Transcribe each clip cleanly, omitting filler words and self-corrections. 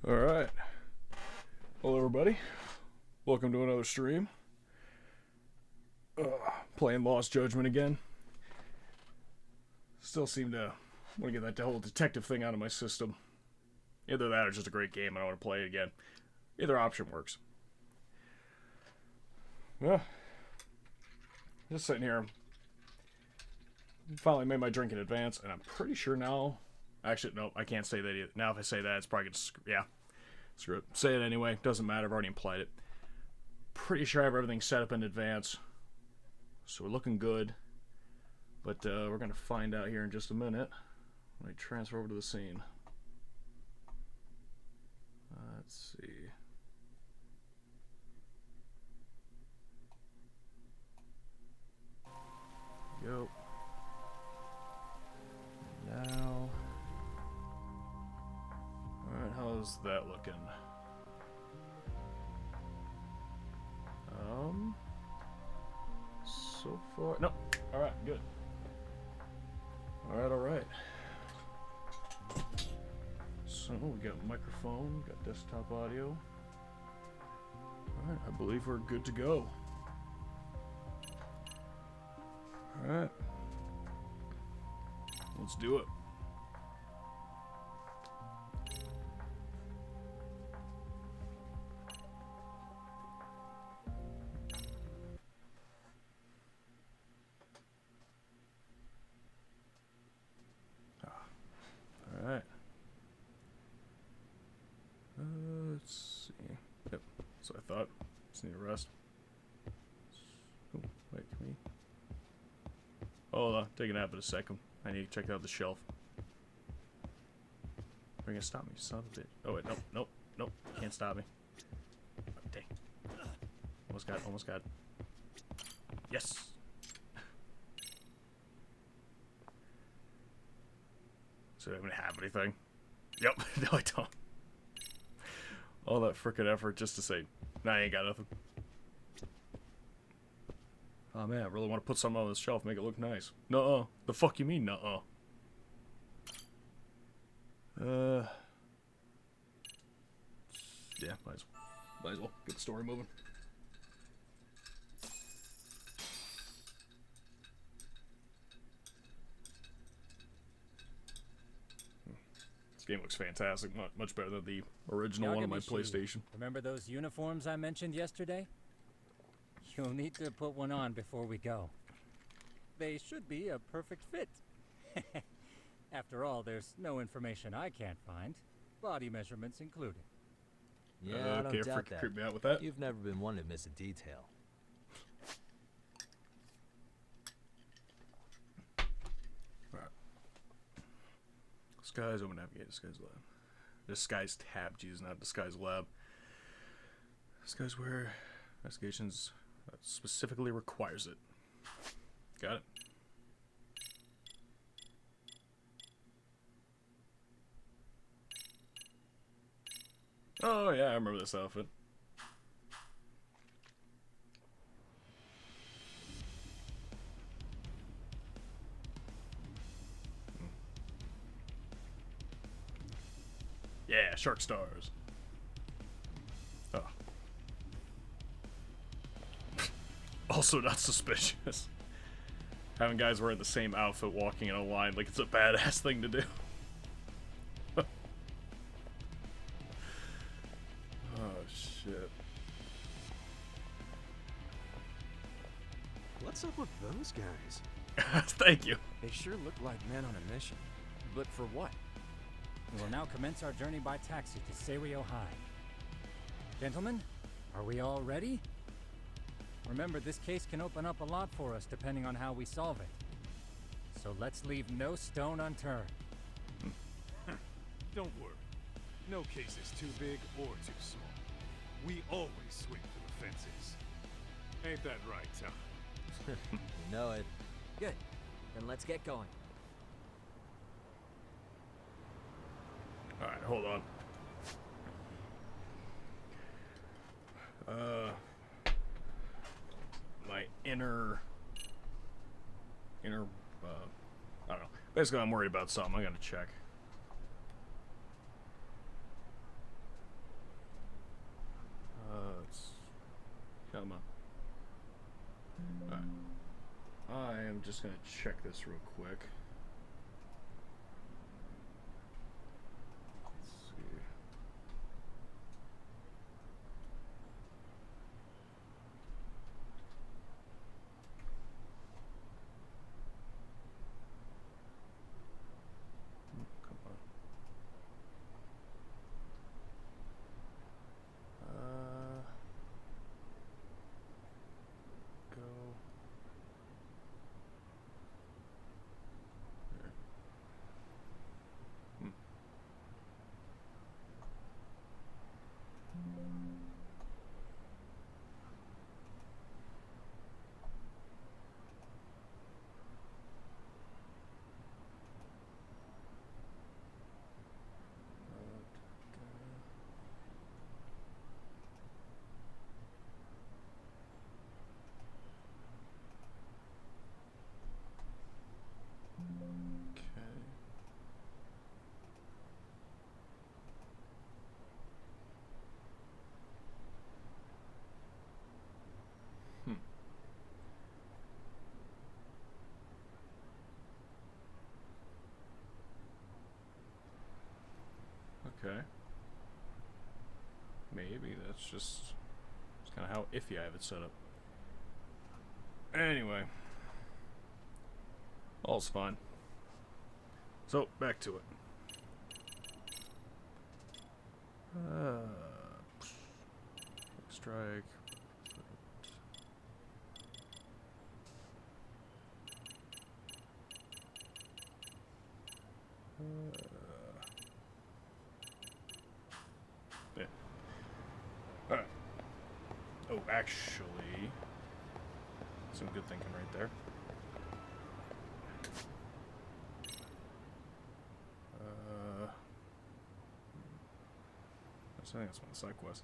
Alright. Hello, everybody. Welcome to another stream. Playing Lost Judgment again. Still seem to want to get that whole detective thing out of my system. Either that or just a great game. I don't want to play it again. Either option works. Yeah. Just sitting here. Finally made my drink in advance, and I'm pretty sure now. Actually, no, I can't say that either. Now, if I say that, it's probably going to. Yeah. Screw it. Say it anyway. Doesn't matter. I've already implied it. Pretty sure I have everything set up in advance. So we're looking good. But we're going to find out here in just a minute. Let me transfer over to the scene. Let's see. Go. Now. Alright, how's that looking? So far. No. Alright, good. Alright. So we got microphone, got desktop audio. Alright, I believe we're good to go. Alright. Let's do it. Alright. Let's see. Yep, that's what I thought. Just need a rest. Oh, wait, can we? Hold on, take a nap in a second. I need to check out the shelf. You're gonna stop me, son of a bitch. Oh wait, nope. Can't stop me. Oh, dang. Almost got. Yes! So I don't even have anything. Yep, no I don't. All that frickin' effort just to say, nah, I ain't got nothing. Oh man, I really want to put something on this shelf, make it look nice. Nuh-uh. The fuck you mean, nuh-uh? Yeah, might as well get the story moving. This game looks fantastic, much better than the original one on my PlayStation. Remember those uniforms I mentioned yesterday? You'll need to put one on before we go. They should be a perfect fit. After all, there's no information I can't find, body measurements included. Yeah, I don't doubt that. Creep me out with that. You've never been one to miss a detail. Alright. Disguise, open navigate, disguise lab. Disguise tab, Jesus, not disguise lab. Disguise where investigations specifically requires it. Got it. Oh yeah, I remember this outfit. Yeah, shark stars. Oh. Also not suspicious. Having guys wearing the same outfit walking in a line like it's a badass thing to do. Oh, shit. What's up with those guys? Thank you. They sure look like men on a mission. But for what? We will now commence our journey by taxi to Serio High. Gentlemen, are we all ready? Remember, this case can open up a lot for us depending on how we solve it. So let's leave no stone unturned. Don't worry. No case is too big or too small. We always swing for the fences. Ain't that right, Tom? You know it. Good. Then let's get going. Alright, hold on. My inner, I don't know. Basically, I'm worried about something. I gotta check. I am just going to check this real quick. Let's see. Come on. Go. There. Okay. Okay. Maybe that's just kind of how iffy I have it set up. Anyway. All's fine. So, back to it. Strike. Yeah. Alright. Oh, actually, some good thinking right there. I think that's one of the side quests.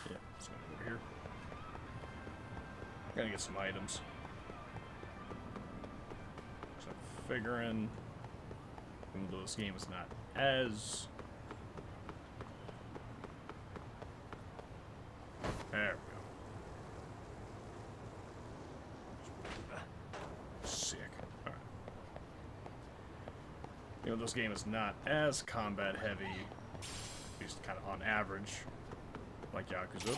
Yeah, let's go over here. Gotta get some items. So I'm figuring, even though this game is not as... There we go. Sick. Alright. You know, this game is not as combat heavy, at least kind of on average, like Yakuza.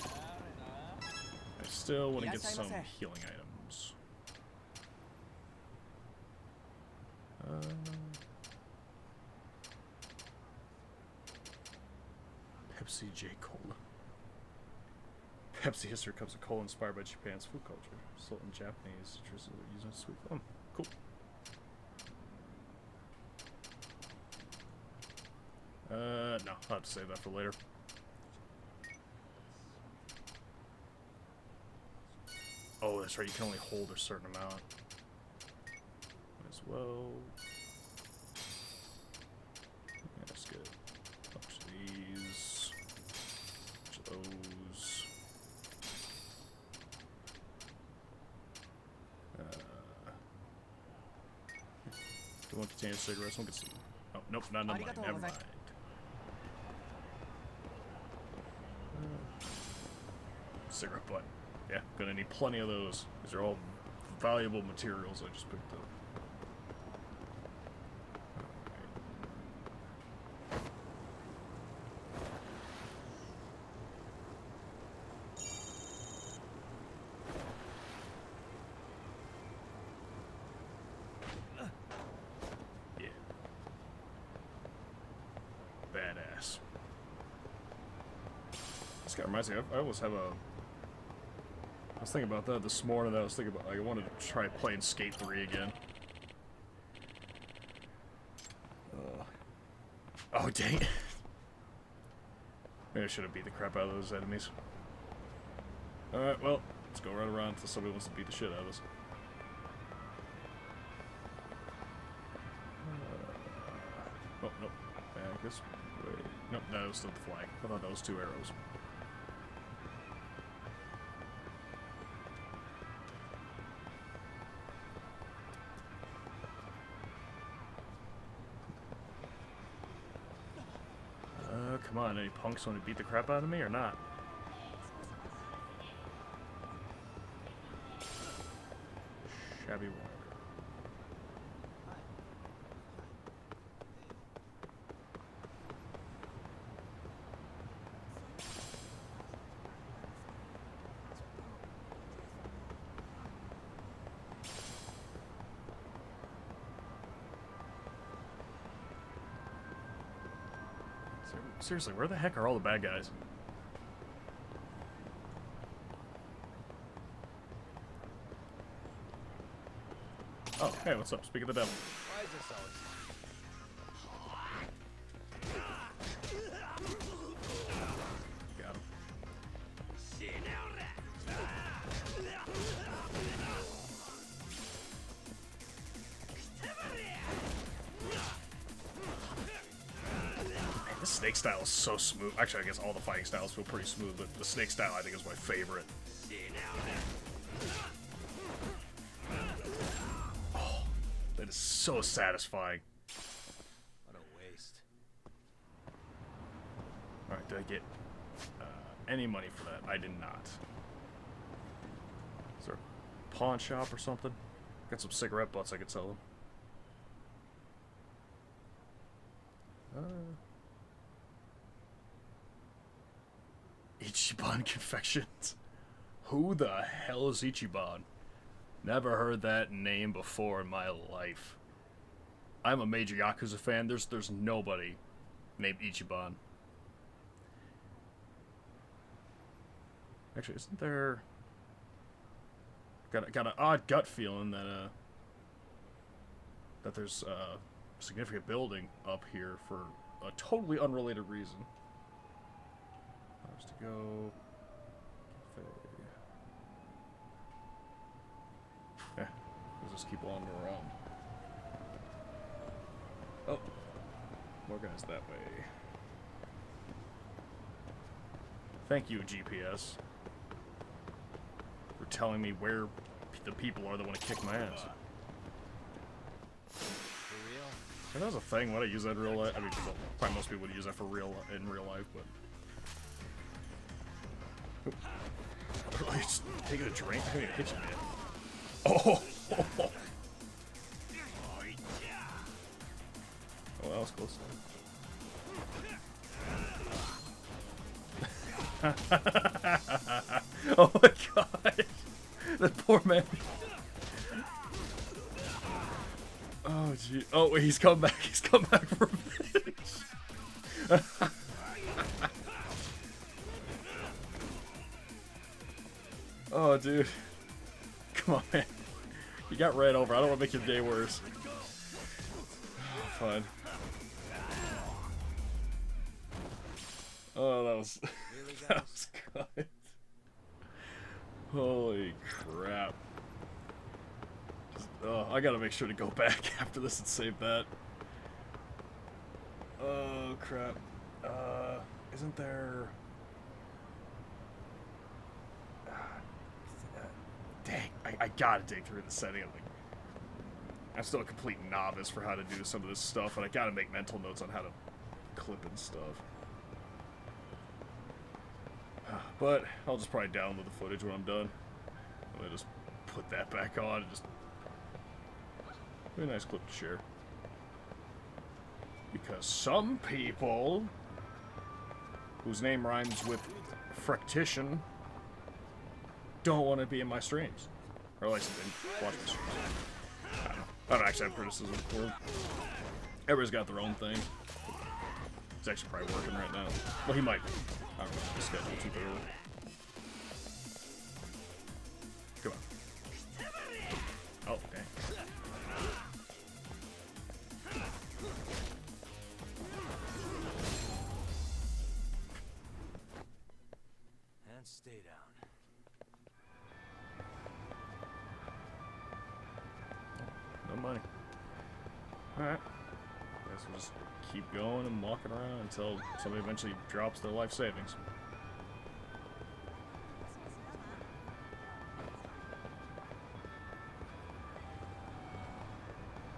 I still want to get some healing items. Pepsi J Cola. Pepsi history cups of cola inspired by Japan's food culture. Sold in Japanese citrus using sweet. Oh, cool. No, I'll have to save that for later. Oh, that's right, you can only hold a certain amount. As well. Yeah, that's good. A bunch of these. A bunch of those. Do one contain cigarettes? One get some. Oh, nope, not enough money. Never mind. Cigarette butt. Yeah, gonna need plenty of those. These are all valuable materials I just picked up. Yeah. Badass. This guy reminds me, I always have a... I was thinking about that this morning. I was thinking about, like, I wanted to try playing Skate 3 again. Oh, dang it. Maybe I should have beat the crap out of those enemies. Alright, well, let's go right around until somebody wants to beat the shit out of us. Oh, nope. Back this way. Nope, that was still the flag. I thought that was 2 arrows. come on, any punks want to beat the crap out of me or not? Shabby water. Seriously, where the heck are all the bad guys? Oh, hey, what's up? Speak of the devil. Why is this always Got him. Man, this snake style is so smooth. Actually, I guess all the fighting styles feel pretty smooth, but the snake style I think is my favorite. Oh, that is so satisfying. what a waste? Alright, did I get any money for that? I did not. Is there a pawn shop or something? Got some cigarette butts I could sell them. Ichiban Confections. Who the hell is Ichiban? Never heard that name before in my life. I'm a major Yakuza fan. There's nobody named Ichiban. Actually, isn't there... Got an odd gut feeling that that there's a significant building up here for a totally unrelated reason. Has to go. Let's just keep wandering around. Oh, more guys that way. Thank you, GPS, for telling me where the people are that want to kick my ass. For real? If that was a thing, would I use that in real life? I mean, well, probably most people would use that for in real life, but. Are you just taking a drink? I didn't hit you, man. Oh! Oh, that was close. Oh my god! That poor man. Oh gee. Oh wait, he's come back. He's come back for revenge. Oh dude. Come on, man. You got ran over. I don't want to make your day worse. Fine. Oh, that was Really, that guys? was good. Holy crap. Oh, I gotta make sure to go back after this and save that. Oh crap. Isn't there... Dang, I gotta dig through the setting. I'm still a complete novice for how to do some of this stuff, and I gotta make mental notes on how to clip and stuff. But I'll just probably download the footage when I'm done. I'm gonna just put that back on and just be a nice clip to share. Because some people whose name rhymes with fructition don't want to be in my streams. Or at least they watch my streams. I don't actually have criticism for them. Everybody's got their own thing. He's actually probably working right now. Well, he might. I don't know. His schedule too early. Come on. Oh, dang. And stay down. No money. Alright. Guess we'll just keep going and walking around until somebody eventually drops their life savings.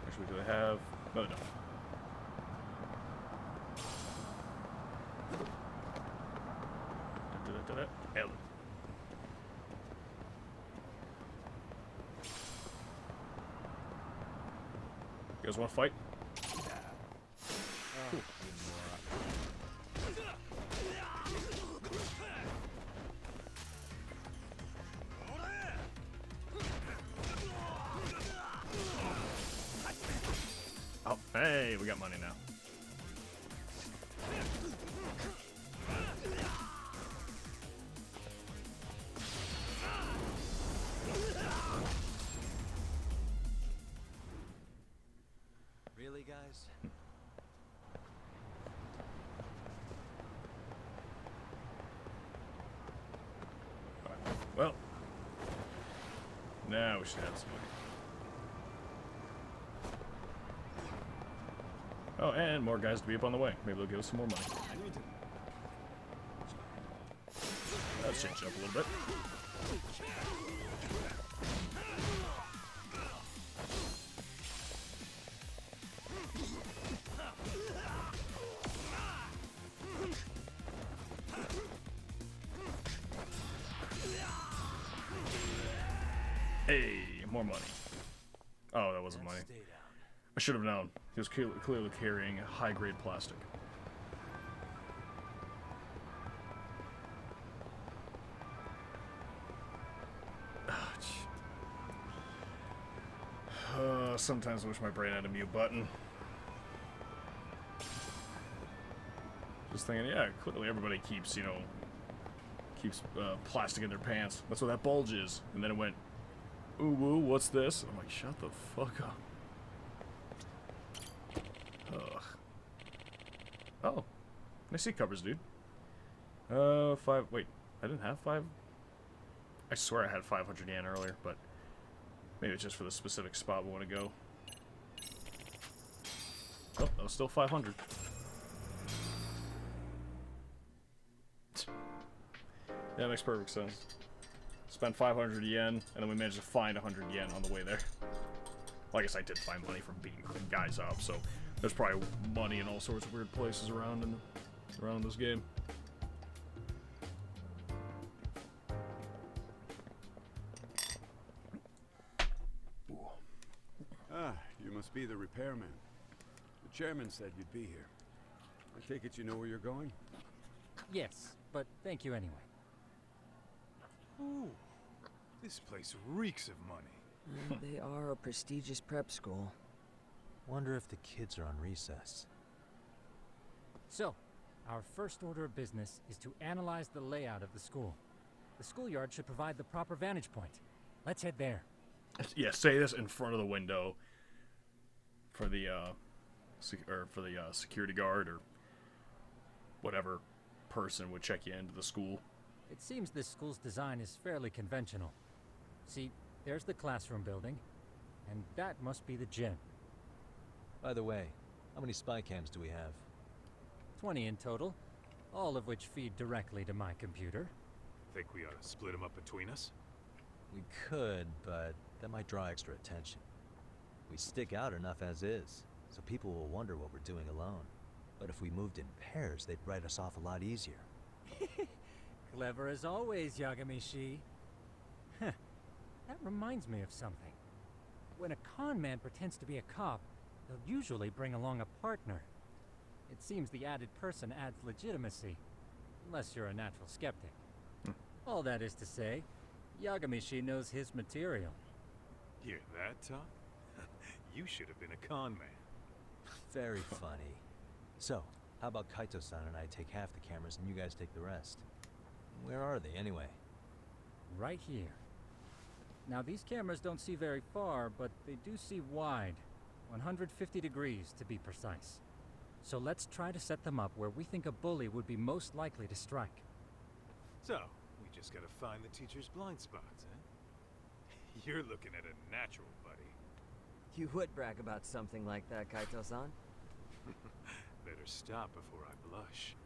Actually, do they have... No, they don't. You guys want to fight? Oh, hey, we got money now. Really, guys? Well, now we should have some money. Oh, and more guys to be up on the way. Maybe they'll give us some more money. Let's change it up a little bit. Hey, more money. Oh, that wasn't money. Stay down. I should have known. He was clearly carrying high-grade plastic. Sometimes I wish my brain had a mute button. Just thinking, yeah, clearly everybody keeps, keeps plastic in their pants. That's what that bulge is. And then it went, ooh, woo, what's this? I'm like, shut the fuck up. Ugh. Oh. I see covers, dude. 5. Wait, I didn't have 5? I swear I had 500 yen earlier, but maybe it's just for the specific spot we want to go. Oh, that was still 500. Yeah, that makes perfect sense. Spent 500 yen, and then we managed to find 100 yen on the way there. Well, I guess I did find money from beating guys up, so there's probably money in all sorts of weird places around in this game. Ah, you must be the repairman. The chairman said you'd be here. I take it you know where you're going? Yes, but thank you anyway. Ooh, this place reeks of money. They are a prestigious prep school. Wonder if the kids are on recess. So, our first order of business is to analyze the layout of the school. The schoolyard should provide the proper vantage point. Let's head there. Yeah, say this in front of the window for the security guard or whatever person would check you into the school. It seems this school's design is fairly conventional. See, there's the classroom building, and that must be the gym. By the way, how many spy cams do we have? 20 in total, all of which feed directly to my computer. Think we ought to split them up between us? We could, but that might draw extra attention. We stick out enough as is, so people will wonder what we're doing alone. But if we moved in pairs, they'd write us off a lot easier. Clever as always, Yagami-shi. Huh. That reminds me of something. When a con man pretends to be a cop, they'll usually bring along a partner. It seems the added person adds legitimacy, unless you're a natural skeptic. All that is to say, Yagami-shi knows his material. Hear that, Tom? You should have been a con man. Very funny. So, how about Kaito-san and I take half the cameras and you guys take the rest? Where are they, anyway? Right here. Now, these cameras don't see very far, but they do see wide. 150 degrees, to be precise. So let's try to set them up where we think a bully would be most likely to strike. So, we just gotta find the teacher's blind spots, eh? You're looking at a natural, buddy. You would brag about something like that, Kaito-san. Better stop before I blush.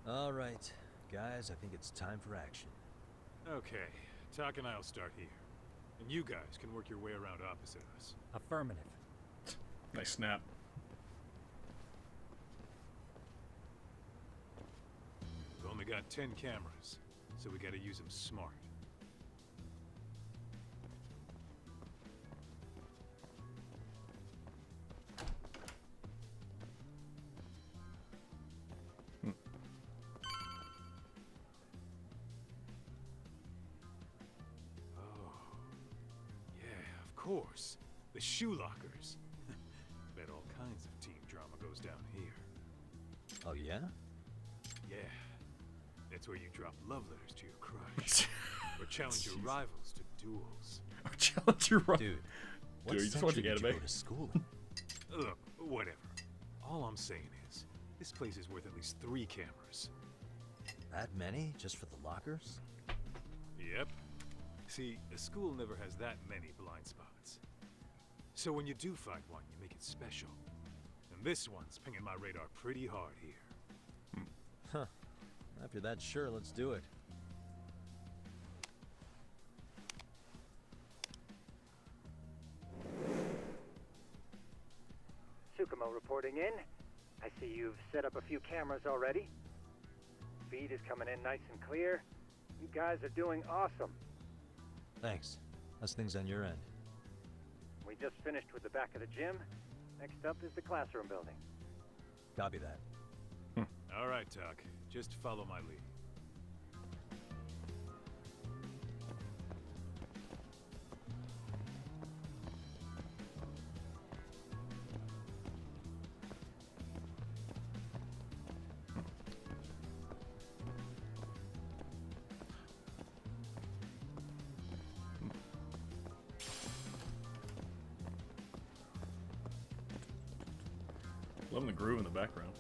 All right, guys, I think it's time for action. Okay, Tak and I'll start here. And you guys can work your way around opposite us. Affirmative. Nice snap. We've only got 10 cameras, so we gotta use them smart. course. The shoe lockers. Bet all kinds of team drama goes down here. Oh, yeah? Yeah. That's where you drop love letters to your crush. Or challenge your rivals to duels. Or challenge your right. Dude, what Dude, you just watch century did you anime? go to school in? Look, whatever. All I'm saying is, this place is worth at least 3 cameras. That many? Just for the lockers? Yep. See, a school never has that many blind spots. So when you do find one, you make it special. And this one's pinging my radar pretty hard here. Huh. After that, sure, let's do it. Tsukumo reporting in. I see you've set up a few cameras already. Feed is coming in nice and clear. You guys are doing awesome. Thanks. How's things on your end? We just finished with the back of the gym. Next up is the classroom building. Copy that. All right, Doc. Just follow my lead. Loving the groove in the background.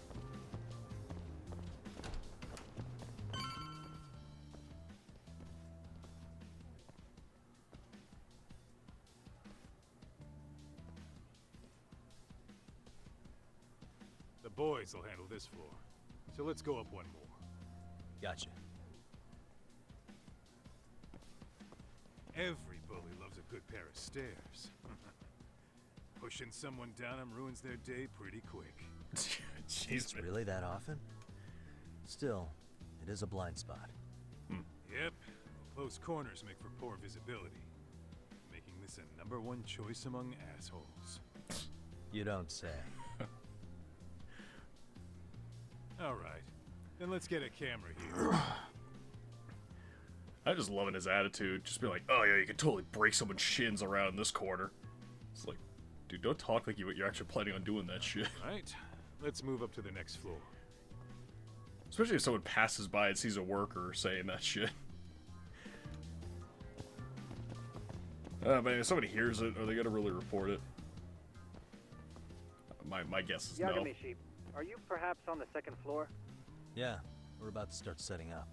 The boys will handle this floor. So let's go up one more. Gotcha. Every bully loves a good pair of stairs. Pushing someone down them ruins their day pretty quick. Jeez, It's man. really that often? Still, it is a blind spot. Yep. Close corners make for poor visibility. Making this a #1 choice among assholes. You don't say. Alright. Then let's get a camera here. I'm just loving his attitude. Just be like, oh yeah, you could totally break someone's shins around in this corner. It's like, dude, don't talk like you're actually planning on doing that shit. Right. Let's move up to the next floor. Especially if someone passes by and sees a worker saying that shit. But if somebody hears it, are they gonna really report it? My guess is no. Yagami-shi, are you perhaps on the second floor? Yeah, we're about to start setting up.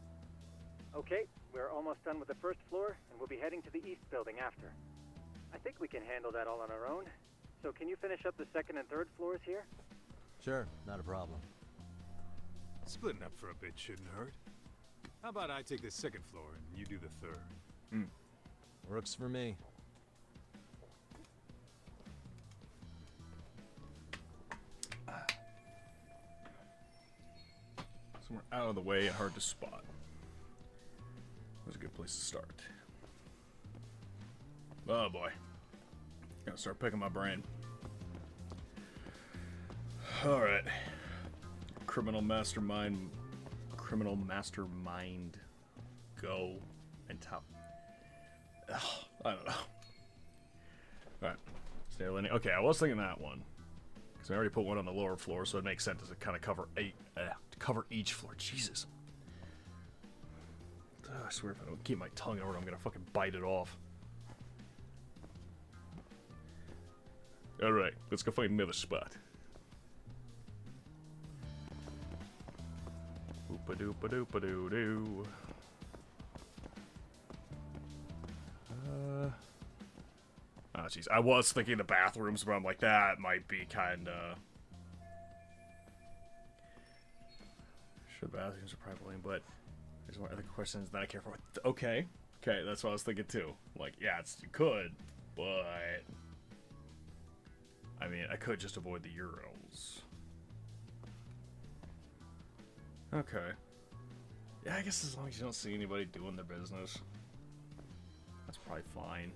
Okay, we're almost done with the first floor, and we'll be heading to the east building after. I think we can handle that all on our own. So can you finish up the second and third floors here? Sure, not a problem. Splitting up for a bit shouldn't hurt. How about I take the second floor and you do the third? Works for me. Somewhere out of the way and hard to spot. That's a good place to start. Oh boy. Gotta start picking my brain. Alright. Criminal mastermind. Go and top. Ugh, I don't know. Alright. Stay linear. Okay, I was thinking that one. Because I already put one on the lower floor, so it makes sense to kind of cover each floor. Jesus. I swear if I don't keep my tongue over it, I'm gonna fucking bite it off. Alright, let's go find another spot. Oopa-doopa-doopa-doo-doo. Oh, jeez. I was thinking the bathrooms, but I'm like, that might be kinda... Sure, the bathrooms are probably, but... There's one other questions that I care for. Okay. Okay, that's what I was thinking too. Like, yeah, you could, but... I mean, I could just avoid the Euros. Okay. Yeah, I guess as long as you don't see anybody doing their business. That's probably fine.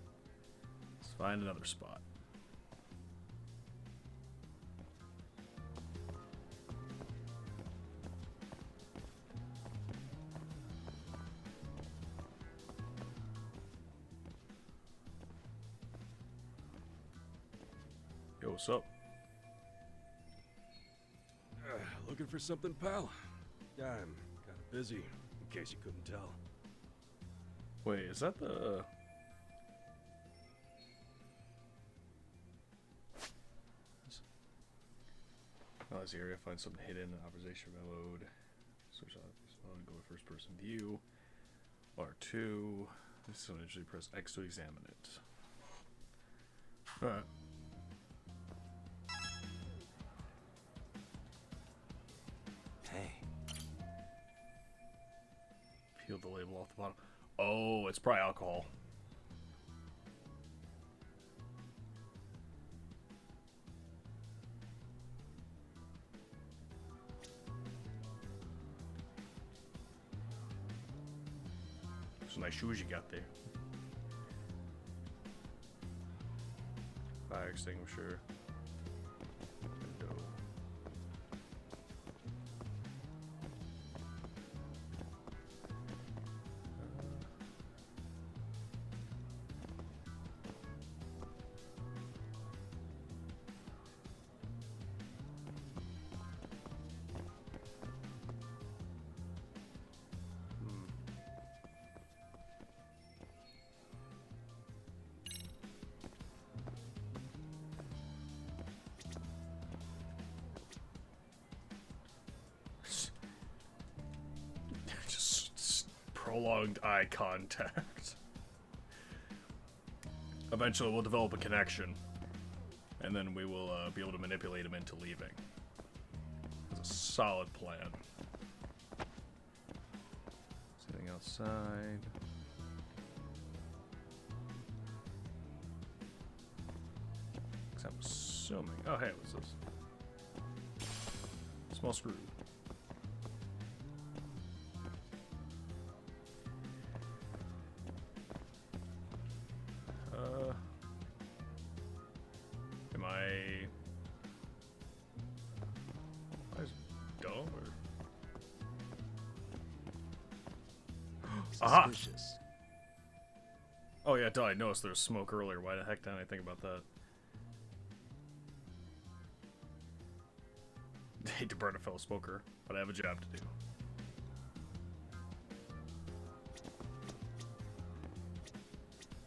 Let's find another spot. what's up? Looking for something, pal? Yeah, I'm kind of busy, in case you couldn't tell. Wait, is that the... Oh, this area. Find something hidden in opposition mode. Switch on. Go to first person view. R2. This is usually press X to examine it. Alright. Hey. Peel the label off the bottom. Oh, it's probably alcohol. Some nice shoes you got there. Fire extinguisher. Window. Just prolonged eye contact. Eventually we'll develop a connection, and then we will be able to manipulate him into leaving. That's a solid plan. Sitting outside. I'm assuming. Oh, hey, what's this? Small screw. Am I dumb or? Aha! Suspicious. Oh yeah, duh, I noticed there was smoke earlier. Why the heck didn't I think about that? Hate to burn a fellow smoker, but I have a job to do.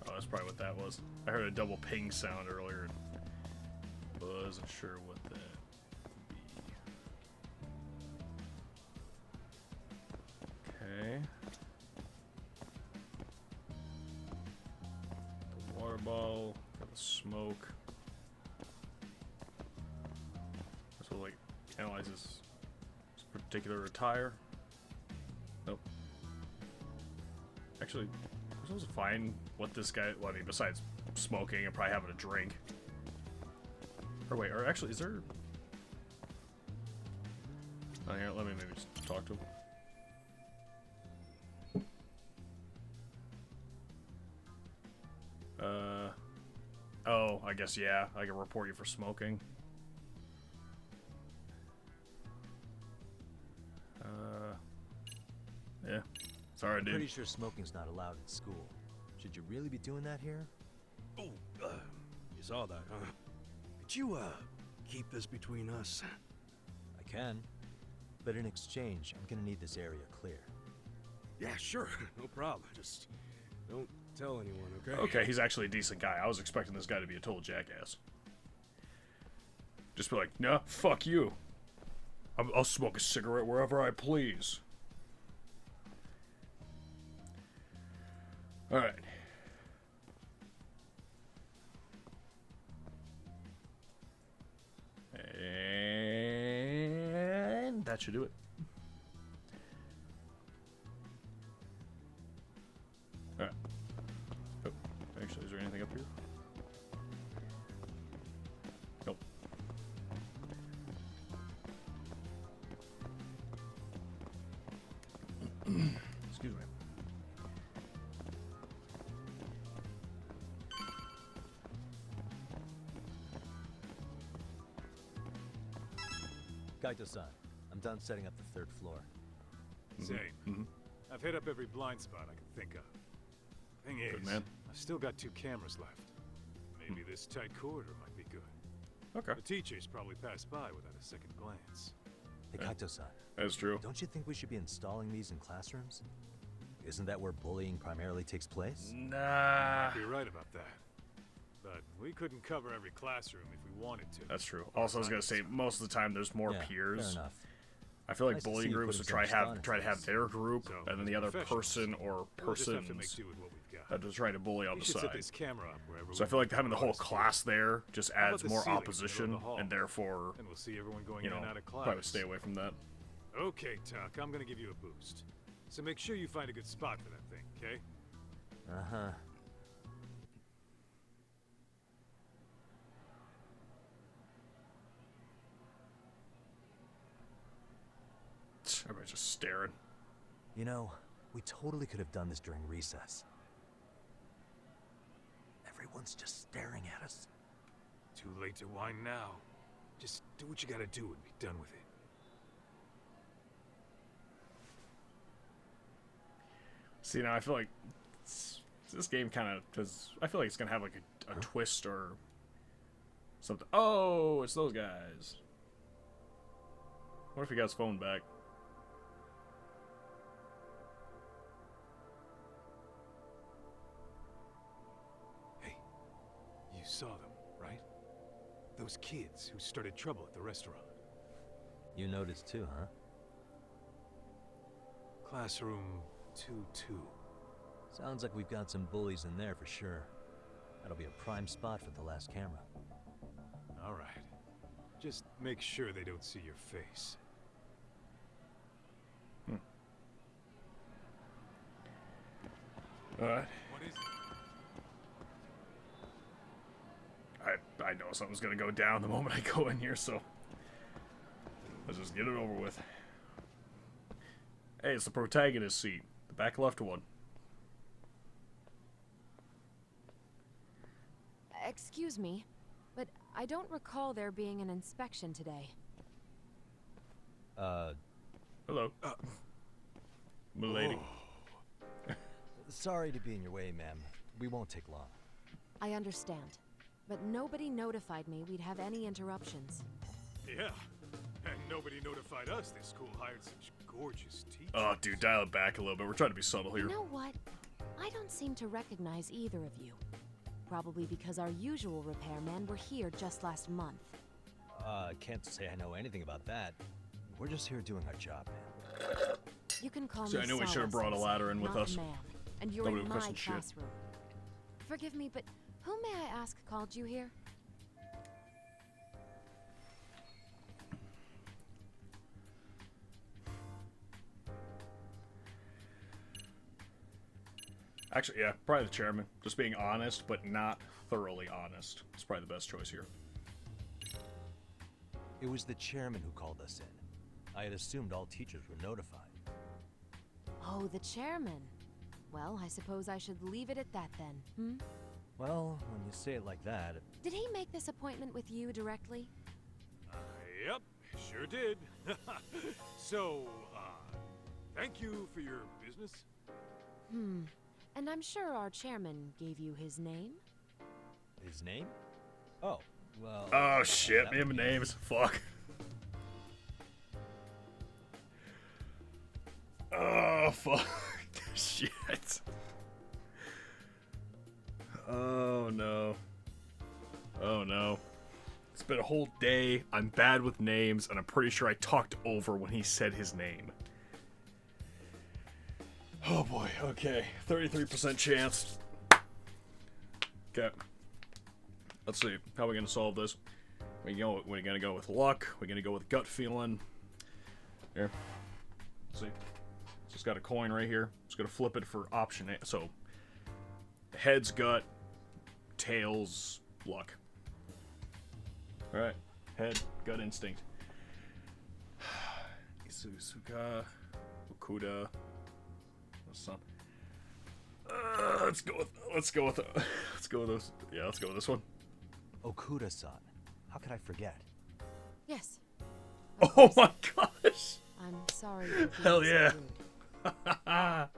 Oh, that's probably what that was. I heard a double ping sound earlier. Wasn't sure what that would be. Okay. The water bottle, got the smoke. So like analyzes this particular attire. Nope. Actually, we're supposed to find what this guy. Well, I mean, besides smoking and probably having a drink. Or wait, or actually, is there? Oh, here, let me maybe just talk to him. Oh, I guess yeah. I can report you for smoking. Yeah. Sorry, I'm dude. pretty sure smoking's not allowed in school. Should you really be doing that here? Oh, you saw that, huh? Could you, keep this between us? I can. But in exchange, I'm gonna need this area clear. Yeah, sure. No problem. Just don't tell anyone, okay? Okay, he's actually a decent guy. I was expecting this guy to be a total jackass. Just be like, nah, fuck you. I'll smoke a cigarette wherever I please. Alright. And that should do it. Alright. Oh, actually, is there anything up here? Nope. Excuse me. Kaito-san, I'm done setting up the third floor. Same. I've hit up every blind spot I can think of. Thing Good is, man. I've still got 2 cameras left. Maybe this tight corridor might be good. Okay. The teachers probably passed by without a second glance. Hey, Kaito-san, That's true. don't you think we should be installing these in classrooms? Isn't that where bullying primarily takes place? Nah. You're right about that. But we couldn't cover every classroom if we wanted to. That's true. Also, I was gonna say most of the time there's more Yeah, peers. fair enough. I feel like Nice to bullying see you groups putting would some try to have thought their group, So, and then as the other professionals, person or We'll just have to make persons do with what we've got. that are trying to bully on We the should set side. this camera up wherever So I we feel like can having the whole notice class there just How about adds the more ceiling in the middle of opposition, the hall? and therefore, and we'll see everyone going you in know, and out of class. probably stay away from that. Okay, Tuck, I'm gonna give you a boost. So make sure you find a good spot for that thing, okay? Uh-huh. Everybody's just staring. You know, we totally could have done this during recess. Everyone's just staring at us. Too late to whine now. Just do what you gotta do and be done with it. See, now I feel like this game kind of I feel like it's gonna have like a twist or something. Oh, it's those guys. What if he got his phone back? Hey, you saw them, right? Those kids who started trouble at the restaurant. You noticed too, huh? Classroom 2-2. Sounds like we've got some bullies in there for sure. That'll be a prime spot for the last camera. All right. Just make sure they don't see your face. Alright. What is it? I know something's gonna go down the moment I go in here, so let's just get it over with. Hey, it's the protagonist seat, the back left one. Excuse me, but I don't recall there being an inspection today. Hello, milady. Sorry to be in your way, ma'am. We won't take long. I understand, but nobody notified me we'd have any interruptions. Yeah. And nobody notified us this school hired such gorgeous teachers. Oh, dude, dial it back a little bit. We're trying to be subtle here. You know what? I don't seem to recognize either of you. Probably because our usual repairmen were here just last month. Can't say I know anything about that. We're just here doing our job, man. You can call See, me I knew we should have Sala, brought a ladder in with not us. ma'am, and you're Nobody in would my question shit. classroom. Forgive me, but who may I ask called you here? Actually, yeah, probably the chairman. Just being honest, but not thoroughly honest. It's probably the best choice here. It was the chairman who called us in. I had assumed all teachers were notified. Oh, the chairman. Well, I suppose I should leave it at that then, hmm? Well, when you say it like that, Did he make this appointment with you directly? Yep, sure did. So, thank you for your business. And I'm sure our chairman gave you his name? his name? Oh, well... Oh shit, that name would and be- names. Fuck. Oh fuck. Shit. Oh no. Oh no. It's been a whole day. I'm bad with names, and I'm pretty sure I talked over when he said his name. Oh boy, okay. 33% chance. Okay. Let's see. How are we gonna solve this? We're gonna go with luck. We're gonna go with gut feeling. Here. Let's see. Just got a coin right here. Just gonna flip it for option A. So heads, gut, tails, luck. Alright. Head, gut instinct. Isuzuka, Okuda. Son. Let's go with this. Yeah, let's go with this one. Okuda-san. How could I forget? Yes. Oh my gosh! I'm sorry. for being Hell so yeah. rude.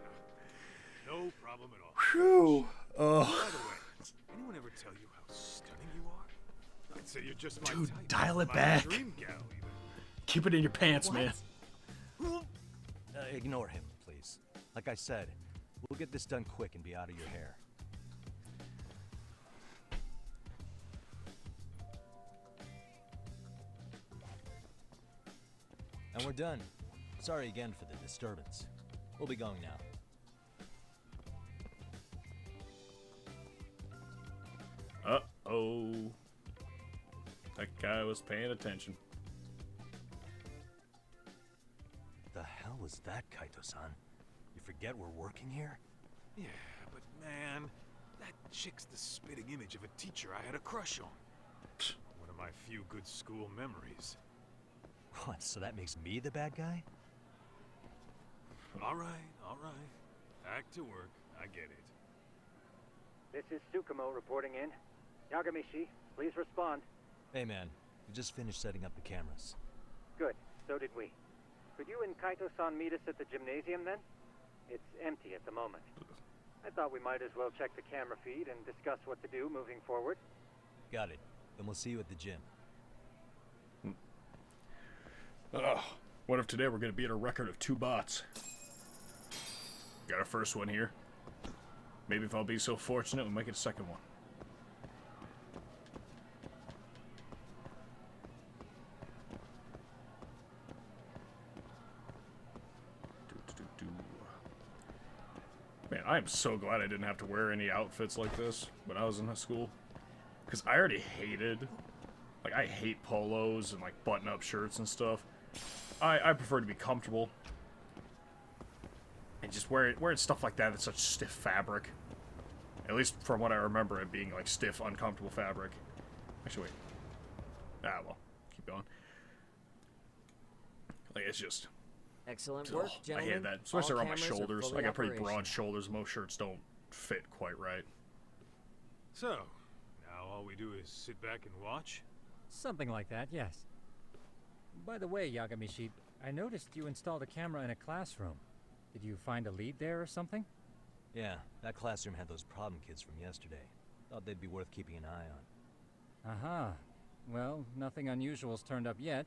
No problem at all. Phew. By the way, anyone ever tell you how stunning you are? I'd say you're just my Dude, type. dial it My back. dream gal, even. Keep it in your pants, man. Ignore him, please. Like I said, we'll get this done quick and be out of your hair. And we're done. Sorry again for the disturbance. We'll be going now. Uh-oh. That guy was paying attention. The hell was that, Kaito-san? You forget we're working here? Yeah, but man, that chick's the spitting image of a teacher I had a crush on. One of my few good school memories. What, so that makes me the bad guy? All right, all right. Back to work. I get it. This is Tsukumo reporting in. Yagamishi, please respond. Hey man, we just finished setting up the cameras. Good, so did we. Could you and Kaito-san meet us at the gymnasium then? It's empty at the moment. I thought we might as well check the camera feed and discuss what to do moving forward. Got it. Then we'll see you at the gym. What if today we're going to beat a record of 2 bots? Got our first one here. Maybe if I'll be so fortunate, we might get a second one. Man, I am so glad I didn't have to wear any outfits like this when I was in high school. Because I already hated... Like, I hate polos and, like, button-up shirts and stuff. I prefer to be comfortable. And just wearing stuff like that that's such stiff fabric. At least from what I remember it being, like, stiff, uncomfortable fabric. Actually, wait. Ah, well. Keep going. Like, it's just... Excellent work, I gentlemen. hate that. Especially All around my cameras are shoulders. fully I got pretty broad operational. shoulders. Most shirts don't fit quite right. So, now all we do is sit back and watch? Something like that, yes. By the way, Yagamishi, I noticed you installed a camera in a classroom. Did you find a lead there or something? Yeah, that classroom had those problem kids from yesterday. Thought they'd be worth keeping an eye on. Aha. Well, nothing unusual's turned up yet.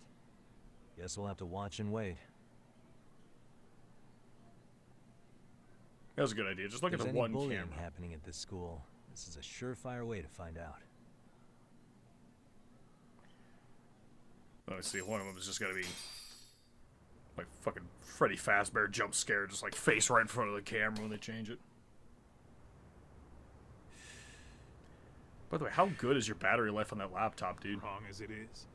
Guess we'll have to watch and wait. That was a good idea. Just look at If the there's one any bullying camera. happening at this school, this is a surefire way to find out. Let me see. One of them is just gonna be like fucking Freddy Fazbear jump scare, just like face right in front of the camera when they change it. By the way, how good is your battery life on that laptop, dude? Wrong as it is,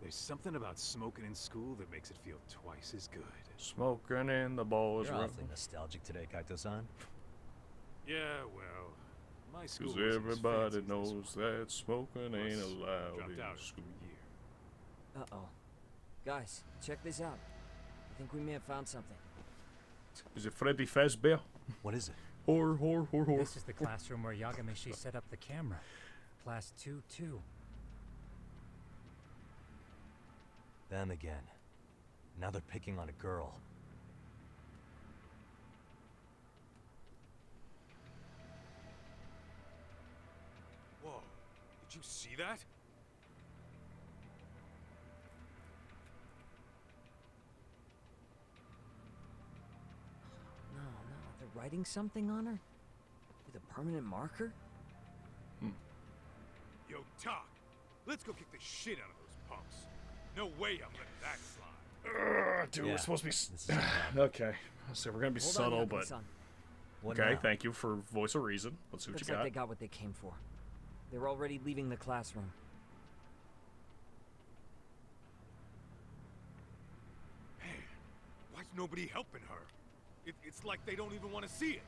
there's something about smoking in school that makes it feel twice as good. Smoking in the boys' You're room. awfully nostalgic today, Kaito-san. Yeah, well, my school Cause wasn't as everybody fancy as this knows one. that smoking ain't Plus, allowed dropped in out school. for a year. Uh-oh. Guys, check this out. I think we may have found something. Is it Freddy Fazbear? What is it? Whore. This is the classroom where Yagamishi set up the camera. Class 2-2. Them again. Now they're picking on a girl. Whoa, did you see that? No, they're writing something on her? With a permanent marker? Yo, Talk, let's go kick the shit out of those punks. No way I'm letting that slide. Dude, Yeah, we're supposed to be... this is bad. Okay. So we're gonna be Hold subtle, on, but... Yagami-san. What Okay, now? thank you for voice of reason. Let's see what Looks you like got. they got what they came for. They were already leaving the classroom. Man, why's nobody helping her? It's like they don't even want to see it.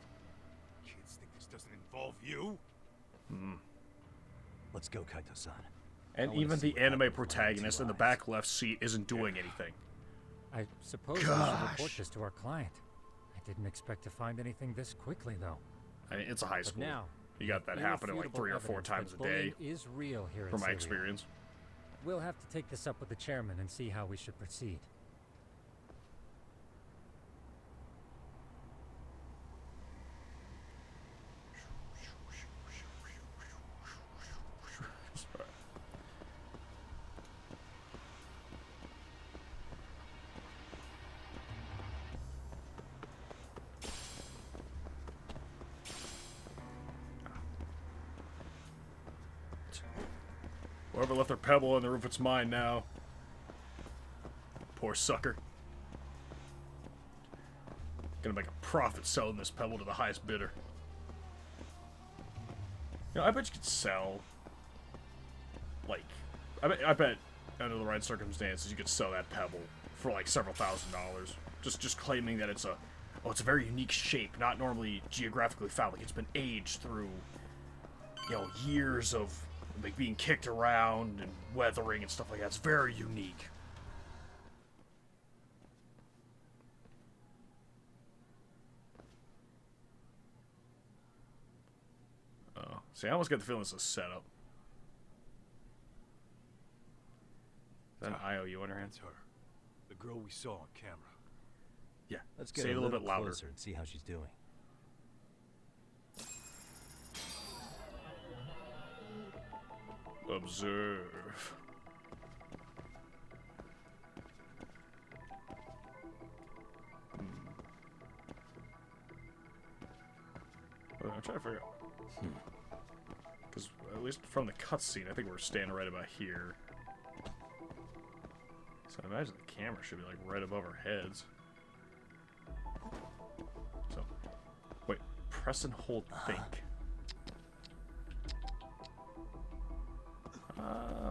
Kids think this doesn't involve you? Let's go, Kaito-san. And I wanna even see the what anime happened behind protagonist two in the eyes. back left seat isn't doing anything. I suppose we should report Gosh. this to our client. I didn't expect to find anything this quickly, though. I mean, it's a high But school. now, You got that happening like irrefutable 3 or 4 evidence times that a day, bullying is real here from at my Syria. experience. We'll have to take this up with the chairman and see how we should proceed. Whoever left their pebble on the roof, it's mine now. Poor sucker. Gonna make a profit selling this pebble to the highest bidder. You know, I bet you could sell, like, I bet under the right circumstances you could sell that pebble for like several $1,000s. Just claiming that it's a very unique shape, not normally geographically found. Like it's been aged through, you know, years of like being kicked around and weathering and stuff like that. It's very unique. Oh, see, I almost get the feeling it's a setup. Is that an IOU on her hand? That's her. The girl we saw on camera. Yeah. Let's get Say a it a little bit louder. closer and see how she's doing. Observe. Well, I'm trying to figure out. Because at least from the cutscene, I think we're standing right about here. So I imagine the camera should be like right above our heads. So, wait, press and hold think.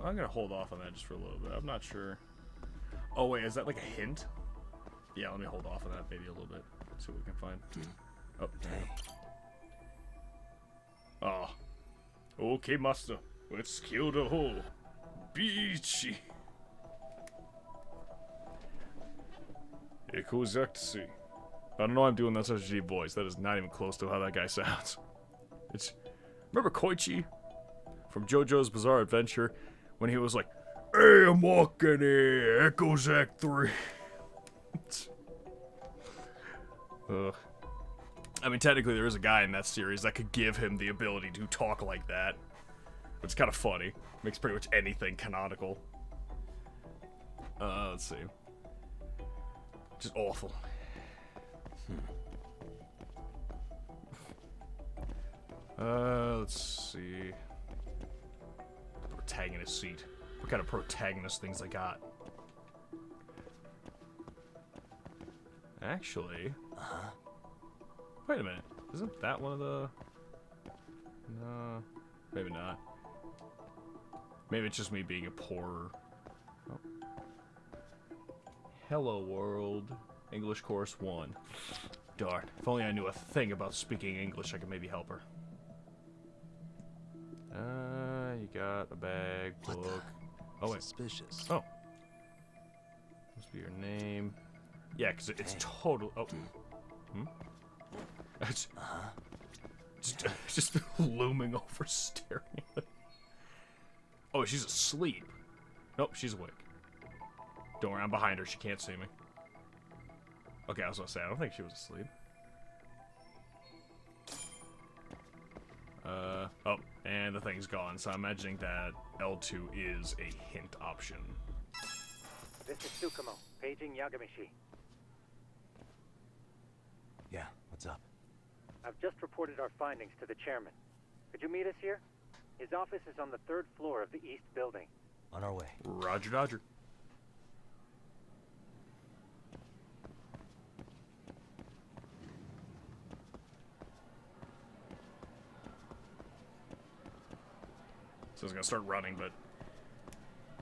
I'm gonna hold off on that just for a little bit. I'm not sure. Oh wait, is that like a hint? Yeah, let me hold off on that maybe a little bit. See what we can find. Oh, there we go. Oh. Okay, master. Let's kill the whole. Beachy. Exactly. I don't know why I'm doing that such a deep voice. That is not even close to how that guy sounds. It's... Remember Koichi? From JoJo's Bizarre Adventure? When he was like, "Hey, I'm walking here. Echo Zack 3. Ugh. I mean, technically there is a guy in that series that could give him the ability to talk like that. It's kind of funny. Makes pretty much anything canonical. Let's see. Just awful. Let's see. Protagonist seat. What kind of protagonist things I got? Actually. Wait a minute. Isn't that one of the... No. Maybe not. Maybe it's just me being a poor... Oh. Hello World. English Course 1. Darn. If only I knew a thing about speaking English, I could maybe help her. You got a bag, book. Oh, wait. Suspicious. Oh. Must be your name. Yeah, because it's total... Oh. Hmm? Just looming over, staring at it. Oh, she's asleep. Nope, she's awake. Don't worry, I'm behind her. She can't see me. Okay, I was gonna say, I don't think she was asleep. Oh, and the thing's gone, so I'm imagining that L2 is a hint option. This is Tsukumo, paging Yagamishi. Yeah, what's up? I've just reported our findings to the chairman. Could you meet us here? His office is on the 3rd floor of the east building. On our way. Roger, Dodger. So I was gonna start running, but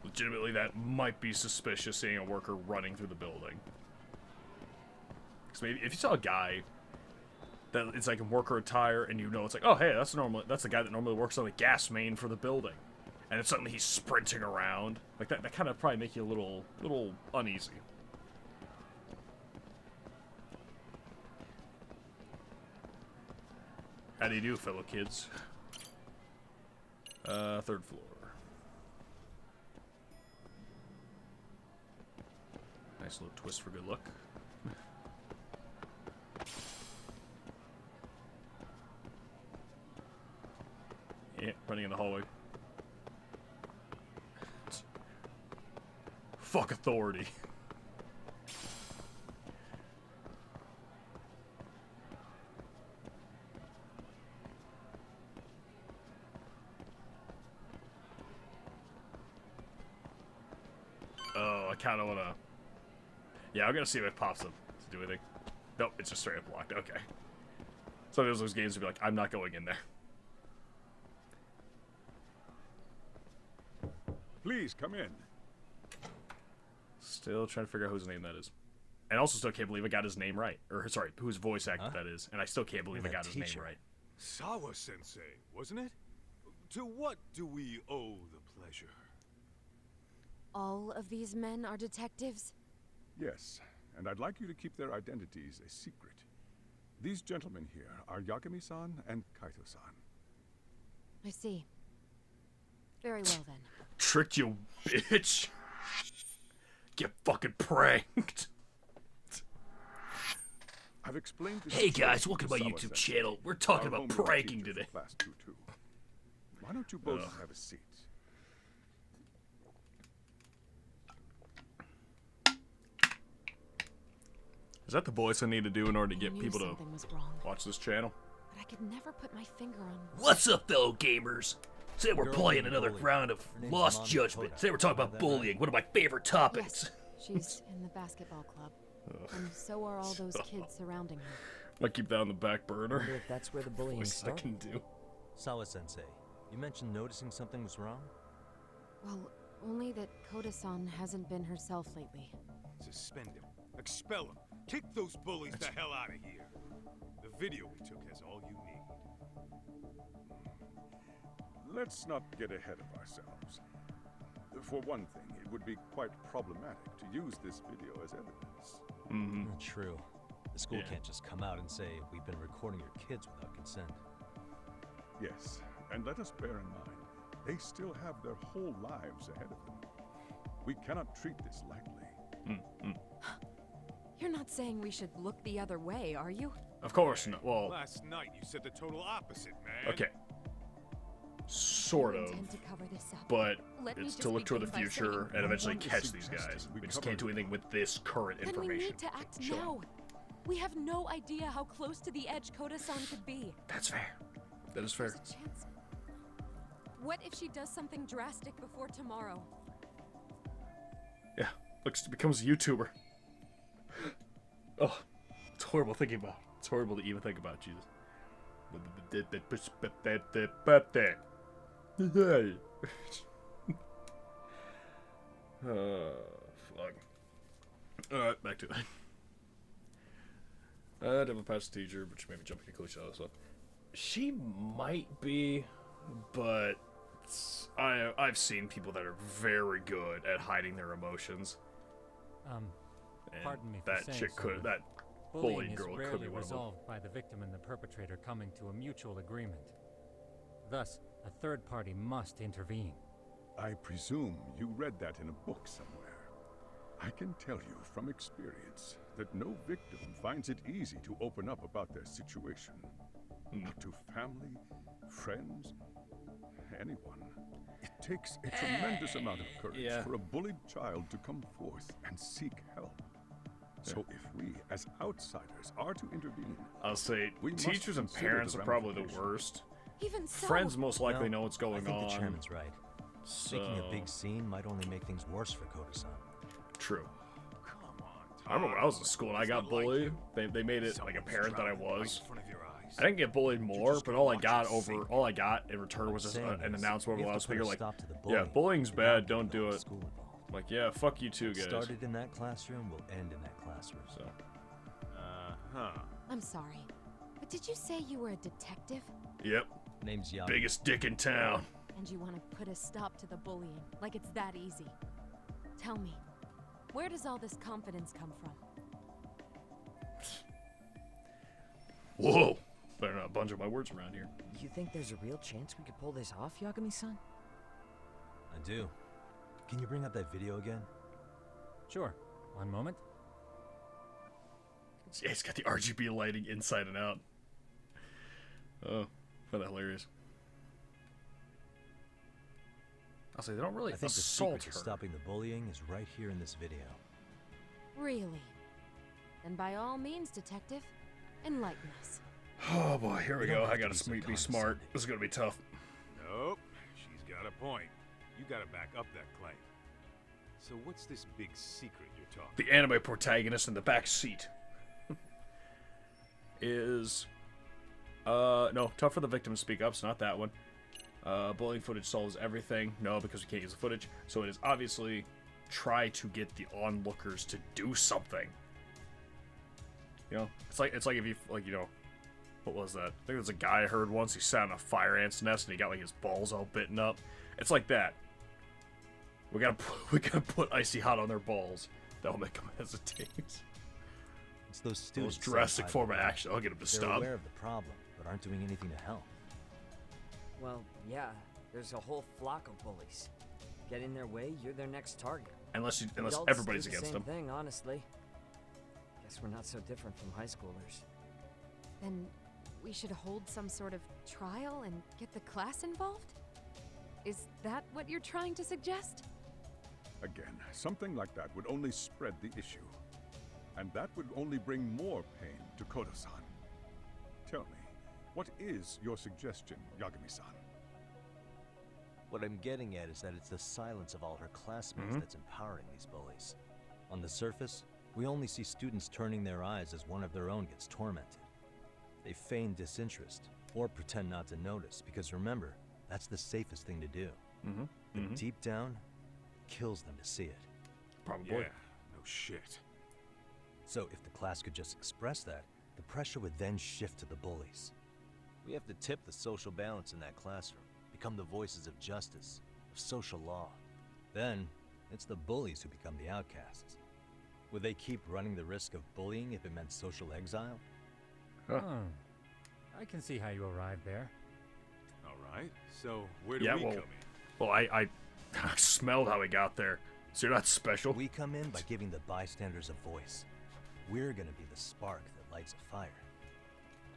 legitimately that might be suspicious, seeing a worker running through the building. Because maybe if you saw a guy that it's like in worker attire, and you know it's like, oh hey, that's the guy that normally works on the gas main for the building, and then suddenly he's sprinting around like that. That kind of probably make you a little uneasy. How do you do, fellow kids? 3rd floor. Nice little twist for good luck. Yeah, running in the hallway. Fuck authority. kind of want to... Yeah, I'm going to see if it pops up to do anything. Nope, it's just straight up locked. Okay. Sometimes those games would be like, I'm not going in there. Please, come in. Still trying to figure out whose name that is. And also still can't believe I got his name right. Or, sorry, whose voice actor that is. And I still can't believe I got his name right. Sawa-sensei, wasn't it? To what do we owe the pleasure? All of these men are detectives? Yes, and I'd like you to keep their identities a secret. These gentlemen here are Yagami-san and Kaito-san. I see. Very well then. Tricked you, bitch. Get fucking pranked. I've explained this. Hey guys, welcome to my YouTube channel. We're talking about pranking today. Class 2-2. Why don't you both have a seat? Is that the voice I need to do in order to get people to Something was wrong, watch this channel? but I could never put my finger on. What's up, fellow gamers? Today we're playing another round of Lost Judgment. Today we're talking about bullying, one of my favorite topics. Yes, she's in the basketball club, and so are all those kids surrounding her. Might keep that on the back burner. Wonder if that's where the bullying Voice I started. can do. Sawa-sensei, you mentioned noticing something was wrong? Well, only that Koda-san hasn't been herself lately. Suspend him. Expel him. Kick those bullies the hell out of here. The video we took has all you need. Let's not get ahead of ourselves. For one thing, it would be quite problematic to use this video as evidence. Mm-hmm. True. The school can't just come out and say, we've been recording your kids without consent. Yes, and let us bear in mind, they still have their whole lives ahead of them. We cannot treat this lightly. You're not saying we should look the other way, are you? Of course not. Well, Last night you said the total opposite, man. okay. Sort You of. intend to cover this up. But Let me it's just to look toward the begin by future saying- and eventually want to catch these suggest guys. we We just cover can't do anything with this current Then information. we need to act Sure. now. We have no idea how close to the edge Koda-san could be. That's fair. That is fair. There's a chance. What if she does something drastic before tomorrow? Yeah. Looks becomes a YouTuber. Oh, it's horrible thinking about. It's horrible to even think about, Jesus. Fuck. Alright, back to it. I'd have a past teacher, which made me jump into cliche other stuff. She might be, but I've seen people that are very good at hiding their emotions. And Pardon me for that saying chick so, could, but that bullying bullied is girl could rarely be one of them. resolved by the victim and the perpetrator coming to a mutual agreement. Thus, a third party must intervene. I presume you read that in a book somewhere. I can tell you from experience that no victim finds it easy to open up about their situation. Not to family, friends, anyone. It takes a tremendous amount of courage for a bullied child to come forth and seek help. So if we, as outsiders, are to intervene, I'll say we must teachers and consider parents the are probably the ramifications. worst. Even so. Friends most likely No, know what's going I think on. the chairman's right. Making a big So- scene might only make things worse for Koda-san. True. Come on, I remember when I was in school and I got It's not like bullied. you. They made it like Someone's apparent that I drowning right was. in front of your eyes. I didn't get bullied more, just but gonna all I watch got it over, sink all I got in return was just Saying an is, announcement we over the have to put loudspeaker a like, stop to the yeah, bullying bullying's without bad, don't getting do the it. school involved. Like, yeah, fuck you too, What guys. started in that classroom will end in that classroom. So, I'm sorry, but did you say you were a detective? yep, Name's Yagi. biggest dick in town. And you want to put a stop to the bullying, like it's that easy? Tell me, where does all this confidence come from? Whoa, better not bunch of my words around here. You think there's a real chance we could pull this off, Yagami-san? I do. Can you bring up that video again? Sure. One moment. Yeah, he's got the RGB lighting inside and out. Oh, find that hilarious. I'll say they don't really I think the assault secret her. to stopping the bullying is right here in this video. Really? Then by all means, detective, enlighten us. Oh boy, here we You don't go. have I to gotta be so be smart. condescending. This is gonna be tough. Nope. She's got a point. You gotta back up that claim. So what's this big secret you're talking The anime protagonist in the back seat is no, tough for the victim to speak up. It's not that one. Bullying footage solves everything. No, because we can't use the footage. So it is obviously try to get the onlookers to do something. You know, it's like if you like, you know, what was that? I think there was a guy I heard once. He sat on a fire ant's nest and he got like his balls all bitten up. It's like that. We gotta put icy hot on their balls. That'll make them hesitate. It's those students. Most drastic form of action. I'll get them to They're stop. aware of the problem, but aren't doing anything to help. Well, yeah, there's a whole flock of bullies. Get in their way, you're their next target. Unless Adults everybody's do the against same them. thing, honestly. Guess we're not so different from high schoolers. Then we should hold some sort of trial and get the class involved? Is that what you're trying to suggest? Again, something like that would only spread the issue. And that would only bring more pain to Kodo-san. Tell me, what is your suggestion, Yagami-san? What I'm getting at is that it's the silence of all her classmates that's empowering these bullies. On the surface, we only see students turning their eyes as one of their own gets tormented. They feign disinterest, or pretend not to notice, because remember, that's the safest thing to do. But deep down, it kills them to see it. Probably. Yeah, no shit. So if the class could just express that, the pressure would then shift to the bullies. We have to tip the social balance in that classroom, become the voices of justice, of social law. Then, it's the bullies who become the outcasts. Would they keep running the risk of bullying if it meant social exile? Huh. I can see how you arrived there. All right. So where do we come in? Well, I smelled how he got there. So you're not special. We come in by giving the bystanders a voice. We're gonna be the spark that lights a fire.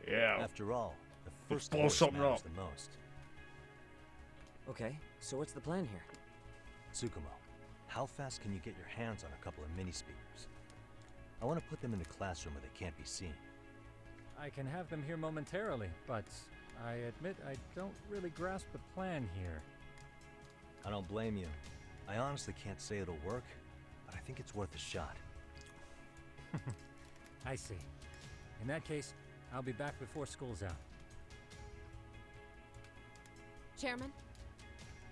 Yeah. After all, the first blow voice something matters up. the most. Okay, so what's the plan here? Tsukumo, how fast can you get your hands on a couple of mini speakers? I want to put them in the classroom where they can't be seen. I can have them here momentarily, but I admit I don't really grasp the plan here. I don't blame you. I honestly can't say it'll work, but I think it's worth a shot. I see. In that case, I'll be back before school's out. Chairman,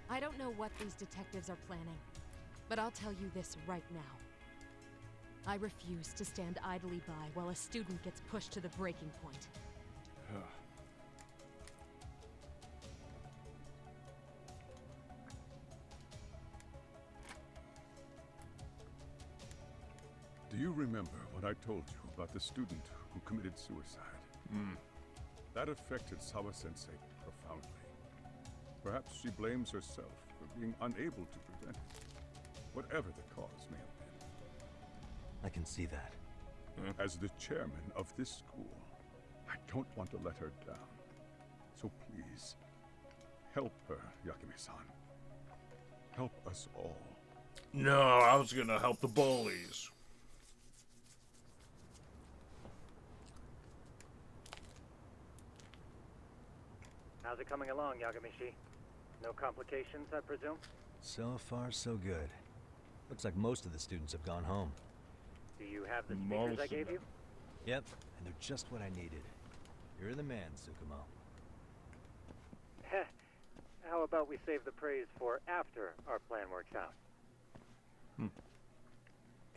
I don't know what these detectives are planning, but I'll tell you this right now. I refuse to stand idly by while a student gets pushed to the breaking point. Do you remember what I told you about the student who committed suicide? That affected Sawa-sensei profoundly. Perhaps she blames herself for being unable to prevent it, whatever the cause may have been. I can see that. As the chairman of this school, I don't want to let her down. So please, help her, Yakime-san. Help us all. No, I was gonna help the bullies. How's it coming along, Yagamishi? No complications, I presume? So far, so good. Looks like most of the students have gone home. Do you have the speakers I gave you? Yep, and they're just what I needed. You're the man, Tsukumo. Heh. How about we save the praise for after our plan works out?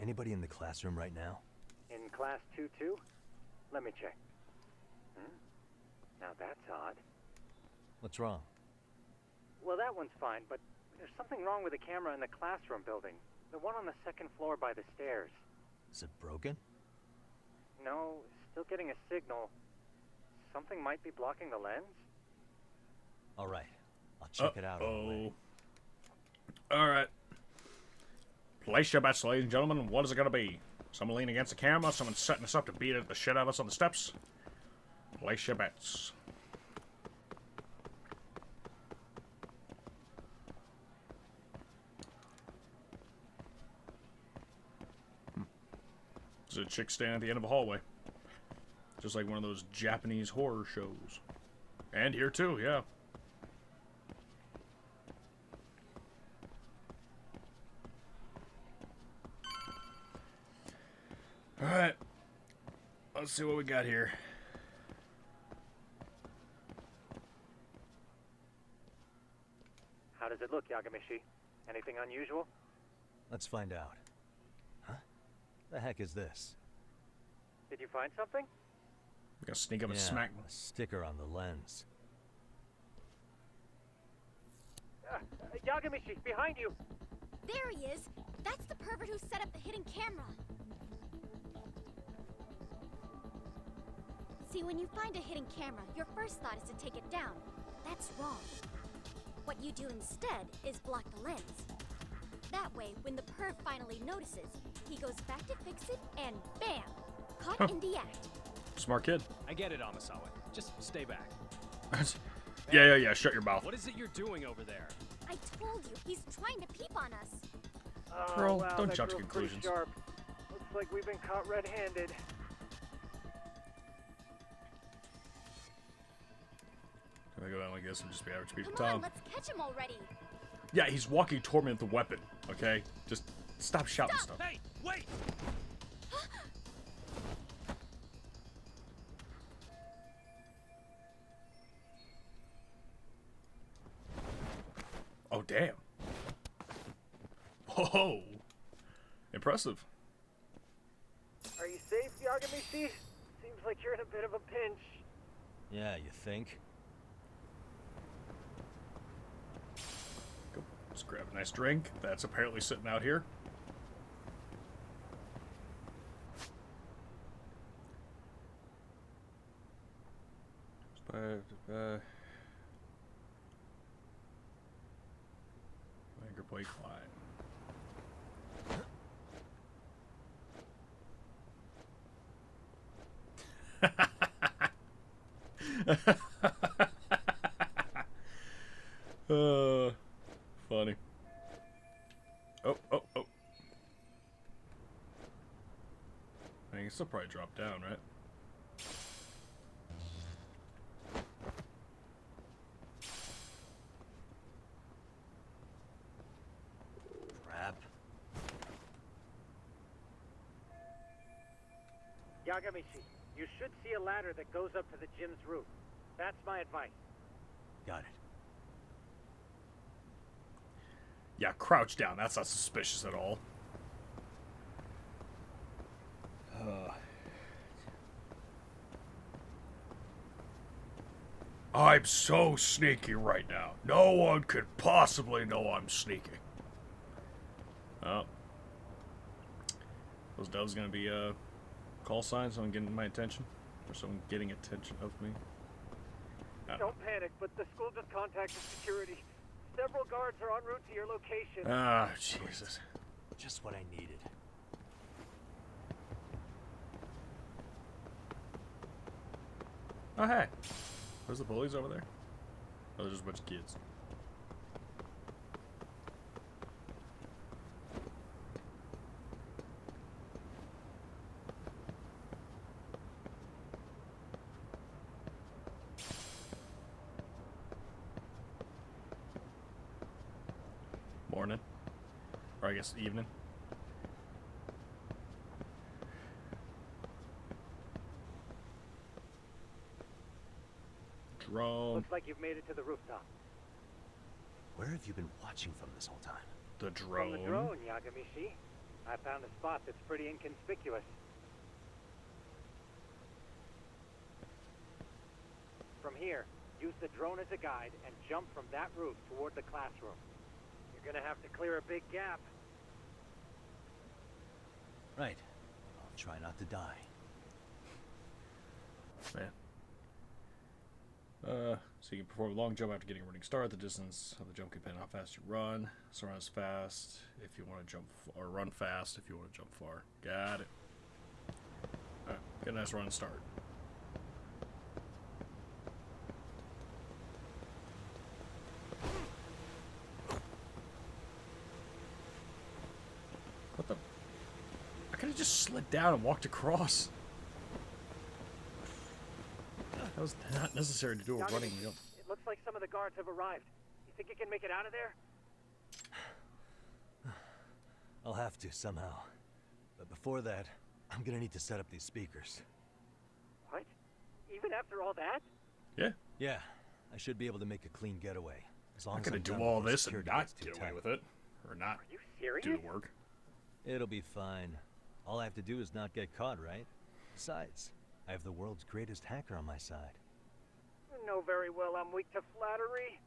Anybody in the classroom right now? In class 2-2? Let me check. Now that's odd. What's wrong? Well, that one's fine, but there's something wrong with the camera in the classroom building. The one on the second floor by the stairs. Is it broken? No, still getting a signal. Something might be blocking the lens? All right, I'll check it out on the way. Alright. Place your bets, ladies and gentlemen. What is it gonna be? Someone leaning against the camera? Someone setting us up to beat the shit out of us on the steps? Place your bets. There's a chick standing at the end of a hallway. Just like one of those Japanese horror shows. And here too, yeah. Let's see what we got here. How does it look, Yagamishi? Anything unusual? Let's find out. Huh? The heck is this? Did you find something? We gotta sneak up and Yeah, smack. a sticker on the lens. Yagamishi, behind you! There he is! That's the pervert who set up the hidden camera! See, when you find a hidden camera, your first thought is to take it down. That's wrong. What you do instead is block the lens. That way, when the perv finally notices, he goes back to fix it, and bam! Caught in the act. Smart kid. I get it, Amasawa. Just stay back. Yeah. Shut your mouth. What is it you're doing over there? I told you, he's trying to peep on us. Oh, Girl, wow, don't that jump to girl's pretty conclusions. Sharp. Looks like we've been caught red-handed. Can I go down like this and just be average people? Come on, Tom. let's catch him already. Yeah, he's walking toward me with the weapon. Okay, just stop shouting stuff. Hey, wait! Oh damn. Oh, impressive. Are you safe, Yagamishi? Seems like you're in a bit of a pinch. Yeah, you think? Go. Let's grab a nice drink. That's apparently sitting out here. Anchor plate Klein. Funny. Oh. I can still probably drop down, right? Crap. Yagamishi, you should see a ladder that goes up to the gym's roof. That's my advice. Got it. Yeah, crouch down. That's not suspicious at all. I'm so sneaky right now. No one could possibly know I'm sneaking. Oh. Those doves gonna be call signs, someone getting my attention? Or someone getting attention of me? Don't panic, but the school just contacted security. Several guards are en route to your location. Ah, Jesus. Just what I needed. Oh, hey. Where's the bullies over there? Oh, there's just a bunch of kids. Morning. Or I guess evening. Drone. Looks like you've made it to the rooftop. Where have you been watching from this whole time? The drone. From the drone, Yagamishi. I found a spot that's pretty inconspicuous. From here, use the drone as a guide and jump from that roof toward the classroom. You're gonna have to clear a big gap. Right. I'll try not to die. Man. So you can perform a long jump after getting a running start. The distance of the jump can depend on how fast you run. So run as fast if you want to jump, or run fast if you want to jump far. Got it. Alright, get a nice run and start. What the? I could have just slid down and walked across. That was not necessary to do a running jump. It looks like some of the guards have arrived. You think you can make it out of there? I'll have to somehow. But before that, I'm gonna need to set up these speakers. Even after all that? Yeah. Yeah, I should be able to make a clean getaway. As long I'm as gonna I'm do done all before this and security not gets too get away tight. with it. Or not Are you serious? do the work. It'll be fine. All I have to do is not get caught, right? Besides, I have the world's greatest hacker on my side. You know very well I'm weak to flattery.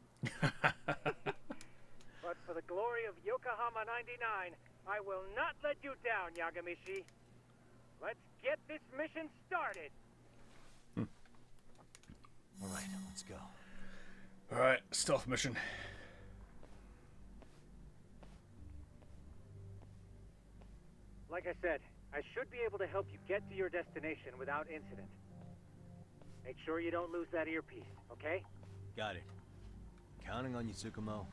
But for the glory of Yokohama 99, I will not let you down, Yagamishi. Let's get this mission started. All right, let's go. Alright, stealth mission. Like I said, I should be able to help you get to your destination without incident. Make sure you don't lose that earpiece, okay? Got it. Counting on you, Tsukumo.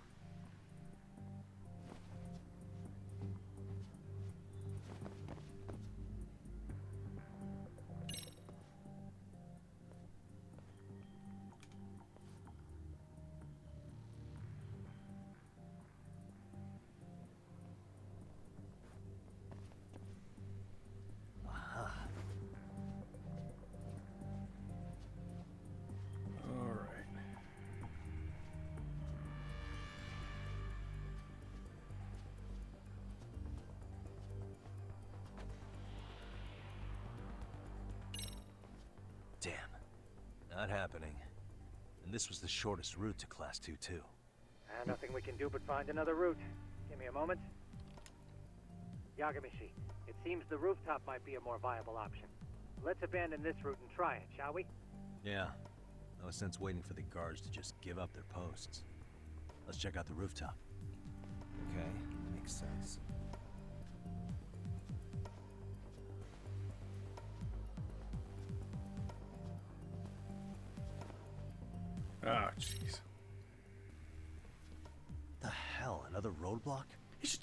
Alright. Damn. Not happening. And this was the shortest route to Class 2, too. Nothing we can do but find another route. Give me a moment. Yagamishi, it seems the rooftop might be a more viable option. Let's abandon this route and try it, shall we? Yeah. No sense waiting for the guards to just give up their posts. Let's check out the rooftop. Okay, makes sense. Ah, jeez. The hell? Another roadblock? He should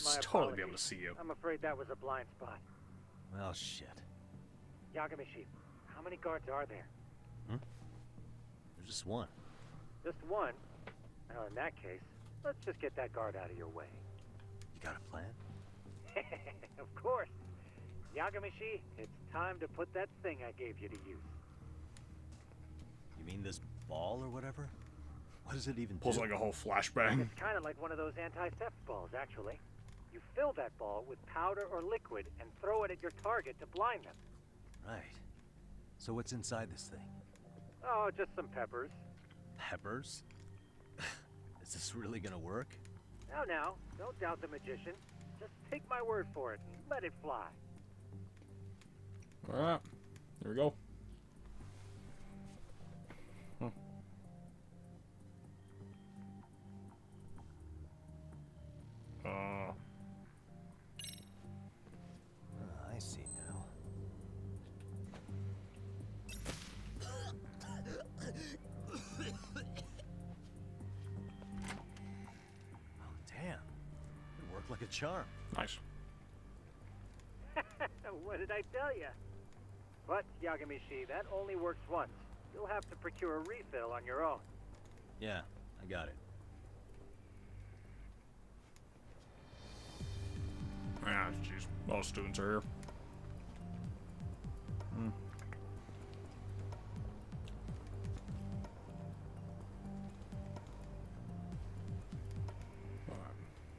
My totally be able apologies. to see you. I'm afraid that was a blind spot. Well, shit. Yagamishi, how many guards are there? There's just one. Just one? Well, in that case, let's just get that guard out of your way. You got a plan? Of course. Yagamishi, it's time to put that thing I gave you to use. You mean this ball or whatever? What does it even Pulls do? like a whole flashbang. It's kind of like one of those anti-theft balls, actually. You fill that ball with powder or liquid and throw it at your target to blind them. Right. So what's inside this thing? Oh, just some peppers. Peppers? Is this really gonna work? Now, don't doubt the magician. Just take my word for it and let it fly. Alright. There we go. I see now. Oh, damn. It worked like a charm. Nice. What did I tell you? But, Yagamishi, that only works once. You'll have to procure a refill on your own. Yeah, I got it. Ah, jeez. Most students are here. Alright.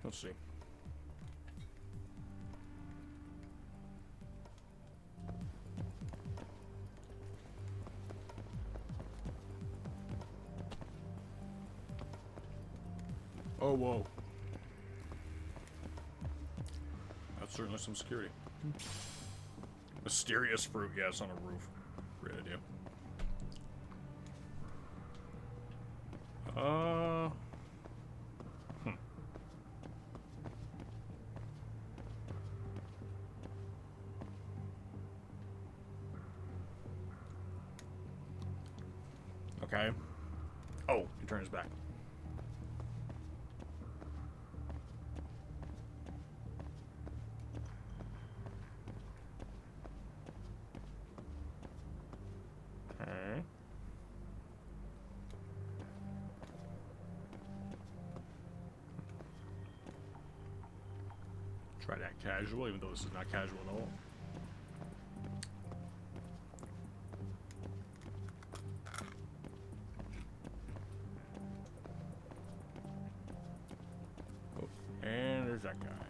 Let's see. Oh, whoa. That's certainly some security. Mysterious fruit. Yeah, it's on a roof. Great idea. Okay. Oh, he turns back. Okay. Try that casual, even though this is not casual at all. Where's that guy?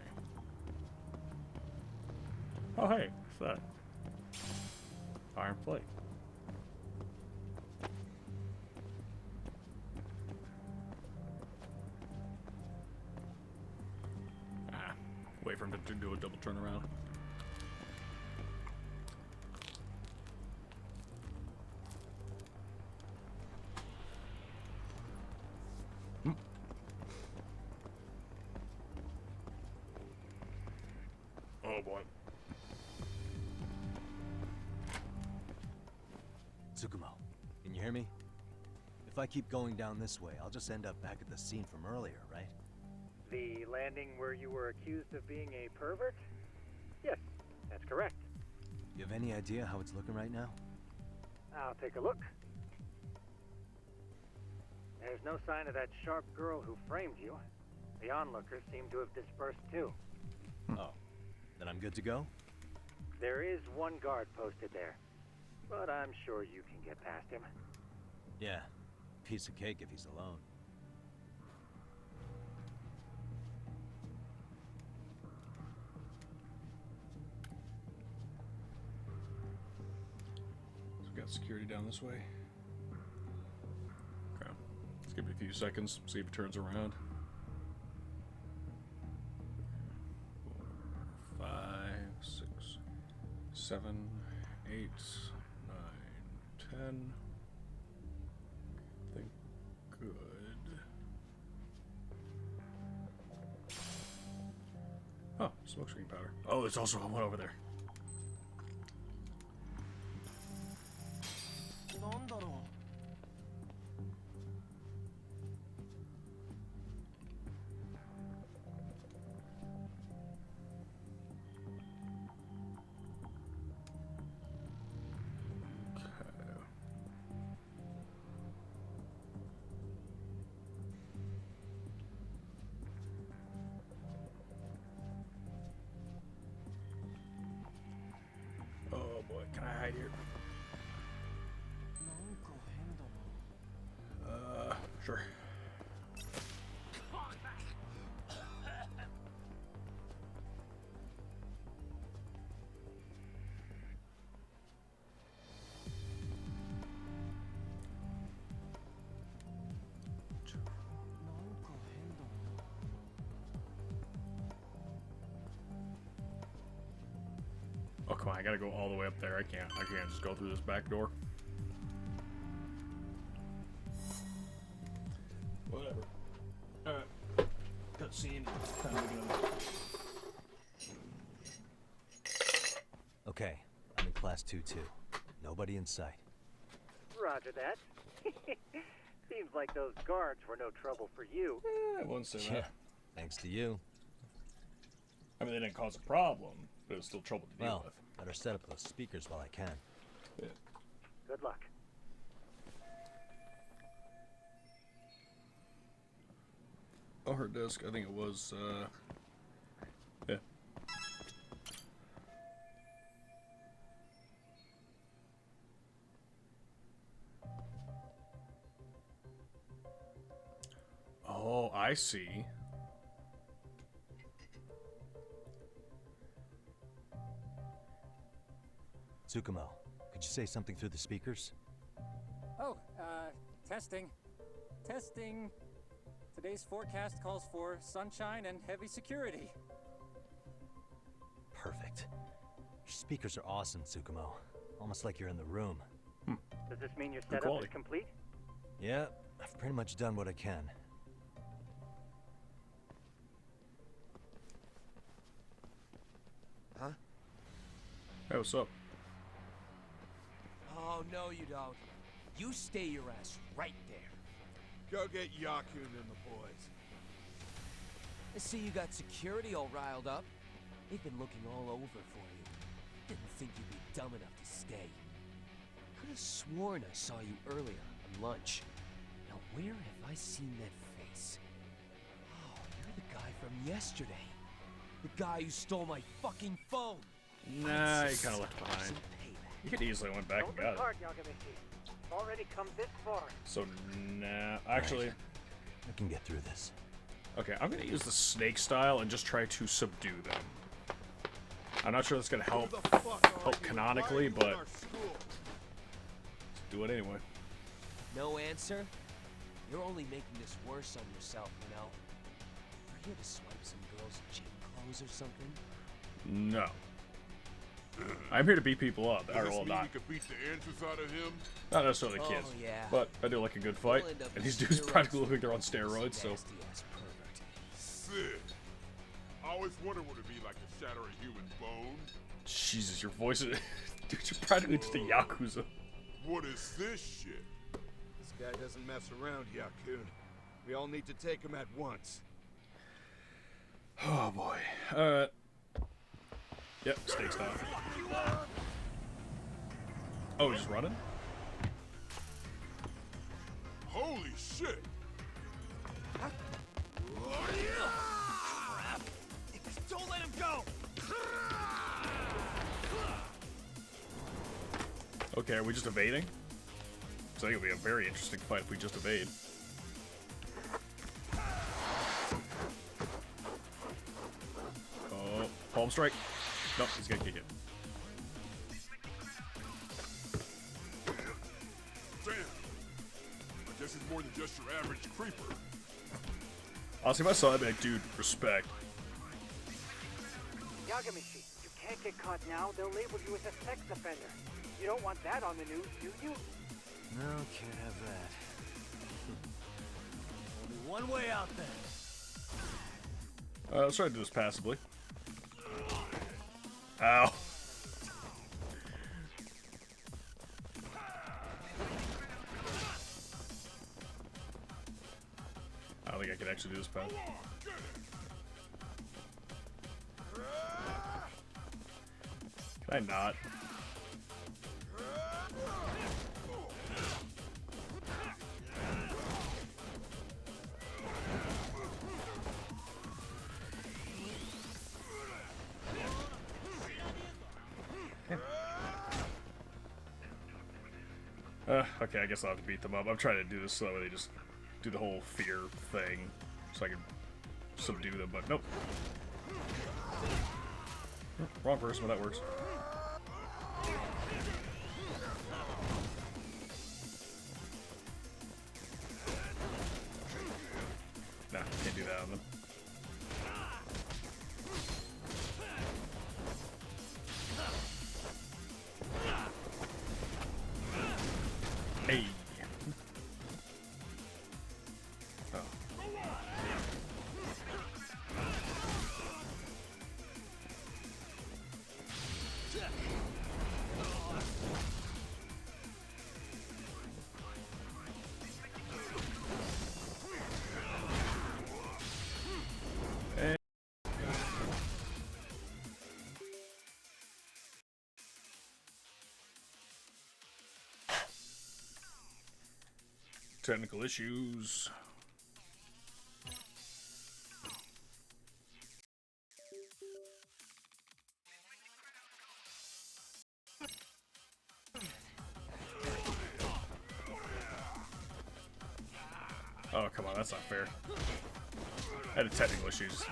Oh, hey, what's that? Iron plate. Wait for him to do a double turnaround. Oh boy. Tsukumo, can you hear me? If I keep going down this way, I'll just end up back at the scene from earlier, right? The landing where you were accused of being a pervert? Yes, that's correct. You have any idea how it's looking right now? I'll take a look. There's no sign of that sharp girl who framed you. The onlookers seem to have dispersed too. Oh, then I'm good to go? There is one guard posted there, but I'm sure you can get past him. Yeah, piece of cake if he's alone. So we got security down this way. Okay. Let's give it a few seconds, see if it turns around. 4, 5, 6, 7, 8, 9, 10. I think good. Oh, smokescreen powder. Oh, there's also one over there. Oh boy, can I hide here? Sure. Oh come on, I gotta go all the way up there. I can't just go through this back door. Whatever. Alright. Cutscene. Time to go. Okay, I'm in class 2-2. Nobody in sight. Roger that. Seems like those guards were no trouble for you. I wouldn't say that. Thanks to you. I mean, they didn't cause a problem, but it was still trouble to deal with. Better set up those speakers while I can. Yeah. Good luck. Oh, her disc. I think it was, yeah. Oh, I see. Tsukumo, could you say something through the speakers? Oh, testing. Testing. Today's forecast calls for sunshine and heavy security. Perfect. Your speakers are awesome, Tsukumo. Almost like you're in the room. Does this mean your setup is complete? Yeah, I've pretty much done what I can. Huh? Hey, what's up? Oh, no you don't. You stay your ass right there. Go get Yakun and the boys. I see you got security all riled up. They've been looking all over for you. Didn't think you'd be dumb enough to stay. Could have sworn I saw you earlier on lunch. Now where have I seen that face? Oh, you're the guy from yesterday. The guy who stole my fucking phone. Nah, you kind of left behind. You could easily went back and got it. Already come this far. So, nah, actually... I can get through this. Okay, I'm gonna use the snake style and just try to subdue them. I'm not sure that's gonna help canonically, but do it anyway. No answer? You're only making this worse on yourself, you know? You're here to swipe some girls' gym clothes or something? No. I'm here to beat people up. Does this Well, mean not. you could beat the answers out of him? Not necessarily Oh, kids. yeah. But I do like a good fight. You'll end up And these with dudes steroids practically look for like they're on this steroids, so. nasty-ass pervert. Sid. I always wondered what it'd be like to shatter a human bone. Jesus, your voice is. Dude, you're practically just a Yakuza. What is this shit? This guy doesn't mess around, Yakun. We all need to take him at once. Oh boy. Alright. Yep, snake style. Oh, we're just running? Holy shit! Don't let him go! Okay, are we just evading? So I think it'll be a very interesting fight if we just evade. Oh, palm strike. Nope, he's gonna kick it. Damn! I guess he's more than just your average creeper. Honestly, if I saw that, I'd be like, dude, respect. Yagamishi, you can't get caught now. They'll label you as a sex offender. You don't want that on the news, do you? No, can't have that. Only one way out then. Let's try to do this passively. Ow. I don't think I can actually do this pass. Can I not? Okay, I guess I'll have to beat them up. I'm trying to do this so that they just do the whole fear thing so I can subdue them, but nope. Wrong person, but that works. Nah, can't do that on them. Hey. Oh. Technical issues. Oh, come on, that's not fair. I had technical issues.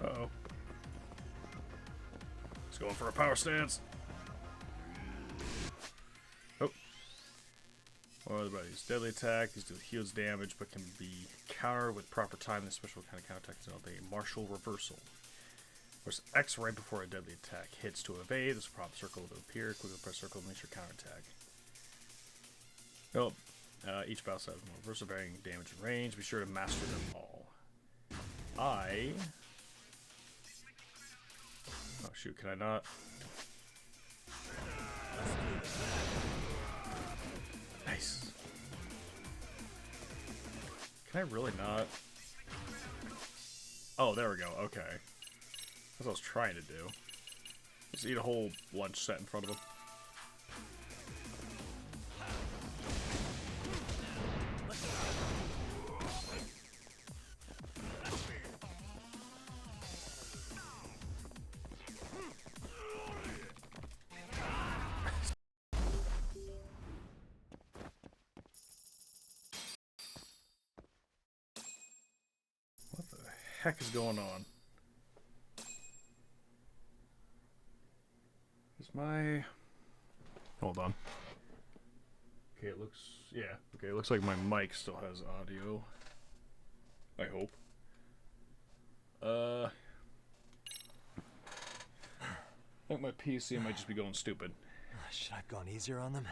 Uh-oh. He's going for a power stance. Oh. What about his deadly attack? These do heals damage, but can be countered with proper time. This special kind of counterattack is called a martial reversal. Press X right before a deadly attack hits to evade. This will prompt circle to appear. Quickly press circle to make your counterattack. Nope. Each boss has more reversal varying damage and range. Be sure to master them all. Oh shoot, can I not? Nice. Can I really not? Oh, there we go, okay. That's what I was trying to do. Just eat a whole lunch set in front of him. What the heck is going on? Is my... Hold on. Okay, it looks... Yeah. Okay, it looks like my mic still has audio. I hope. I think my PC might just be going stupid. Should I have gone easier on them?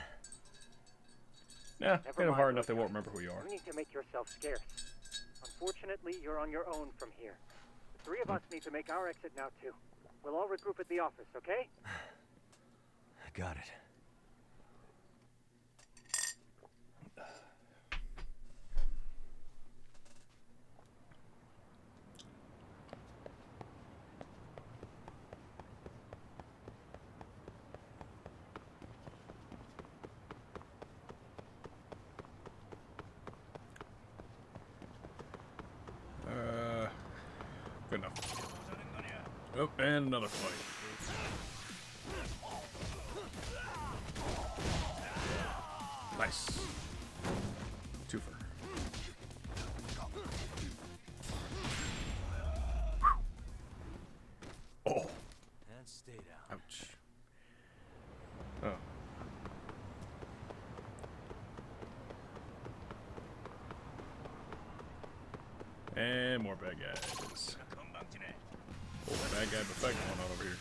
Nah, made them hard enough they won't remember who you are. You need to make yourself scarce. Unfortunately, you're on your own from here. The three of us need to make our exit now, too. We'll all regroup at the office, okay? Got it. Good enough. Oh, and another fight. Nice. Twofer. Oh. And stay down. Ouch. Oh. And more bad guys. Oh, bad guy effect going on over here.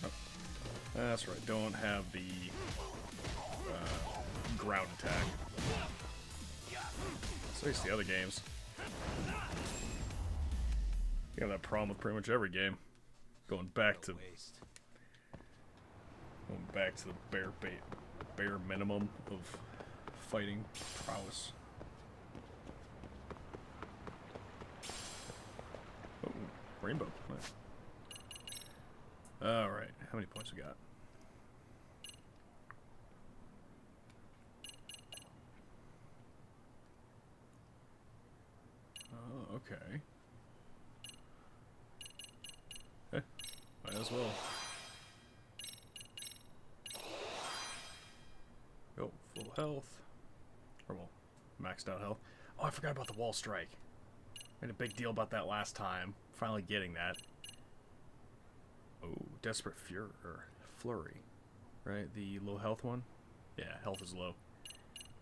Oh. That's right, don't have the ground attack. So it's the other games. You have that problem with pretty much every game. Going back to the bare minimum of fighting prowess. Oh, rainbow. Nice. All right, how many points we got? Oh, okay. Might as well. Go full health. Or well, maxed out health. Oh, I forgot about the wall strike. Made a big deal about that last time. Finally getting that. Oh, desperate flurry. Right, the low health one? Yeah, health is low.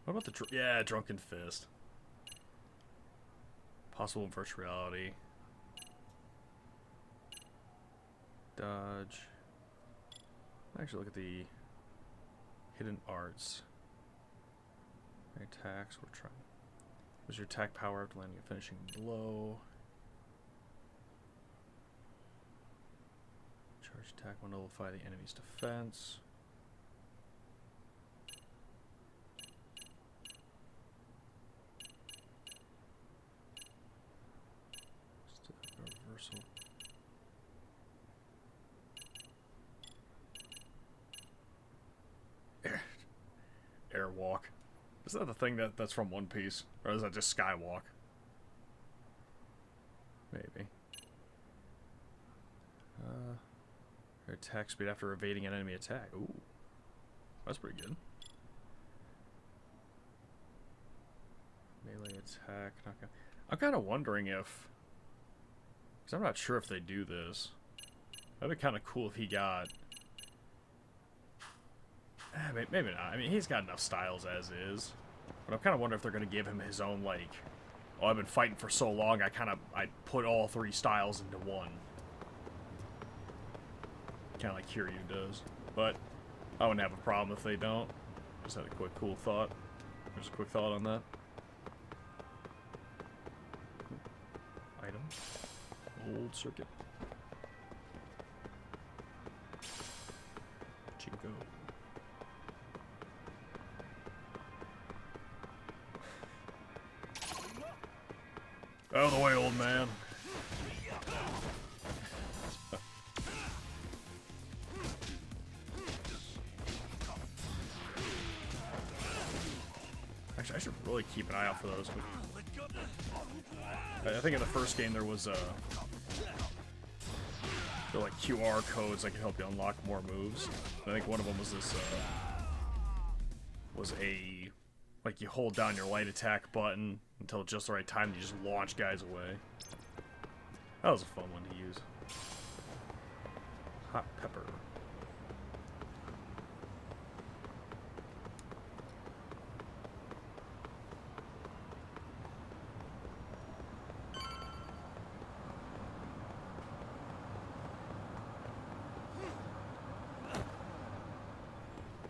What about the drunken fist? Possible in virtual reality. Dodge. Actually, look at the hidden arts. Attacks. We're trying. Was your attack power after landing a finishing blow? Charge attack will nullify the enemy's defense. Just a reversal. Airwalk. Is that the thing that's from One Piece? Or is that just Skywalk? Maybe. Attack speed after evading an enemy attack. Ooh. That's pretty good. Melee attack. Knockout. I'm kind of wondering if... Because I'm not sure if they do this. That'd be kind of cool if he got... Maybe not. I mean, he's got enough styles as is. But I'm kind of wondering if they're going to give him his own, like... Oh, I've been fighting for so long, I put all three styles into one. Kind of like Kiryu does. But I wouldn't have a problem if they don't. Just had a quick cool thought. There's a quick thought on that. Item. Old circuit. Chinko. Out of the way, old man. Actually, I should really keep an eye out for those. I think in the first game there was like QR codes that could help you unlock more moves. I think one of them was this like you hold down your light attack button until just the right time, you just launch guys away. That was a fun one to use. Hot pepper.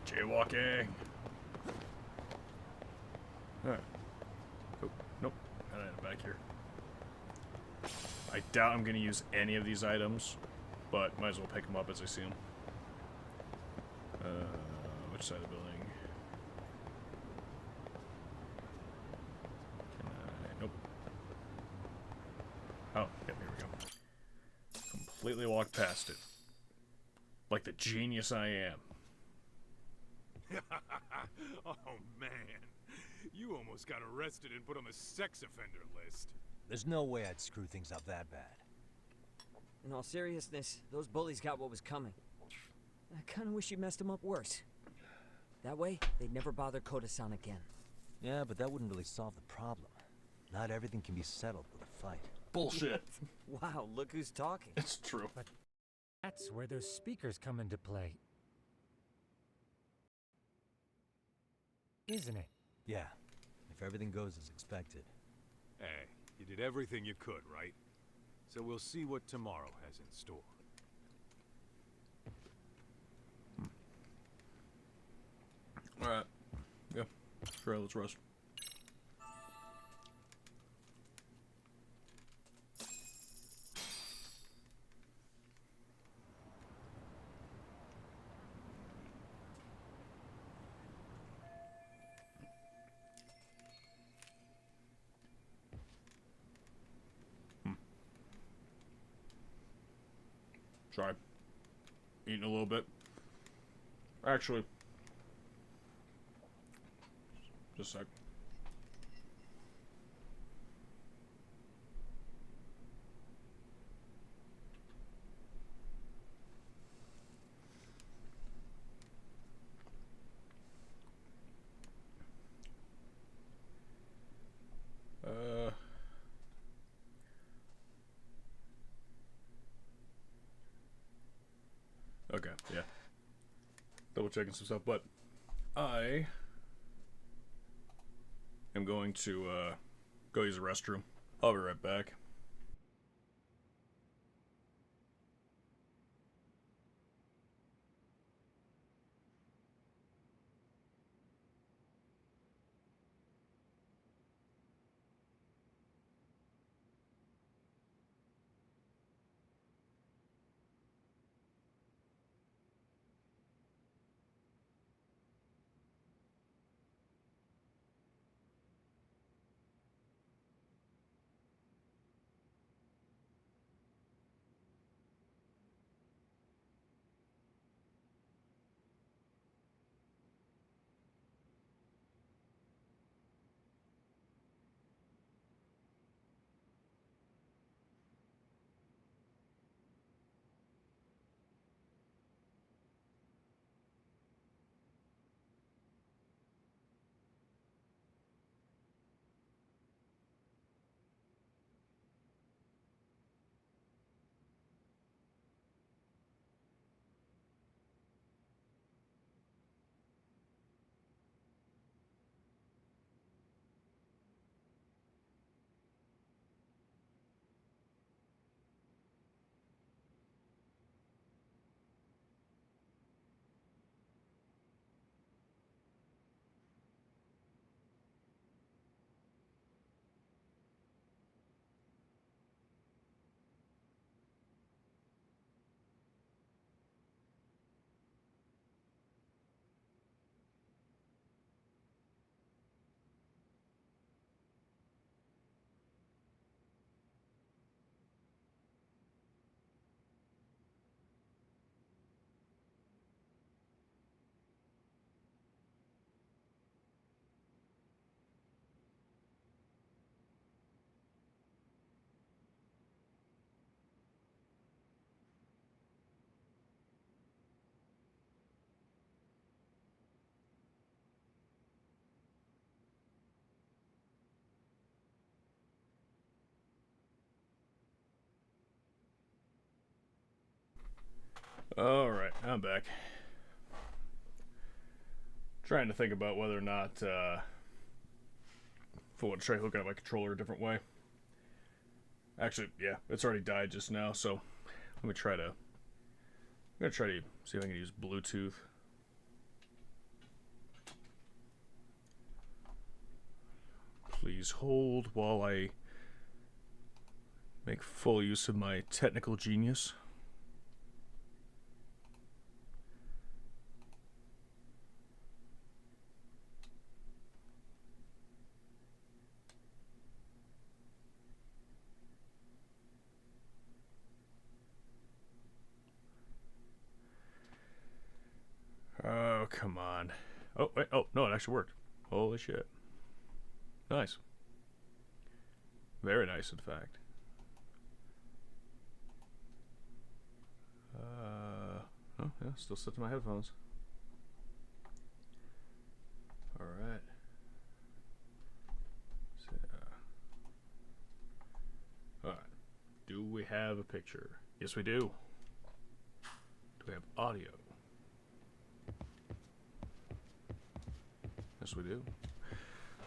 Jaywalking. Alright. Oh, nope. Got it back here. I doubt I'm going to use any of these items, but might as well pick them up as I see them. Which side of the building? Can I... Nope. Oh, yep, here we go. Completely walked past it. Like the genius I am. Oh, man. You almost got arrested and put on the sex offender list. There's no way I'd screw things up that bad. In all seriousness, those bullies got what was coming. I kinda wish you messed them up worse. That way, they'd never bother Koda-san again. Yeah, but that wouldn't really solve the problem. Not everything can be settled with a fight. Bullshit. Wow, look who's talking. It's true. But that's where those speakers come into play. Isn't it? Yeah, if everything goes as expected. Hey, you did everything you could, right? So we'll see what tomorrow has in store. Alright. Yeah. Sure, let's rest. Sorry. Eating a little bit. Actually, just a sec. Okay, yeah. Double checking some stuff, but I am going to go use the restroom. I'll be right back. Alright, I'm back. Trying to think about whether or not if I want to try hooking up my controller a different way. Actually, yeah, it's already died just now, so let me try to... I'm going to try to see if I can use Bluetooth. Please hold while I make full use of my technical genius. Oh, come on. Oh, wait. Oh, no, it actually worked. Holy shit. Nice. Very nice, in fact. Oh, yeah, still set to my headphones. Alright. So, alright. Do we have a picture? Yes, we do. Do we have audio? Yes, we do.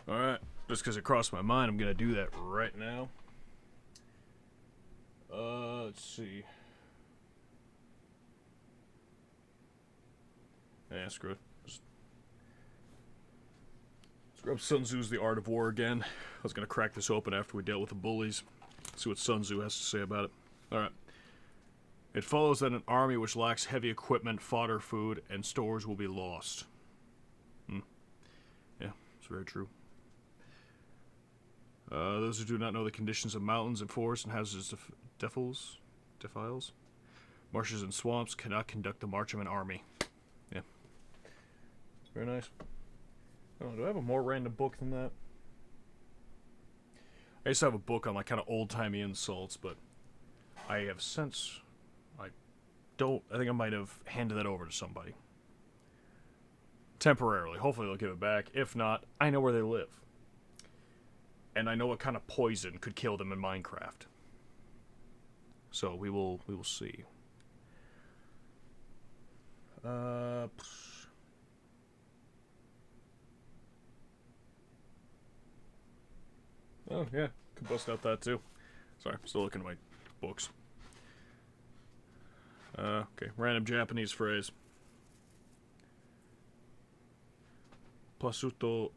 Alright. Just because it crossed my mind, I'm going to do that right now. Let's see. Yeah, screw it. Just grab Sun Tzu's The Art of War again. I was going to crack this open after we dealt with the bullies. See what Sun Tzu has to say about it. Alright. It follows that an army which lacks heavy equipment, fodder, food, and stores will be lost. Yeah, it's very true. Those who do not know the conditions of mountains and forests and hazardous defiles, marshes and swamps cannot conduct the march of an army. Yeah. Very nice. Oh, do I have a more random book than that? I used to have a book on like kind of old-timey insults, but I have since... I think I might have handed that over to somebody. Temporarily. Hopefully they'll give it back. If not, I know where they live. And I know what kind of poison could kill them in Minecraft. So we will see. Oh yeah, could bust out that too. Sorry, still looking at my books. Okay, random Japanese phrase. Pasoputo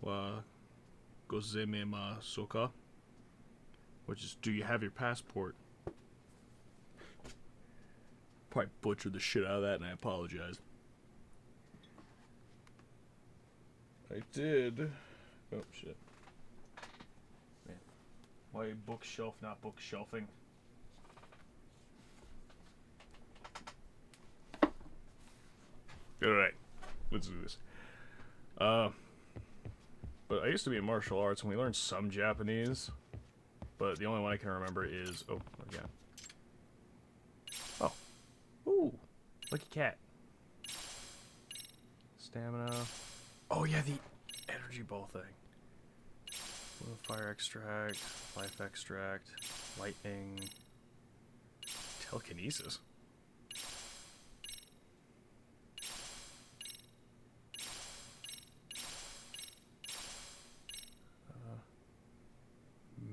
wa gozememasu ka? Which is, do you have your passport? Probably butchered the shit out of that, and I apologize. I did. Oh, shit. Man. Why bookshelf, not bookshelfing? Alright. Let's do this. But I used to be in martial arts, and we learned some Japanese. But the only one I can remember is... Oh, again. Oh. Ooh. Lucky cat. Stamina. Oh, yeah, the energy ball thing. Fire extract, life extract, lightning, telekinesis.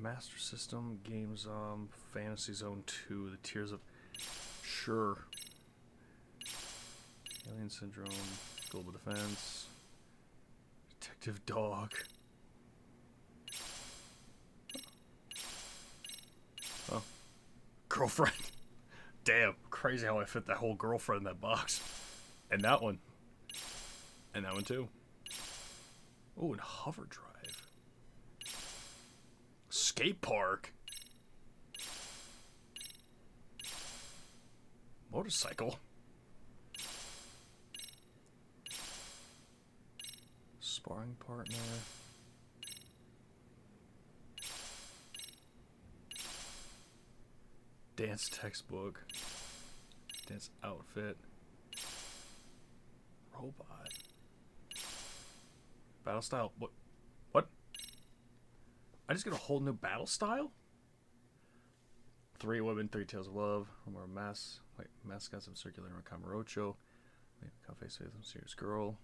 Master System, Game Zone, Fantasy Zone 2, The Tears of... Sure. Alien Syndrome, Global Defense, Detective Dog. Oh. Girlfriend. Damn, crazy how I fit that whole girlfriend in that box. And that one. And that one too. Oh, and hover drive. Skate park. Motorcycle. Sparring partner. Dance textbook. Dance outfit. Robot. Battle style. What? What? I just get a whole new battle style? Three Women, Three Tales of Love. More mascots of circulating around Camarocho. Come face with some serious girl.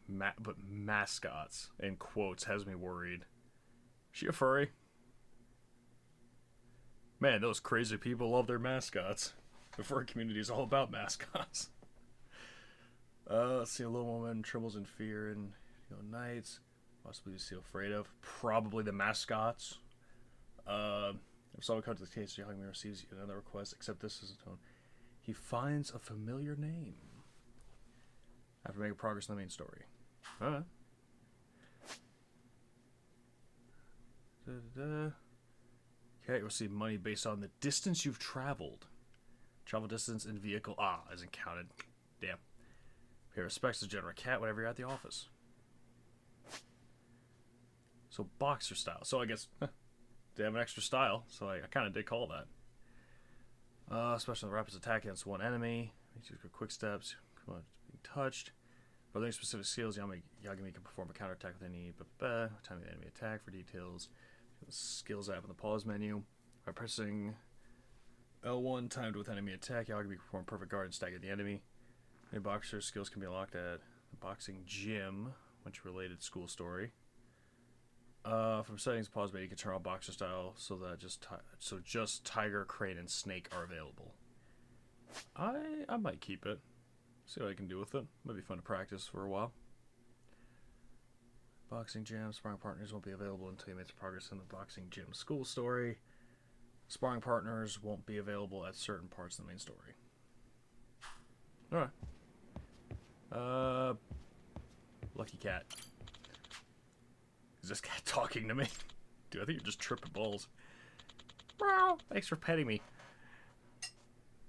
But mascots, in quotes, has me worried. She a furry? Man, those crazy people love their mascots. The furry community is all about mascots. Let's see, a little woman trembles in fear and nights. Possibly is afraid of. Probably the mascots. If someone comes to the case, Young receives another request, except this is a tone. He finds a familiar name. After making progress in the main story. Alright. Okay, receive money based on the distance you've traveled. Travel distance in vehicle isn't counted. Damn. Pay respects to General Cat whenever you're at the office. So boxer style. So I guess they have an extra style. So I kind of did call that. Especially the rapid attack against one enemy. Makes you quick steps. Come on, being touched. For any specific skills, Yagami can perform a counterattack with any time of the enemy attack. For details, the skills app in the pause menu. By pressing L1 timed with enemy attack, Yagami can perform perfect guard and stagger the enemy. Any boxer skills can be unlocked at the boxing gym, which related school story. From settings pause menu, you can turn on boxer style so that just tiger, crane, and snake are available. I might keep it. See what I can do with it. Might be fun to practice for a while. Boxing gym. Sparring partners won't be available until you make progress in the boxing gym school story. Sparring partners won't be available at certain parts of the main story. Alright. Lucky cat. Is this cat talking to me? Dude, I think you're just tripping balls. Meow. Thanks for petting me.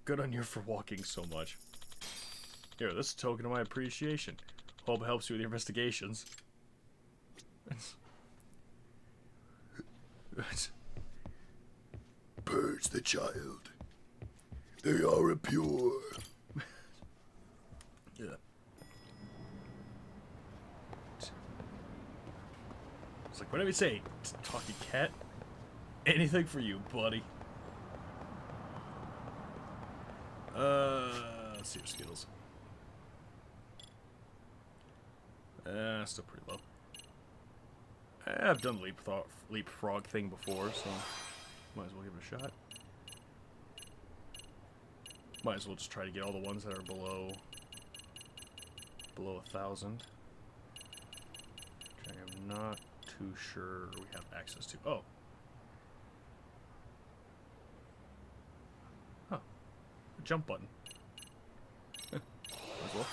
Good on you for walking so much. Here, this is a token of my appreciation. Hope it helps you with your investigations. Purge the child. They are impure. Yeah. It's like, whatever you say, talkie cat. Anything for you, buddy. Let's see your skills. Still pretty low. I've done the leapfrog thing before, so might as well give it a shot. Might as well just try to get all the ones that are below 1,000. Which I am not too sure we have access to. Oh. Huh. A jump button. Might as well.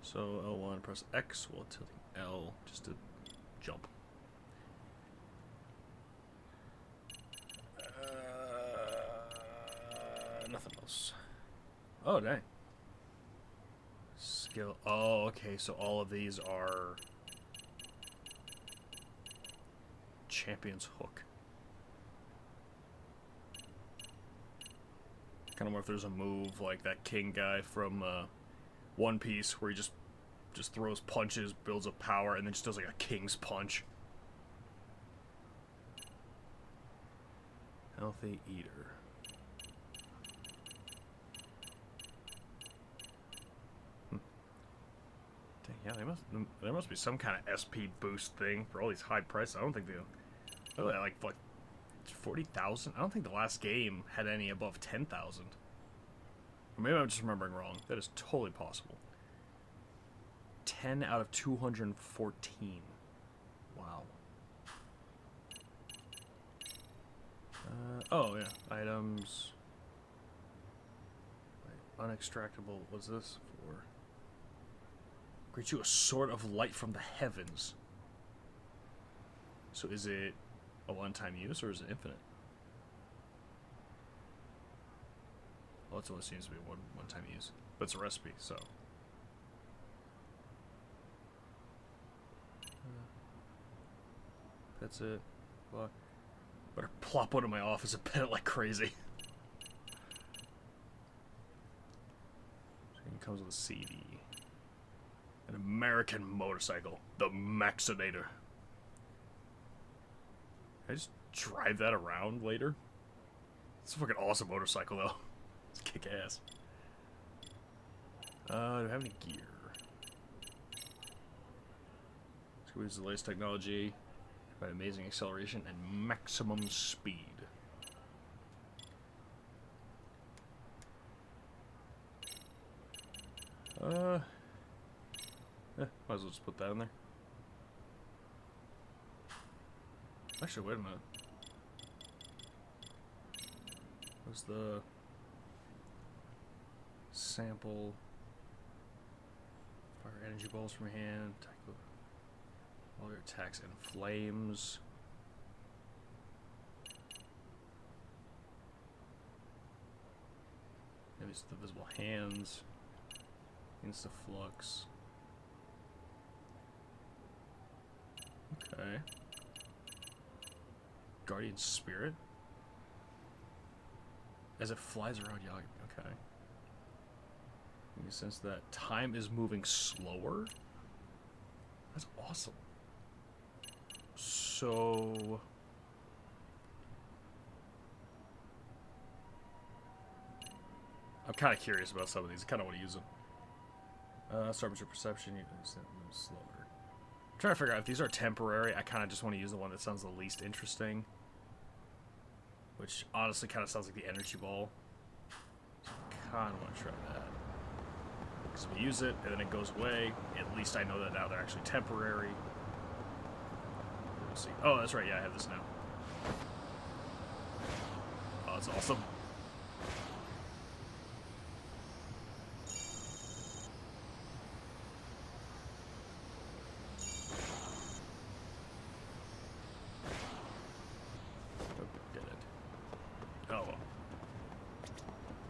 So L1, press X while tilting L just to jump. Nothing else. Oh, dang. Skill. Oh, okay. So all of these are Champion's Hook. Kind of wonder if there's a move like that King guy from One Piece where he just throws punches, builds up power, and then just does like a King's Punch. Healthy Eater. Dang, yeah, there must be some kind of SP boost thing for all these high prices. I don't think they're like 40,000. I don't think the last game had any above 10,000. Or maybe I'm just remembering wrong. That is totally possible. 10 out of 214. Wow. Oh yeah, items. Wait, unextractable. What's this for? Grant you a sword of light from the heavens. So is it a one-time use or is it infinite? Well, it only seems to be one-time use, but it's a recipe, so. That's it. Well, better plop one in my office and pet it like crazy. It comes with a CD. An American motorcycle. The Maxinator. I just drive that around later? It's a fucking awesome motorcycle, though. It's kick ass. Do I have any gear? Squeeze the latest technology. By amazing acceleration and maximum speed. Might as well just put that in there. Actually, wait a minute. What's the sample? Fire energy balls from your hand. All your attacks and flames. Maybe it's the visible hands. Insta-flux. Okay. Guardian Spirit? As it flies around, yeah, okay. In the sense that time is moving slower? That's awesome. So... I'm kind of curious about some of these. I kind of want to use them. Starts your perception, you can move slower. I'm trying to figure out if these are temporary. I kind of just want to use the one that sounds the least interesting. Which honestly kind of sounds like the energy ball. So I kind of want to try that. Because we use it, and then it goes away. At least I know that now they're actually temporary. We'll see. Oh, that's right. Yeah, I have this now. Oh, that's awesome.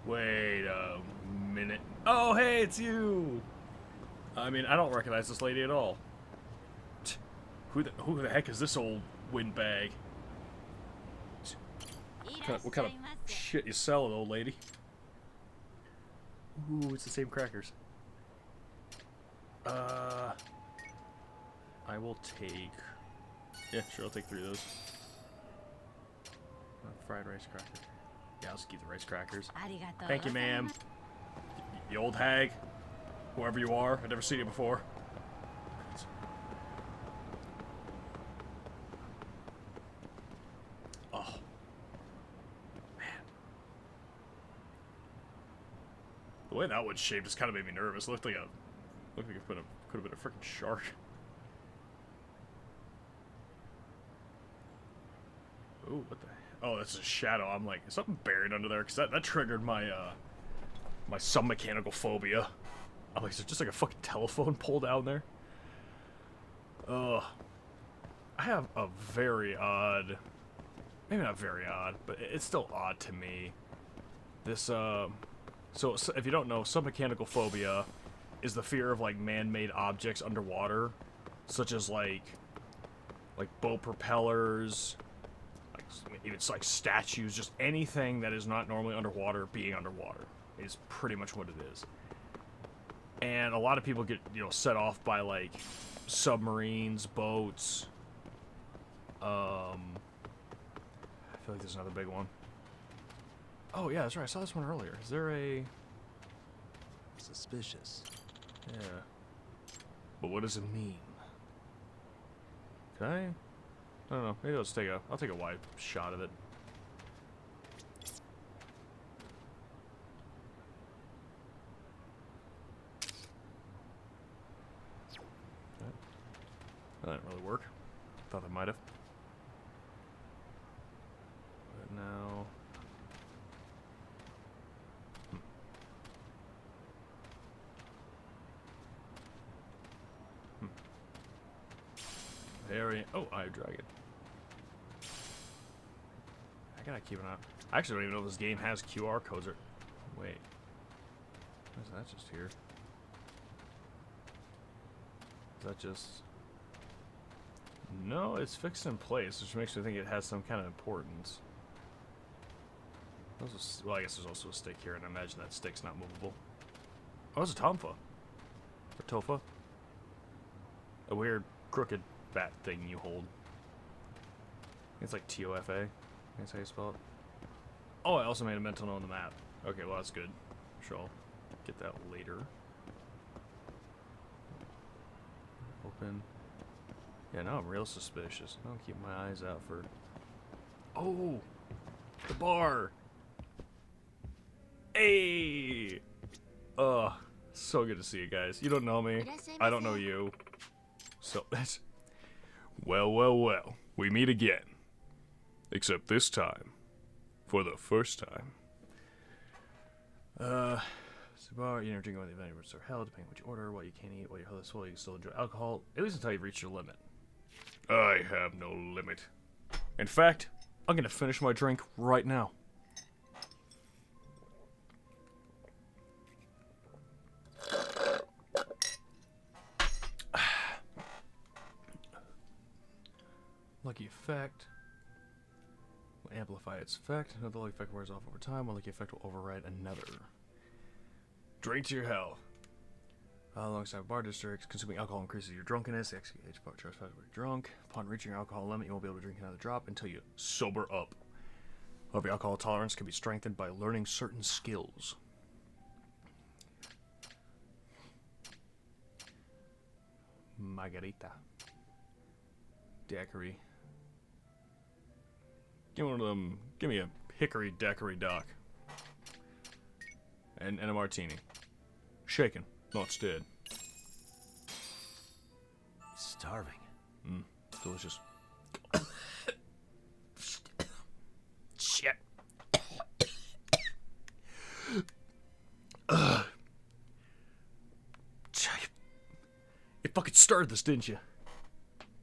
Wait a minute. Oh, hey, it's you! I mean, I don't recognize this lady at all. Who the heck is this old windbag? What kind of shit you sell, old lady? Ooh, it's the same crackers. I will take... Yeah, sure, I'll take 3 of those. Fried rice cracker. Yeah, I'll just keep the rice crackers. Thank you, ma'am. You old hag. Whoever you are. I've never seen you before. Oh. Man. The way that one's shaped just kind of made me nervous. It looked like it could have been a freaking shark. Ooh, what the heck? Oh, that's a shadow. I'm like, is something buried under there? Because that triggered my, my some mechanical phobia. I'm like, is there just like a fucking telephone pole down there? I have a very odd, maybe not very odd, but it's still odd to me. This, so if you don't know, some mechanical phobia is the fear of like man-made objects underwater, such as like boat propellers, even like statues, just anything that is not normally underwater being underwater is pretty much what it is. And a lot of people get, set off by like submarines, boats. I feel like there's another big one. Oh yeah, that's right. I saw this one earlier. Is there a... Suspicious. Yeah. But what does it mean? Can I don't know. Maybe I'll take a wide shot of it. That didn't really work. Thought that might have. But now... Very... Oh, I dragon. I gotta keep an eye. I actually don't even know if this game has QR codes or... Wait. Is that just here? Is that just... No, it's fixed in place, which makes me think it has some kind of importance. Well, I guess there's also a stick here, and I imagine that stick's not movable. Oh, it's a Tomfa. Or Tofa. A weird, crooked bat thing you hold. It's like TOFA. That's how you spell it. Oh, I also made a mental note on the map. Okay, well that's good. Sure, I'll get that later. Open. Yeah, now I'm real suspicious. I'll keep my eyes out for... Oh! The bar! Hey! So good to see you guys. You don't know me. I don't know you. So, that's... Well, well, well. We meet again. Except this time. For the first time. It's a bar, you never drink when the event are held, depending on what you order, what you can't eat, what your health is full, you can still enjoy alcohol, at least until you've reached your limit. I have no limit. In fact, I'm gonna finish my drink right now. Lucky effect. Will amplify its effect. Another lucky effect wears off over time. One lucky effect will override another. Drink to your health. Alongside bar districts, consuming alcohol increases your drunkenness. The XH bar charge 5 when you're drunk. Upon reaching your alcohol limit, you won't be able to drink another drop until you sober up. However, your alcohol tolerance can be strengthened by learning certain skills. Margarita. Daiquiri. Give me one of them. Give me a hickory daiquiri dock. And a martini. Shaken. Not stirred. Starving. Delicious. Shit. You fucking started this, didn't you?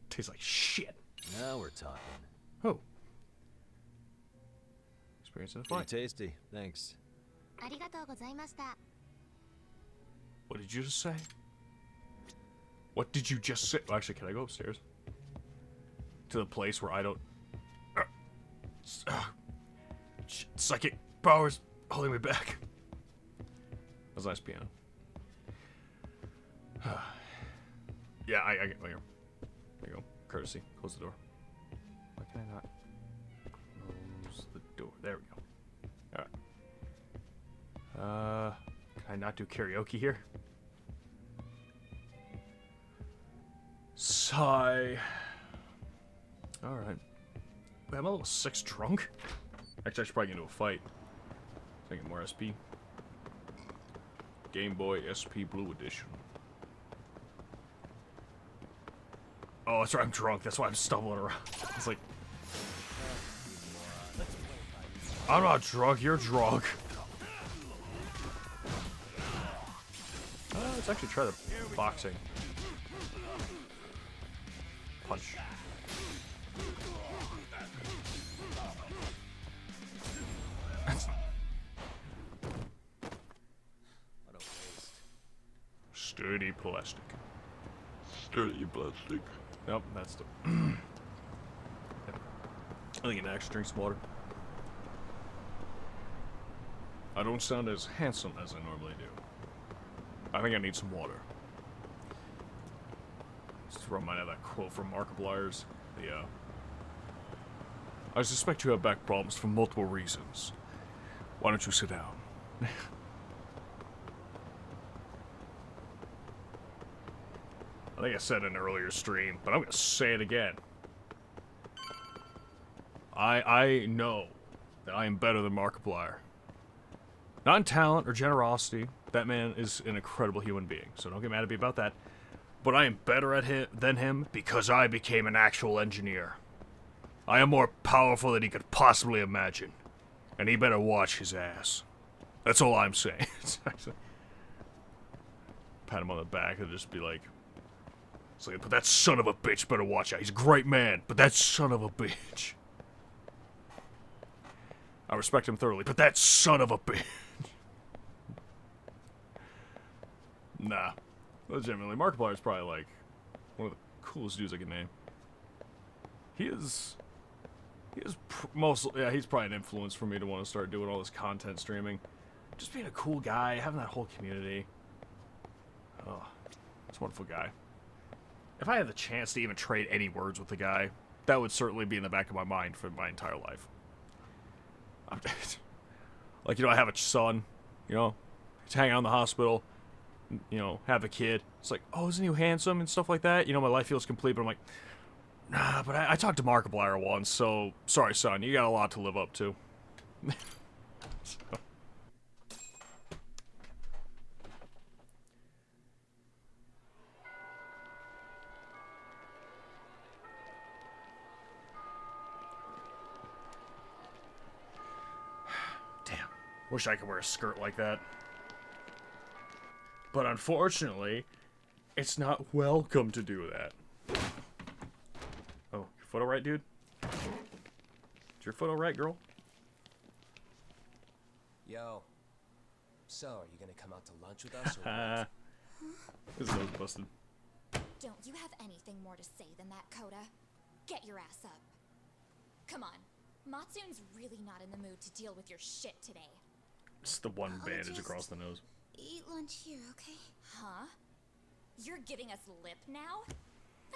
Tastes like shit. Now we're talking. Oh. Experience in a Pretty fight. tasty. Thanks. What did you just say? What did you just say? Well, actually, can I go upstairs? To the place where I don't... psychic powers holding me back. That was a nice piano. Yeah, I get... There you go. Courtesy. Close the door. Why can I not close the door? There we go. Alright. Can I not do karaoke here? Sigh. Alright. Wait, I'm a level 6 drunk? Actually, I should probably get into a fight. So I get more SP. Game Boy SP Blue Edition. Oh, that's right, I'm drunk. That's why I'm stumbling around. It's like... I'm not drunk, you're drunk. Let's actually try the boxing. Punch. Sturdy plastic. Sturdy plastic. Nope, that's the... I think it actually drinks water. I don't sound as handsome as I normally do. I think I need some water. Just to remind me of that quote from Markiplier's. I suspect you have back problems for multiple reasons. Why don't you sit down? I think I said in an earlier stream, but I'm gonna say it again. I know that I am better than Markiplier. Not in talent or generosity. That man is an incredible human being, so don't get mad at me about that. But I am better at him than him because I became an actual engineer. I am more powerful than he could possibly imagine. And he better watch his ass. That's all I'm saying. Pat him on the back and just be like... It's like, but that son of a bitch better watch out. He's a great man, but that son of a bitch. I respect him thoroughly, but that son of a bitch. Nah. Legitimately, Markiplier is probably like one of the coolest dudes I can name. He's probably an influence for me to want to start doing all this content streaming. Just being a cool guy, having that whole community. Oh, he's a wonderful guy. If I had the chance to even trade any words with the guy, that would certainly be in the back of my mind for my entire life. Like, you know, I have a son, you know, he's hanging out in the hospital, you know, have a kid. It's like, oh, isn't he handsome and stuff like that? You know, my life feels complete, but I'm like, nah, but I talked to Markiplier once, so sorry, son, you got a lot to live up to. So. Damn, wish I could wear a skirt like that. But unfortunately, it's not welcome to do that. Oh, your foot alright, dude? Is your foot alright, girl? Yo. So, are you gonna come out to lunch with us or what? His nose busted. Don't you have anything more to say than that, Coda? Get your ass up. Come on. Matsune's really not in the mood to deal with your shit today. It's the one bandage across the nose. Eat lunch here, okay? Huh? You're giving us lip now?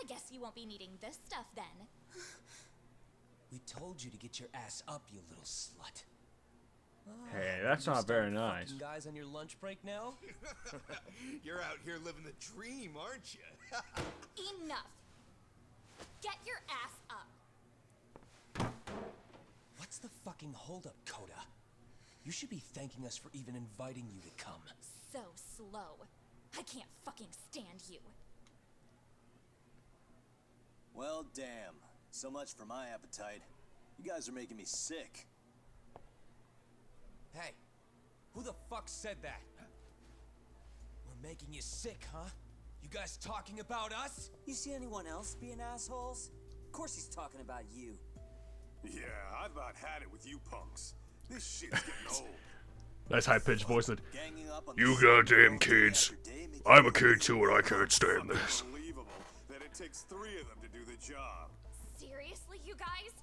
I guess you won't be needing this stuff then. We told you to get your ass up, you little slut. Hey, that's not very nice. Guys on your lunch break now? You're out here living the dream, aren't you? Enough. Get your ass up. What's the fucking holdup, Coda? You should be thanking us for even inviting you to come. So slow. I can't fucking stand you. Well, damn. So much for my appetite. You guys are making me sick. Hey, who the fuck said that? We're making you sick, huh? You guys talking about us? You see anyone else being assholes? Of course he's talking about you. Yeah, I've about had it with you punks. This shit's getting old. Nice high-pitched voice that, you goddamn kids. I'm a kid too and I can't stand this. Unbelievable that it takes 3 of them to do the job. Seriously, you guys?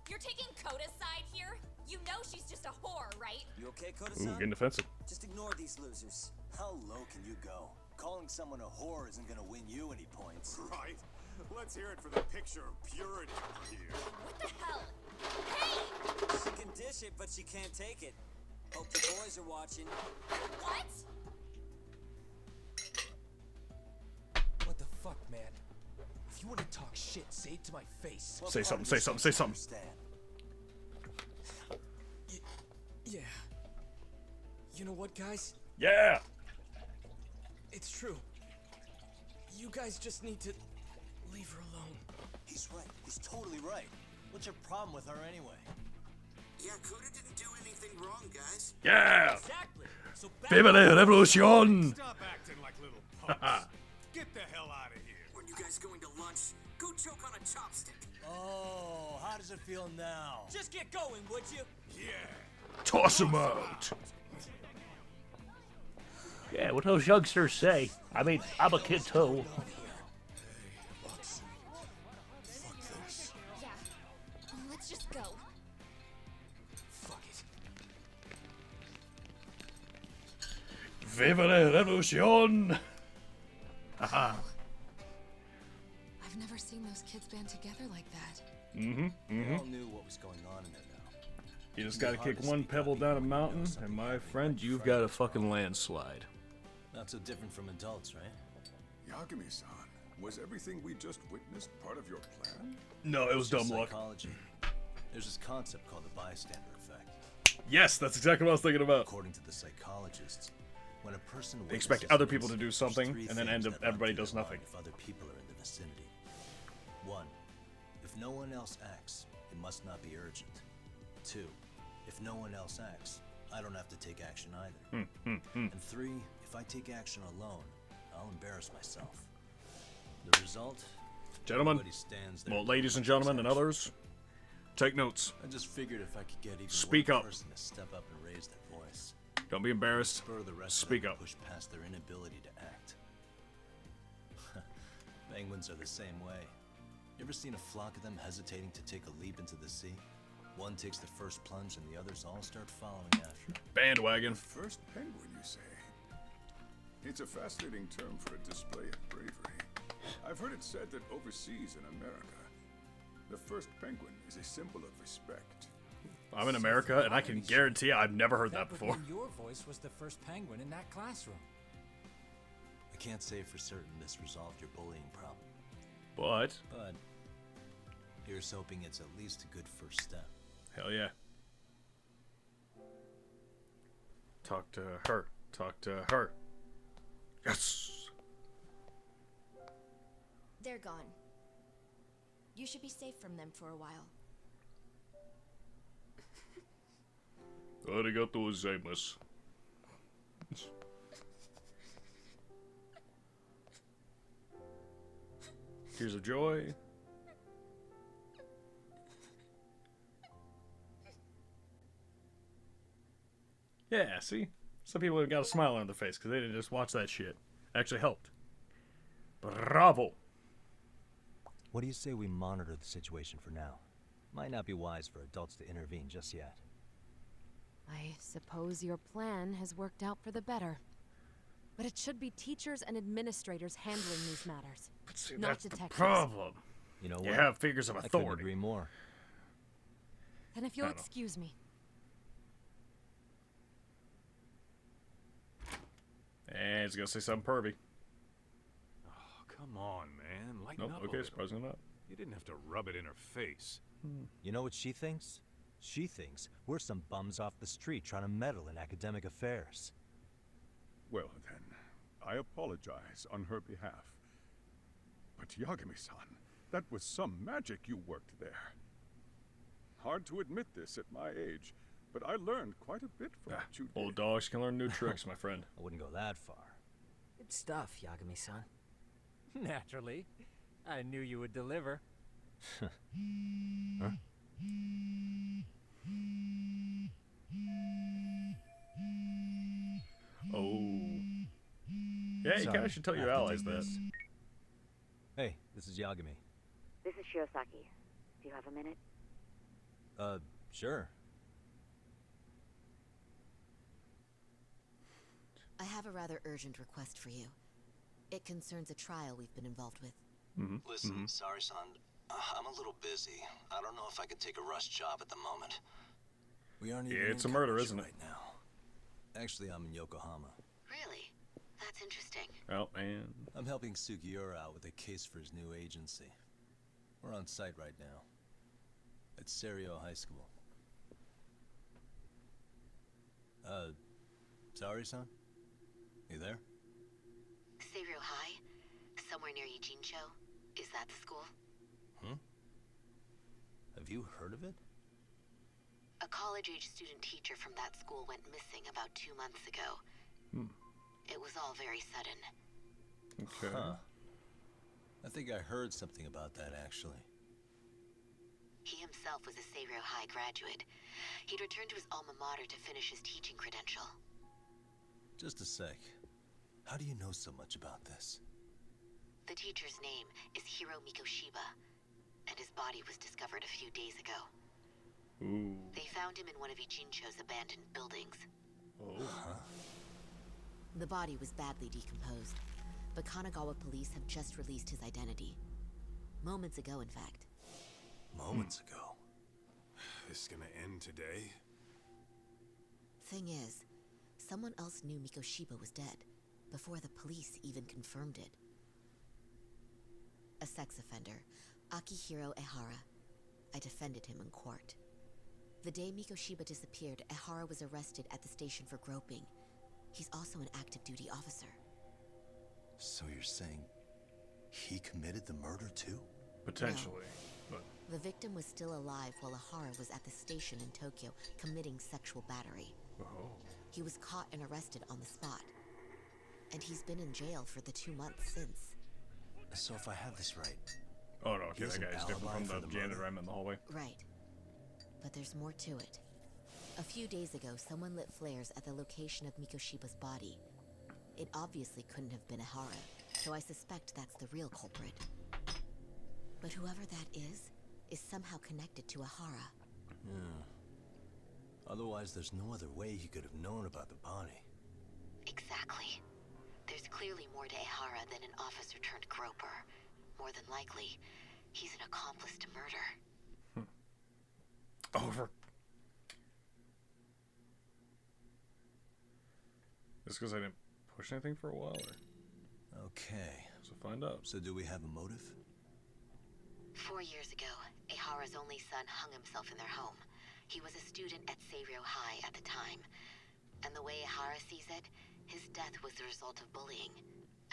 You're taking Coda's side here? You know she's just a whore, right? You okay, Ooh, Koda-san? getting defensive. Just ignore these losers. How low can you go? Calling someone a whore isn't gonna win you any points. Right? Let's hear it for the picture of purity here. What the hell? Hey! She can dish it, but she can't take it. Hope the boys are watching. What? What the fuck, man? If you want to talk shit, say it to my face. Say something, say something, say something. Yeah. You know what, guys? Yeah! It's true. You guys just need to leave her alone. He's right. He's totally right. What's your problem with her anyway? Yeah, Coda didn't do anything wrong, guys. Yeah! Exactly. So Viva la revolution! Stop acting like little punks. Get the hell out of here. When you guys going to lunch, go choke on a chopstick. Oh, how does it feel now? just get going, would you? Yeah. Toss him out! Yeah, what those youngsters say. I mean, I'm a kid too. Yeah. Let's just go. Fuck it. Viva la revolution! Haha. I've never seen those kids band together like that. We all knew what was going on in there now. You just gotta kick one pebble down a mountain, and my friend, you've got a fucking landslide. Not so different from adults, right? Yagami-san, was everything we just witnessed part of your plan? No, it was dumb luck. Psychology. There's this concept called the bystander effect. Yes, that's exactly what I was thinking about. According to the psychologists, when a person They expect witnesses other people to events, do there's something, 3 and then things end up that run everybody through does their nothing. mind if other people are in the vicinity. 1. If no one else acts, it must not be urgent. 2. If no one else acts, I don't have to take action either. And 3. If I take action alone, I'll embarrass myself. The result? Gentlemen, Everybody stands there well, and ladies and takes gentlemen, and action. others, take notes. I just figured if I could get even Speak one up. person to step up and raise their voice, Don't be embarrassed. spur the rest Speak of them up. to push past their inability to act. Penguins are the same way. You ever seen a flock of them hesitating to take a leap into the sea? One takes the first plunge and the others all start following after. Bandwagon. First penguin, you say? It's a fascinating term for a display of bravery. I've heard it said that overseas in America, The first penguin is a symbol of respect. I'm in America, and I can guarantee I've never heard that before. Your voice was the first penguin in that classroom. I can't say for certain this resolved your bullying problem. But here's hoping it's at least a good first step. Hell yeah. Talk to her. Talk to her. Yes! They're gone. You should be safe from them for a while. Arigato gozaimasu. Tears of joy. Yeah, see? Some people have got a smile on their face because they didn't just watch that shit. Actually helped. Bravo! What do you say we monitor the situation for now? Might not be wise for adults to intervene just yet. I suppose your plan has worked out for the better. But it should be teachers and administrators handling these matters, But see, not that's detectives. the problem. You know You what? have figures of I couldn't authority. agree more. Then if you'll I know. excuse me. And he's gonna say something pervy. Oh, come on, man. Lighten Nope, up a okay, little. surprisingly not. You didn't have to rub it in her face. You know what she thinks? She thinks we're some bums off the street trying to meddle in academic affairs. Well then, I apologize on her behalf. But Yagami-san, that was some magic you worked there. Hard to admit this at my age, but I learned quite a bit from what you did. Old dogs can learn new tricks, my friend. I wouldn't go that far. Good stuff, Yagami-san. Naturally. I knew you would deliver. Huh? Oh. Yeah, you kind of should tell your allies that. Hey, this is Yagami. This is Shiosaki. Do you have a minute? Sure. I have a rather urgent request for you. It concerns a trial we've been involved with. Listen, sorry-san. I'm a little busy. I don't know if I could take a rush job at the moment. We aren't even It's in a murder, coverage isn't it? right now. Actually, I'm in Yokohama. Really? That's interesting. Oh, man. I'm helping Sugiura out with a case for his new agency. We're on site right now. At Serio High School. Sorry-san? You there? Serio High? Somewhere near Ijincho? Is that the school? Have you heard of it? A college-age student teacher from that school went missing about 2 months ago. It was all very sudden. Okay. Huh. I think I heard something about that, actually. He himself was a Serio High graduate. He'd returned to his alma mater to finish his teaching credential. Just a sec. How do you know so much about this? The teacher's name is Hiro Mikoshiba, and his body was discovered a few days ago. Ooh. They found him in one of Ijincho's abandoned buildings. Oh. The body was badly decomposed, but Kanagawa police have just released his identity. Moments ago, in fact. Moments ago? This is gonna end today? Thing is, someone else knew Mikoshiba was dead, before the police even confirmed it. A sex offender, Akihiro Ehara. I defended him in court. The day Mikoshiba disappeared, Ehara was arrested at the station for groping. He's also an active duty officer. So you're saying he committed the murder too? Potentially. But The victim was still alive while Ehara was at the station in Tokyo committing sexual battery. oh. He was caught and arrested on the spot. And he's been in jail for the 2 months since. So if I have this right... Oh, no, okay, he has that an guy's different alibi from for the the janitor murder? I'm in the hallway. Right. But there's more to it. A few days ago, someone lit flares at the location of Mikoshiba's body. It obviously couldn't have been Ehara, so I suspect that's the real culprit. But whoever that is somehow connected to Ehara. Yeah. Otherwise, there's no other way he could have known about the body. Exactly. There's clearly more to Ehara than an officer turned groper. More than likely, He's an accomplice to murder. Over. Just because I didn't push anything for a while, or? Okay. So find out. So do we have a motive? 4 years ago, Ehara's only son hung himself in their home. He was a student at Seiryō High at the time. And the way Ehara sees it, his death was the result of bullying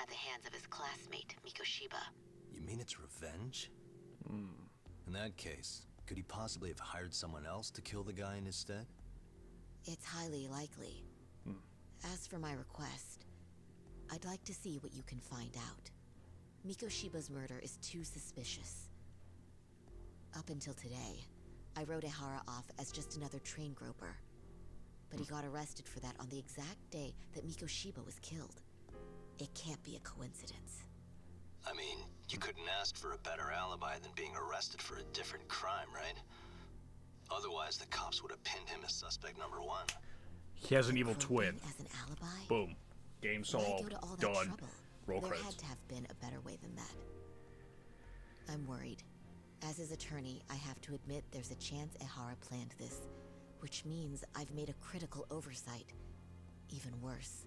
at the hands of his classmate, Mikoshiba. You mean it's revenge? In that case, could he possibly have hired someone else to kill the guy in his stead? It's highly likely. As for my request, I'd like to see what you can find out. Mikoshiba's murder is too suspicious. Up until today, I wrote Ehara off as just another train groper. But he got arrested for that on the exact day that Mikoshiba was killed. It can't be a coincidence. I mean, you couldn't ask for a better alibi than being arrested for a different crime, right? Otherwise, the cops would have pinned him as suspect number 1. He has an evil twin. As an alibi? Boom. Game Why solved. go to all that Done. trouble? Roll There credits. had to have been a better way than that. I'm worried. As his attorney, I have to admit there's a chance Ehara planned this, which means I've made a critical oversight. Even worse,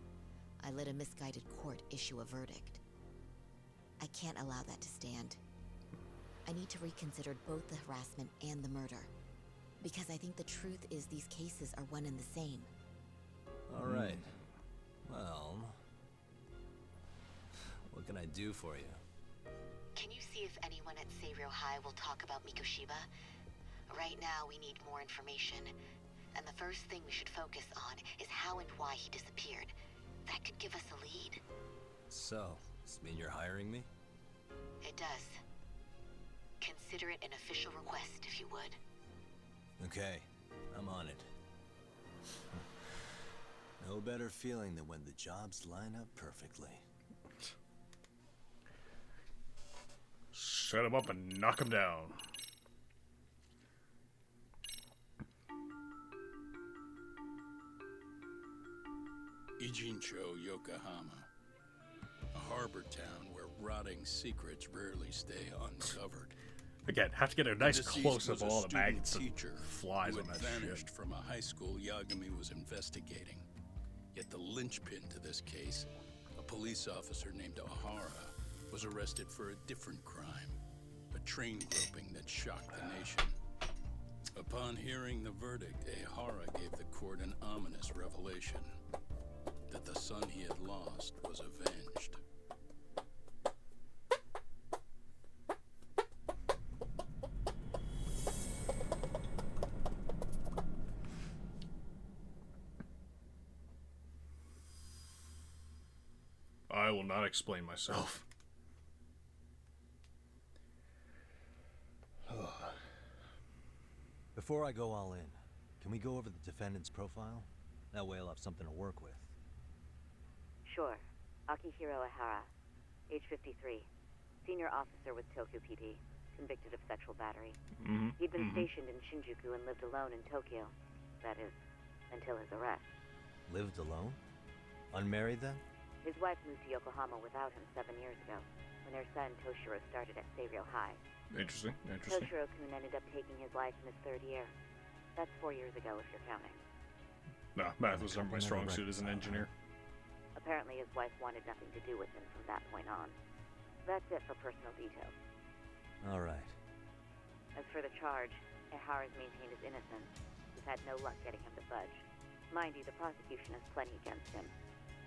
I let a misguided court issue a verdict. I can't allow that to stand. I need to reconsider both the harassment and the murder, because I think the truth is these cases are one and the same. All right. Well, what can I do for you? Can you see if anyone at Seiryō High will talk about Mikoshiba? Right now, we need more information. And the first thing we should focus on is how and why he disappeared. That could give us a lead. So, does this mean you're hiring me? It does. Consider it an official request, if you would. Okay, I'm on it. No better feeling than when the jobs line up perfectly. Set him up and knock him down. Ijincho, Yokohama. A harbor town where rotting secrets rarely stay uncovered. Again, have to get a nice Deceased close-up was of a all the student maggots and teacher flies who on had that vanished shit. from a high school Yagami was investigating. Yet the linchpin to this case, a police officer named Ehara, was arrested for a different crime, a train groping that shocked the nation. Upon hearing the verdict, Ehara gave the court an ominous revelation, that the son he had lost was avenged. I will not explain myself. Before I go all in, can we go over the defendant's profile? That way I'll have something to work with. Sure. Akihiro Ehara, age 53, senior officer with Tokyo PD, convicted of sexual battery. He'd been stationed in Shinjuku and lived alone in Tokyo. That is, until his arrest. Lived alone? Unmarried then? His wife moved to Yokohama without him 7 years ago, when their son Toshiro started at Seiryō High. Interesting, interesting. Toshiro-kun ended up taking his life in his 3rd year. That's 4 years ago, if you're counting. No, math was never my strong suit as an engineer. Apparently his wife wanted nothing to do with him from that point on. That's it for personal details. All right. As for the charge, Ehara's maintained his innocence. We've had no luck getting him to budge. Mind you, the prosecution has plenty against him.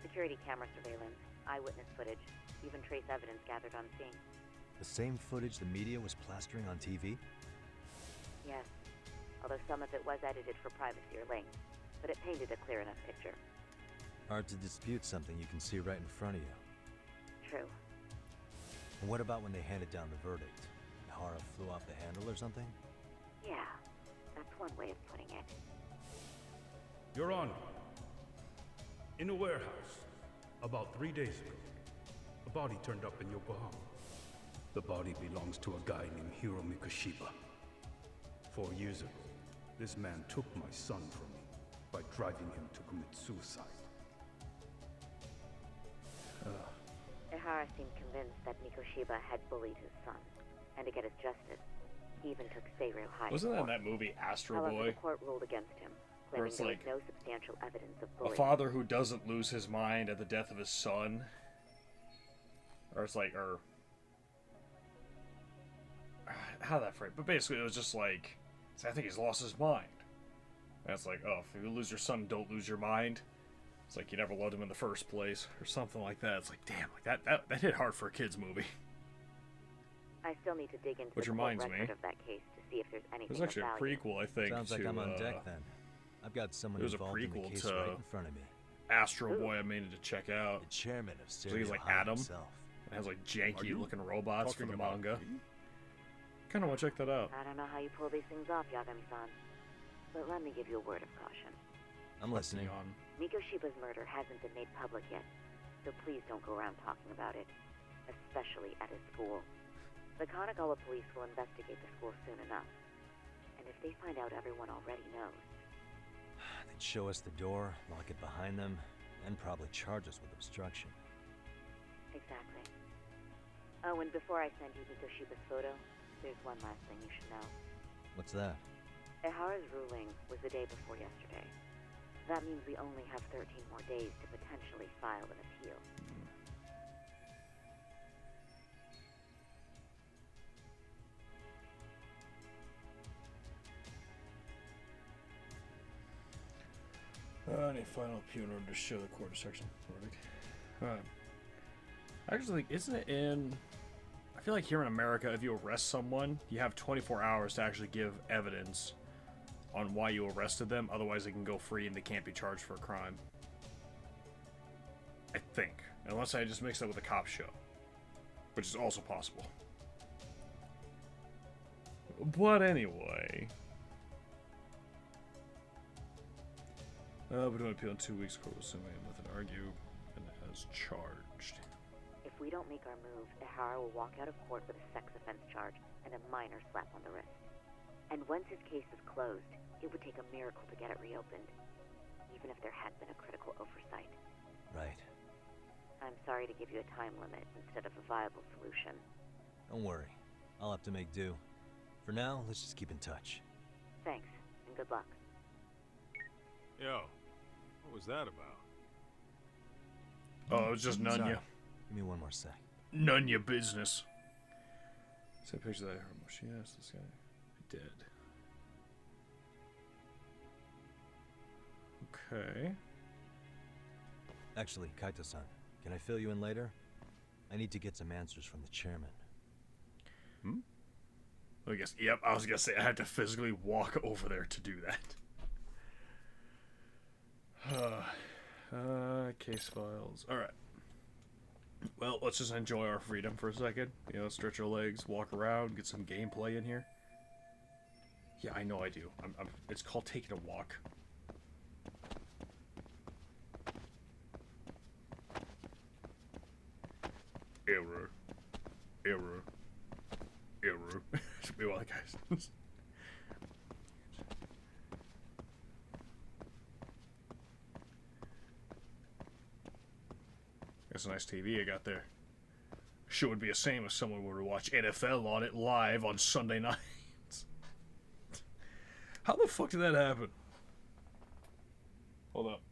Security camera surveillance, eyewitness footage, even trace evidence gathered on scene. The same footage the media was plastering on TV? Yes, although some of it was edited for privacy or length, but it painted a clear enough picture. Hard to dispute something you can see right in front of you. True. And what about when they handed down the verdict? Ehara flew off the handle or something? Yeah, that's one way of putting it. Your Honor, in a warehouse, about 3 days ago, a body turned up in Yokohama. The body belongs to a guy named Hiro Mikoshiba. 4 years ago, this man took my son from me by driving him to commit suicide. Ehara seemed convinced that Mikoshiba had bullied his son, and to get his justice. He even took Sayrio High. Wasn't that in that movie Astro However, Boy? the court ruled against him, Where claiming it's there like was no substantial evidence of a bullying. father who doesn't lose his mind at the death of his son. Or it's like, or... How that phrase? But basically it was just like, I think he's lost his mind. And it's like, oh, if you lose your son, don't lose your mind. It's like you never loved him in the first place, or something like that. It's like, damn, like that hit hard for a kid's movie. I still need to dig into Which the reminds court record me, of that case to see if there's anything there's actually of a value. prequel, I think. Sounds like to, I'm on deck then. I've got someone there's a involved in the prequel case to right in front of me. Astro Boy I needed to check out. The chairman of So he's like High Adam. himself. It has like janky looking robots from the talking about manga. Kind of want to check that out. I don't know how you pull these things off, Yagami-san, but let me give you a word of caution. I'm listening. Mikoshiba's murder hasn't been made public yet, so please don't go around talking about it, especially at his school. The Kanagawa police will investigate the school soon enough, and if they find out everyone already knows... They'd show us the door, lock it behind them, and probably charge us with obstruction. Exactly. Oh, and before I send you Mikoshiba's photo, there's one last thing you should know. What's that? Ehara's ruling was the day before yesterday. That means we only have 13 more days to potentially file an appeal. Any final appeal in order to show the court section verdict. I actually think, isn't it in... I feel like here in America, if you arrest someone, you have 24 hours to actually give evidence on why you arrested them. Otherwise, they can go free and they can't be charged for a crime. I think. Unless I just mix that with a cop show. Which is also possible. But anyway... we're doing appeal in 2 weeks. Court will send me with an argue and as charged. If we don't make our move, Ehara will walk out of court with a sex offense charge and a minor slap on the wrist. And once his case is closed, it would take a miracle to get it reopened, even if there had been a critical oversight. Right. I'm sorry to give you a time limit instead of a viable solution. Don't worry. I'll have to make do. For now, let's just keep in touch. Thanks, and good luck. Yo, what was that about? Oh, it was just none Sorry. ya. Give me one more sec. None ya business. See a picture of that she asked this guy. Dead. Okay. Actually, Kaito-san, can I fill you in later? I need to get some answers from the chairman. I guess, yep, I was gonna say I had to physically walk over there to do that. Case files. Alright. Well, let's just enjoy our freedom for a second. You know, stretch our legs, walk around, get some gameplay in here. Yeah, I know I do. It's called taking a walk. Error. Error. Error. Should be one of the guys. That's a nice TV I got there. Sure would be the same if someone were to watch NFL on it live on Sunday nights. How the fuck did that happen? Hold up.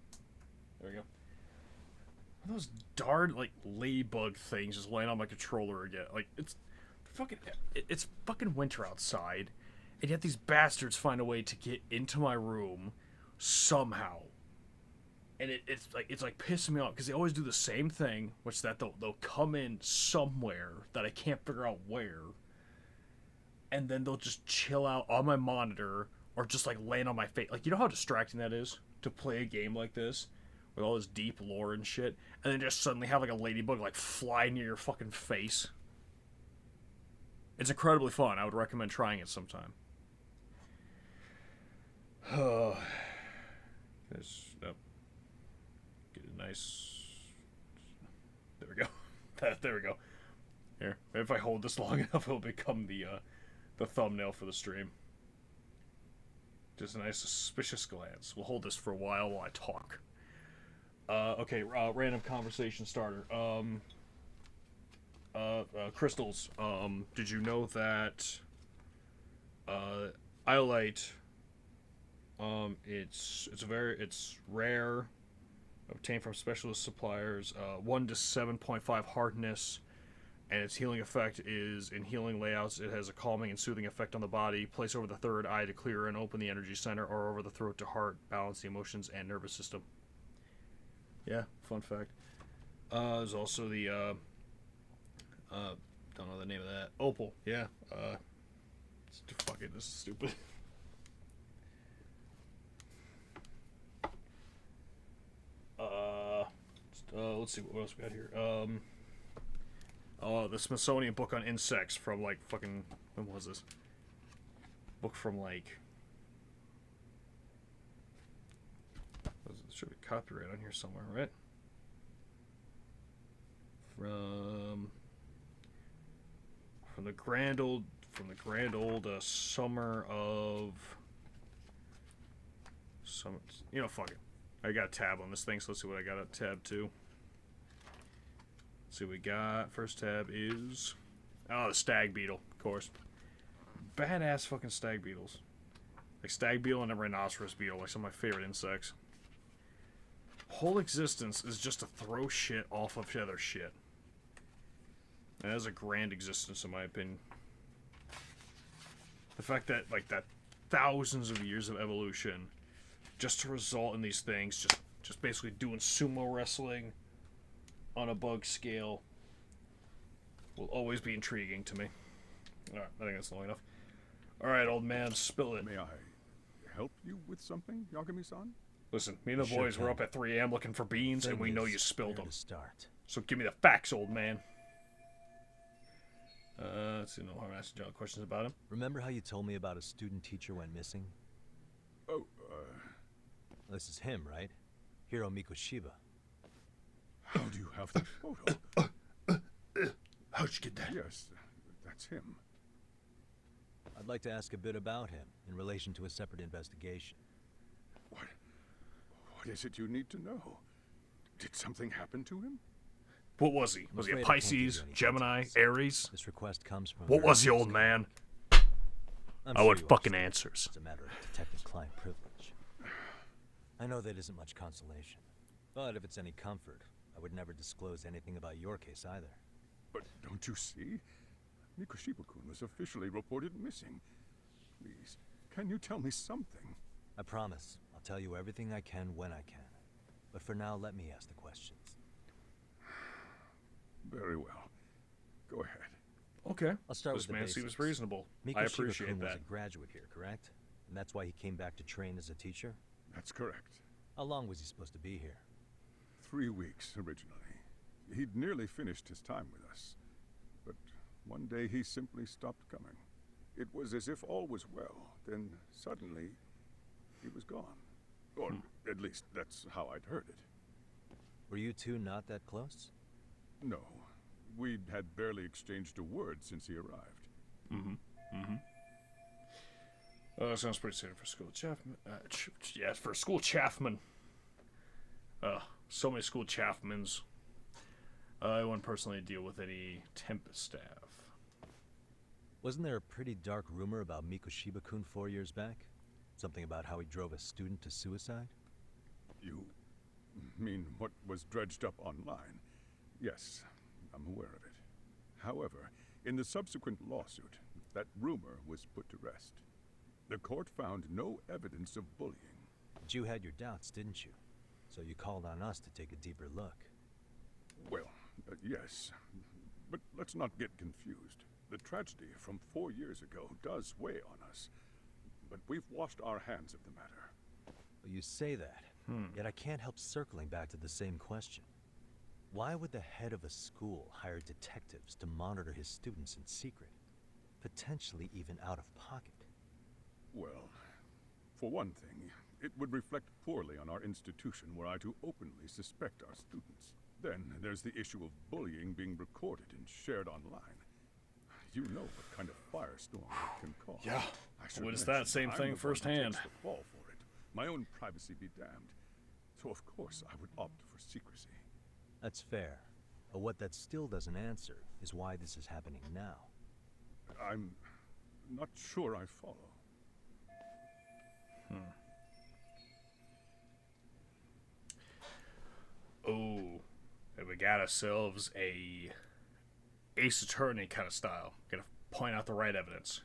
There we go. Are those darn, like, ladybug things just laying on my controller again? Like, it's fucking winter outside, and yet these bastards find a way to get into my room somehow. And it's like pissing me off because they always do the same thing, which is that they'll come in somewhere that I can't figure out where, and then they'll just chill out on my monitor or just like laying on my face. Like, you know how distracting that is to play a game like this with all this deep lore and shit, and then just suddenly have like a ladybug like fly near your fucking face. It's incredibly fun. I would recommend trying it sometime. There's nice. There we go. There we go. Here, if I hold this long enough, it'll become the thumbnail for the stream. Just a nice suspicious glance. We'll hold this for a while I talk. Okay, random conversation starter. crystals. Did you know that iolite? It's rare, obtained from specialist suppliers. 1 to 7.5 hardness, and its healing effect is in healing layouts. It has a calming and soothing effect on the body. Place over the third eye to clear and open the energy center, or over the throat to heart, balance the emotions and nervous system. Yeah, fun fact. There's also the don't know the name of that. Opal. Yeah. Fuck it. This is stupid. Let's see what else we got here. The Smithsonian book on insects from like fucking, when was this? Book from like, should be copyright on here somewhere, right? From the grand old summer of summer. You know, fuck it. I got a tab on this thing, so let's see what I got at tab 2. Let's see what we got. First tab is... Oh, the stag beetle, of course. Badass fucking stag beetles. Like stag beetle and a rhinoceros beetle, like some of my favorite insects. Whole existence is just to throw shit off of other shit. And that is a grand existence, in my opinion. The fact that, like, that thousands of years of evolution... just to result in these things, just basically doing sumo wrestling on a bug scale will always be intriguing to me. Alright, I think that's long enough. Alright, old man, spill it. May I help you with something, Yagami-san? Listen, me and the boys were up at 3 a.m. looking for beans, and we know you spilled them. Start. So give me the facts, old man. Let's see, no harm asking John questions about him. Remember how you told me about a student teacher went missing? Oh, This is him, right? Hiro Mikoshiba. How do you have that photo? How'd you get that? Yes, that's him. I'd like to ask a bit about him in relation to a separate investigation. What is it you need to know? Did something happen to him? What was he? Was he a Pisces, Gemini, Aries? This request comes from... What was he, old man? I want fucking answers. It's a matter of detective-client privilege. I know that isn't much consolation, but if it's any comfort, I would never disclose anything about your case either. But don't you see? Mikoshiba-kun was officially reported missing. Please, can you tell me something? I promise. I'll tell you everything I can when I can. But for now, let me ask the questions. Very well. Go ahead. Okay. I'll start this with the man basics. seems reasonable. Mikoshiba I appreciate was that. a graduate here, correct? And that's why he came back to train as a teacher? That's correct. How long was he supposed to be here? 3 weeks, originally. He'd nearly finished his time with us. But one day he simply stopped coming. It was as if all was well. Then, suddenly, he was gone. Or, at least, that's how I'd heard it. Were you two not that close? No. We'd had barely exchanged a word since he arrived. Sounds pretty standard for school chaffman. Yeah, for school chaffman. So many school chaffmans. I wouldn't personally deal with any Tempest staff. Wasn't there a pretty dark rumor about Mikoshiba-kun 4 years back? Something about how he drove a student to suicide? You mean what was dredged up online? Yes, I'm aware of it. However, in the subsequent lawsuit, that rumor was put to rest. The court found no evidence of bullying. But you had your doubts, didn't you? So you called on us to take a deeper look. Well, yes. But let's not get confused. The tragedy from 4 years ago does weigh on us. But we've washed our hands of the matter. Well, you say that, yet I can't help circling back to the same question. Why would the head of a school hire detectives to monitor his students in secret? Potentially even out of pocket. Well, for one thing, it would reflect poorly on our institution were I to openly suspect our students. Then there's the issue of bullying being recorded and shared online. You know what kind of firestorm it can cause. Yeah, I should witnessed mention that same I'm thing the one who firsthand. takes the fall for it. My own privacy be damned. So of course I would opt for secrecy. That's fair. But what that still doesn't answer is why this is happening now. I'm not sure I follow. Oh, and we got ourselves a Ace Attorney kind of style. Gotta point out the right evidence.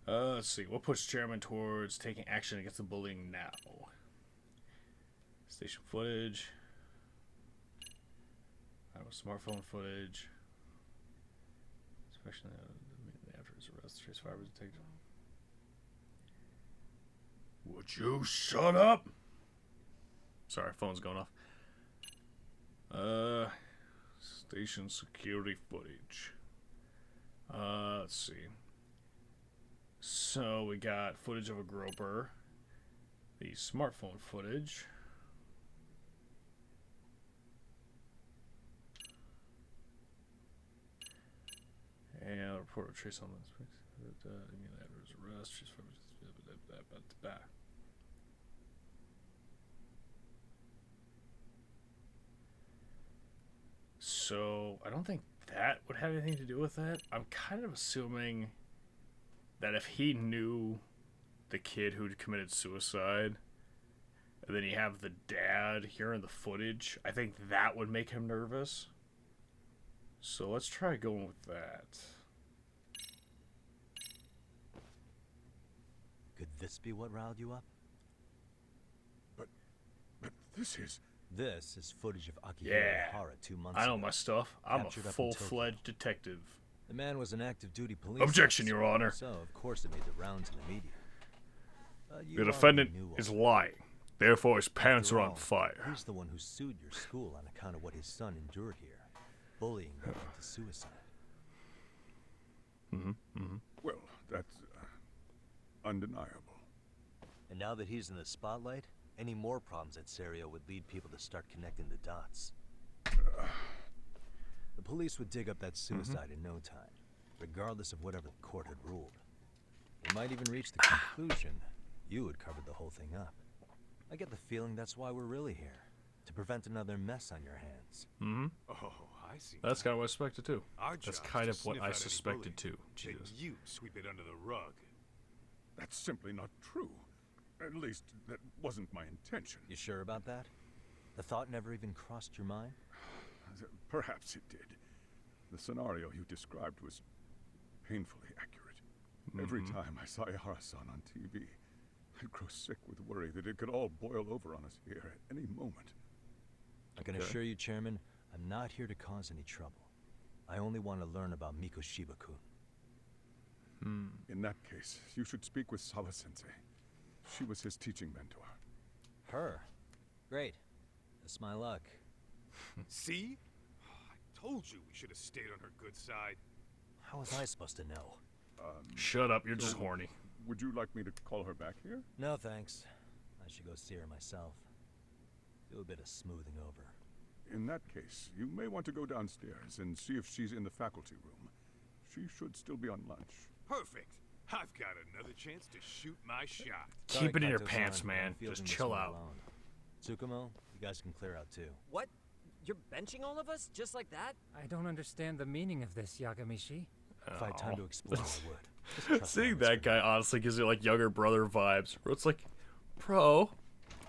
Let's see. What puts Chairman towards taking action against the bullying now? Station footage. Smartphone footage. Especially after his arrest, trace fibers detected. Would you shut up? Sorry, phone's going off. Station security footage. Let's see. So we got footage of a groper. The smartphone footage. And a report of trace on this. Arrest. So I don't think that would have anything to do with that. I'm kind of assuming that if he knew the kid who'd committed suicide, and then you have the dad hearing the footage, I think that would make him nervous. So let's try going with that. Could this be what riled you up? But this is... This is footage of Akihiro Yeah, Hara 2 months I know ago. my stuff. I'm a Captured up in full-fledged detective. The man was an active duty police Objection, officer, Your Honor. So, of course, it made the rounds in the media. The defendant is lying. Therefore, his pants are on all, fire. He's the one who sued your school on account of what his son endured here. Bullying him into suicide. Well, that's undeniable. And now that he's in the spotlight, any more problems at Serio would lead people to start connecting the dots. The police would dig up that suicide in no time, regardless of whatever the court had ruled. They might even reach the conclusion you had covered the whole thing up. I get the feeling that's why we're really here, to prevent another mess on your hands. Oh, I see. That's kind of what I suspected too. Our That's job's kind to of what sniff I out any suspected bullying, too. then Jesus. you sweep it under the rug. That's simply not true. At least, that wasn't my intention. You sure about that? The thought never even crossed your mind? Perhaps it did. The scenario you described was painfully accurate. Every time I saw Ihara-san on TV, I'd grow sick with worry that it could all boil over on us here at any moment. I can assure you, Chairman, I'm not here to cause any trouble. I only want to learn about Mikoshiba-kun. In that case, you should speak with Sawa-sensei. She was his teaching mentor. Her? Great. That's my luck. See? I told you we should have stayed on her good side. How was I supposed to know? Shut up, you're just horny. Would you like me to call her back here? No, thanks. I should go see her myself. Do a bit of smoothing over. In that case, you may want to go downstairs and see if she's in the faculty room. She should still be on lunch. Perfect. I've got another chance to shoot my shot. Keep it in your Kaito-san, pants, I'm man. fielding Just this chill one out. alone. Tsukumo, you guys can clear out too. What? You're benching all of us just like that? I don't understand the meaning of this, Yagamishi. If I had time to explain, I would. Just trust me Seeing on this that guy honestly gives you like younger brother vibes. Where it's like, bro,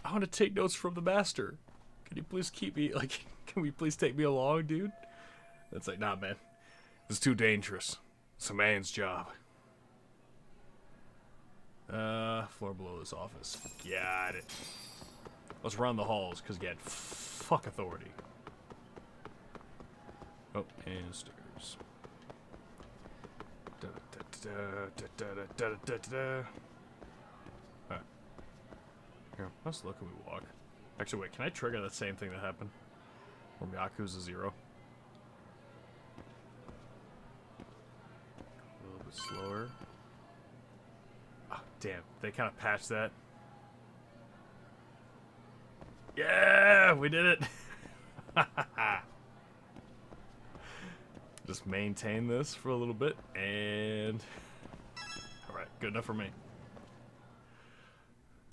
I want to take notes from the master. Can you please keep me like? Can we please take me along, dude? It's like, nah, man. It's too dangerous. It's a man's job. Floor below this office. Got it. Let's run the halls, because again, fuck authority. Oh, and stairs. Alright. Here, let's look when we walk. Actually, wait, can I trigger that same thing that happened? Where Myaku's a 0? A little bit slower. Ah, damn, they kind of patched that. Yeah, we did it. Just maintain this for a little bit, and all right, good enough for me.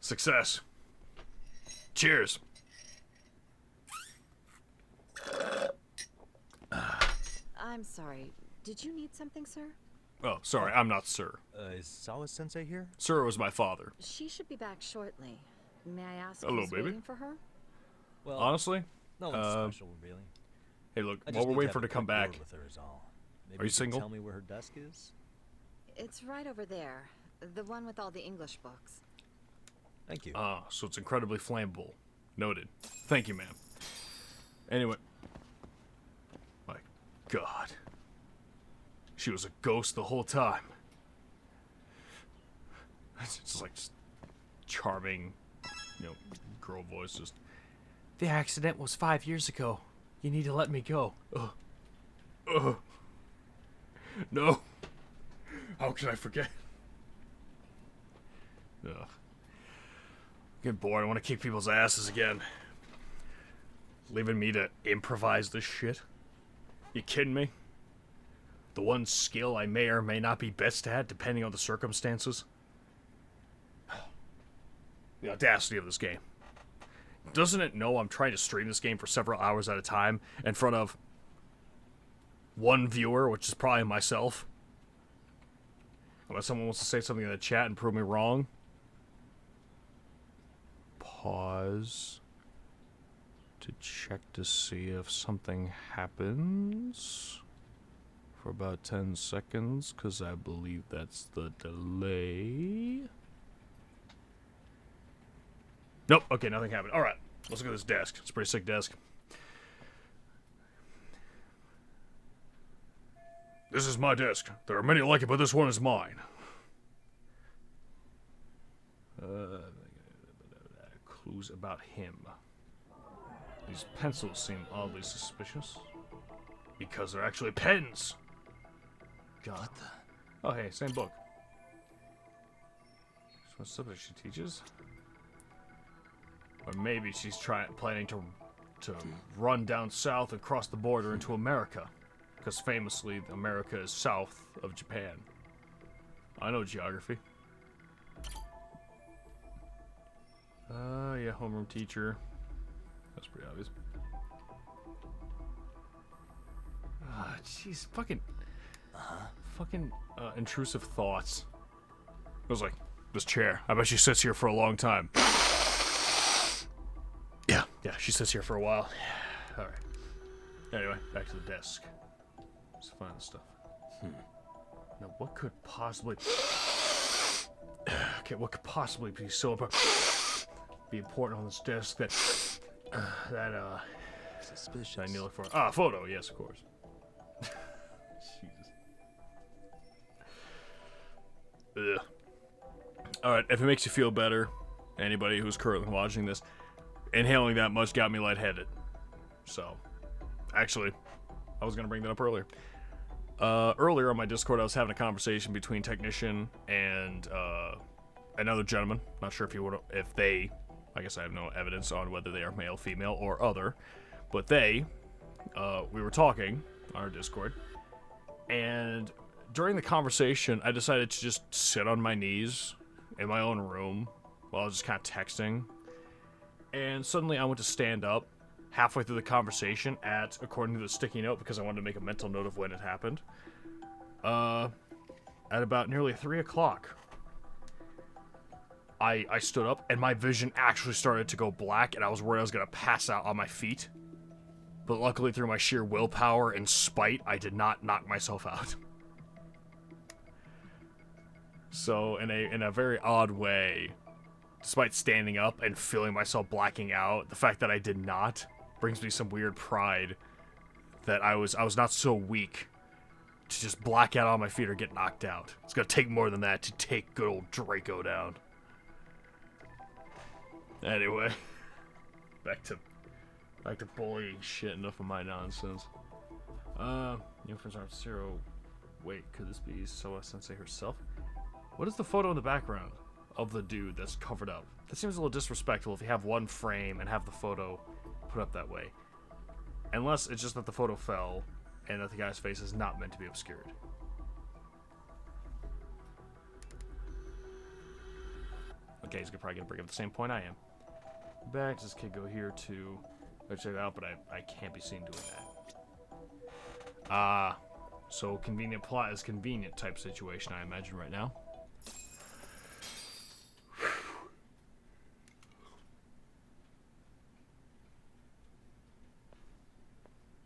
Success. Cheers. I'm sorry. Did you need something, sir? Oh, sorry, I'm not Sir. Is Sawa-sensei here? Sir was my father. She should be back shortly. May I ask Hello, who's baby. waiting for her? Well, honestly, nothing special, really. Hey, look, I while just we're need waiting to for her to have a come quick back, word with her is all. Maybe are you can single? Tell me where her desk is. It's right over there. The one with all the English books. Thank you. Ah, so it's incredibly flammable. Noted. Thank you, ma'am. Anyway. My God. She was a ghost the whole time. It's just like charming, girl voice. Just. The accident was 5 years ago. You need to let me go. No. How can I forget? Ugh. Get bored. I want to kick people's asses again. Leaving me to improvise this shit? You kidding me? The one skill I may or may not be best at, depending on the circumstances? The audacity of this game. Doesn't it know I'm trying to stream this game for several hours at a time in front of one viewer, which is probably myself? Unless someone wants to say something in the chat and prove me wrong. Pause to check to see if something happens for about 10 seconds, because I believe that's the delay. Nope, okay, nothing happened. Alright, let's look at this desk. It's a pretty sick desk. This is my desk. There are many like it, but this one is mine. Clues about him. These pencils seem oddly suspicious. Because they're actually pens! God. Oh, hey, same book. What subject she teaches? Or maybe she's planning to run down south and cross the border into America. Because famously, America is south of Japan. I know geography. Yeah, homeroom teacher. That's pretty obvious. Ah, jeez, fucking intrusive thoughts. I was like, this chair. I bet she sits here for a long time. Yeah, she sits here for a while. All right. Anyway, back to the desk. Let's find the stuff. Now, what could possibly... Okay, what could possibly be so important on this desk that... Suspicious. I need to look for... Ah, photo, yes, of course. Jesus. Ugh. Alright, if it makes you feel better, anybody who's currently watching this, inhaling that much got me lightheaded. So, actually, I was going to bring that up earlier. Earlier on my Discord, I was having a conversation between Technician and another gentleman. Not sure if they, I guess I have no evidence on whether they are male, female, or other, but we were talking on our Discord, and during the conversation, I decided to just sit on my knees in my own room while I was just kind of texting, and suddenly I went to stand up halfway through the conversation according to the sticky note, because I wanted to make a mental note of when it happened, at about nearly 3 o'clock. I stood up, and my vision actually started to go black, and I was worried I was going to pass out on my feet. But luckily, through my sheer willpower and spite, I did not knock myself out. So, in a very odd way, despite standing up and feeling myself blacking out, the fact that I did not brings me some weird pride that I was not so weak to just black out on my feet or get knocked out. It's gonna take more than that to take good old Draco down. Anyway, back to bullying shit. Enough of my nonsense. New friends aren't zero. Wait, could this be Soa Sensei herself? What is the photo in the background of the dude that's covered up? That seems a little disrespectful if you have one frame and have the photo put up that way. Unless it's just that the photo fell and that the guy's face is not meant to be obscured. Okay, he's probably gonna bring up the same point I am. Back, does this kid go here to... Let's check it out, but I can't be seen doing that. So convenient plot is convenient type situation, I imagine, right now.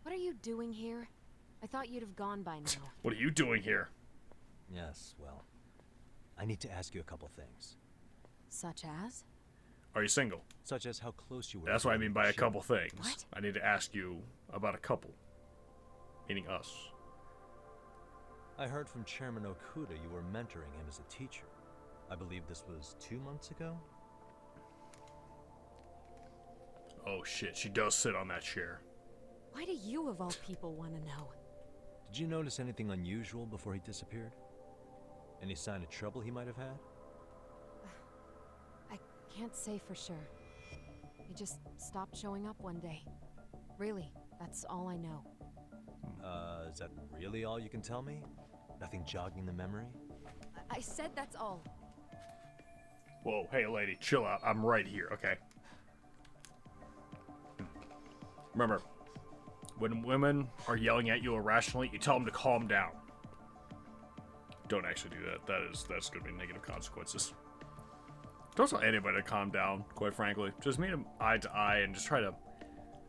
What are you doing here? I thought you'd have gone by now. What are you doing here? Yes, well, I need to ask you a couple things. Such as? Are you single? Such as how close you were. That's what I mean by a couple things. What? I need to ask you about a couple. Meaning us. I heard from Chairman Okuda you were mentoring him as a teacher. I believe this was 2 months ago? Oh shit, she does sit on that chair. Why do you, of all people, want to know? Did you notice anything unusual before he disappeared? Any sign of trouble he might have had? I can't say for sure. He just stopped showing up one day. Really, that's all I know. Is that really all you can tell me? Nothing jogging the memory? I said that's all. Whoa, hey lady, chill out. I'm right here, okay? Remember, when women are yelling at you irrationally, you tell them to calm down. Don't actually do that. That's going to be negative consequences. Don't tell anybody to calm down, quite frankly. Just meet them eye to eye and just try to,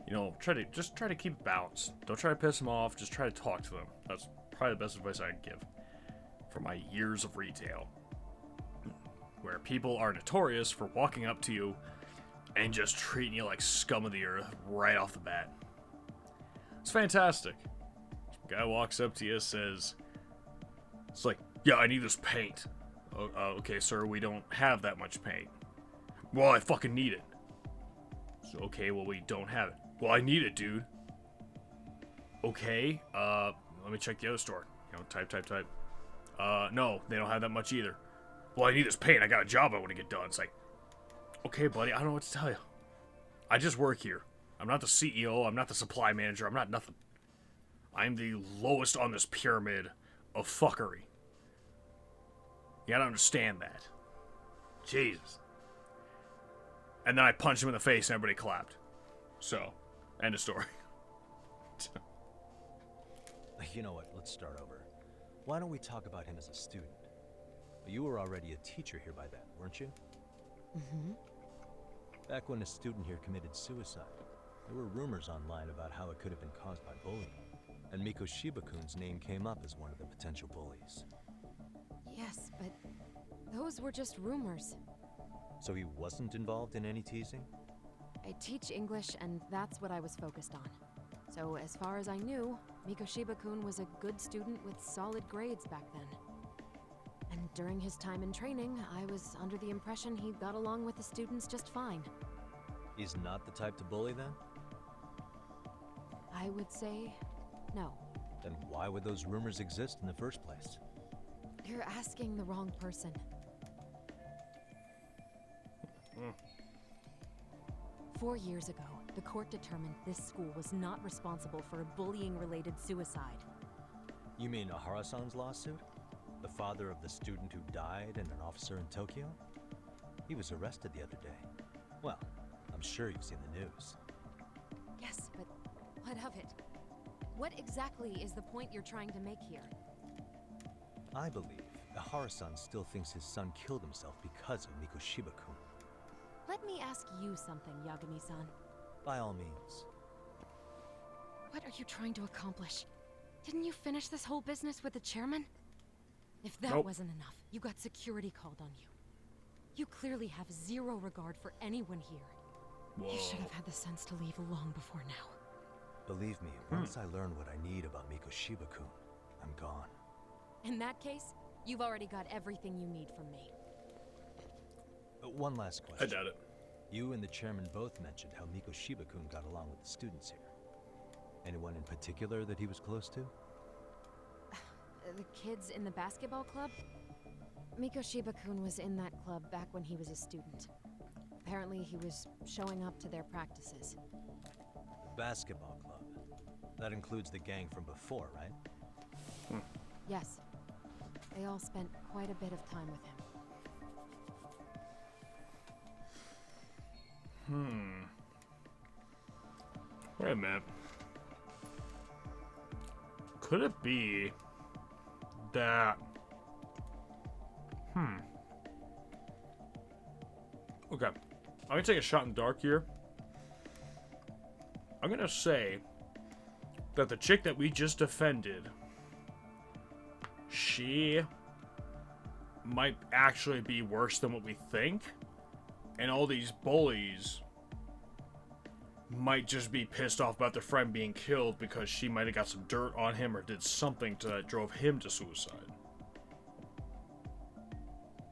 you know, try to keep it balanced. Don't try to piss them off. Just try to talk to them. That's probably the best advice I can give from my years of retail, where people are notorious for walking up to you and just treating you like scum of the earth right off the bat. It's fantastic. Guy walks up to you, says, it's like, yeah, I need this paint. Okay, sir, we don't have that much paint. Well, I fucking need it. So, okay, well, we don't have it. Well, I need it, dude. Okay, let me check the other store. You know, type. No, they don't have that much either. Well, I need this paint. I got a job I want to get done. It's like, okay, buddy, I don't know what to tell you. I just work here. I'm not the CEO. I'm not the supply manager. I'm not nothing. I'm the lowest on this pyramid of fuckery. You gotta understand that. Jesus. And then I punched him in the face and everybody clapped. So, end of story. You know what? Let's start over. Why don't we talk about him as a student? You were already a teacher here by then, weren't you? Mm-hmm. Back when a student here committed suicide, there were rumors online about how it could have been caused by bullying. And Miko Shiba-kun's name came up as one of the potential bullies. Yes, but those were just rumors. So he wasn't involved in any teasing? I teach English, and that's what I was focused on. So as far as I knew, Miko Shiba-kun was a good student with solid grades back then. And during his time in training, I was under the impression he got along with the students just fine. He's not the type to bully then? I would say no. Then why would those rumors exist in the first place? You're asking the wrong person. 4 years ago, the court determined this school was not responsible for a bullying-related suicide. You mean Ahara-san's lawsuit? The father of the student who died and an officer in Tokyo? He was arrested the other day. Well, I'm sure you've seen the news. Yes, but what of it? What exactly is the point you're trying to make here? I believe Ahara-san still thinks his son killed himself because of Miko Shiba-kun. Let me ask you something, Yagami-san. By all means. What are you trying to accomplish? Didn't you finish this whole business with the chairman? If that wasn't enough, you got security called on you. You clearly have zero regard for anyone here. Whoa. You should have had the sense to leave long before now. Believe me, once I learn what I need about Miko Shiba-kun, I'm gone. In that case, you've already got everything you need from me. One last question. I doubt it. You and the chairman both mentioned how Miko Shiba-kun got along with the students here. Anyone in particular that he was close to? The kids in the basketball club? Miko Shiba-kun was in that club back when he was a student. Apparently he was showing up to their practices. The basketball club. That includes the gang from before, right? Yes. They all spent quite a bit of time with him. Wait a minute. Could it be that... Okay. I'm gonna take a shot in the dark here. I'm gonna say that the chick that we just defended, she might actually be worse than what we think. And all these bullies might just be pissed off about their friend being killed because she might have got some dirt on him or did something that drove him to suicide.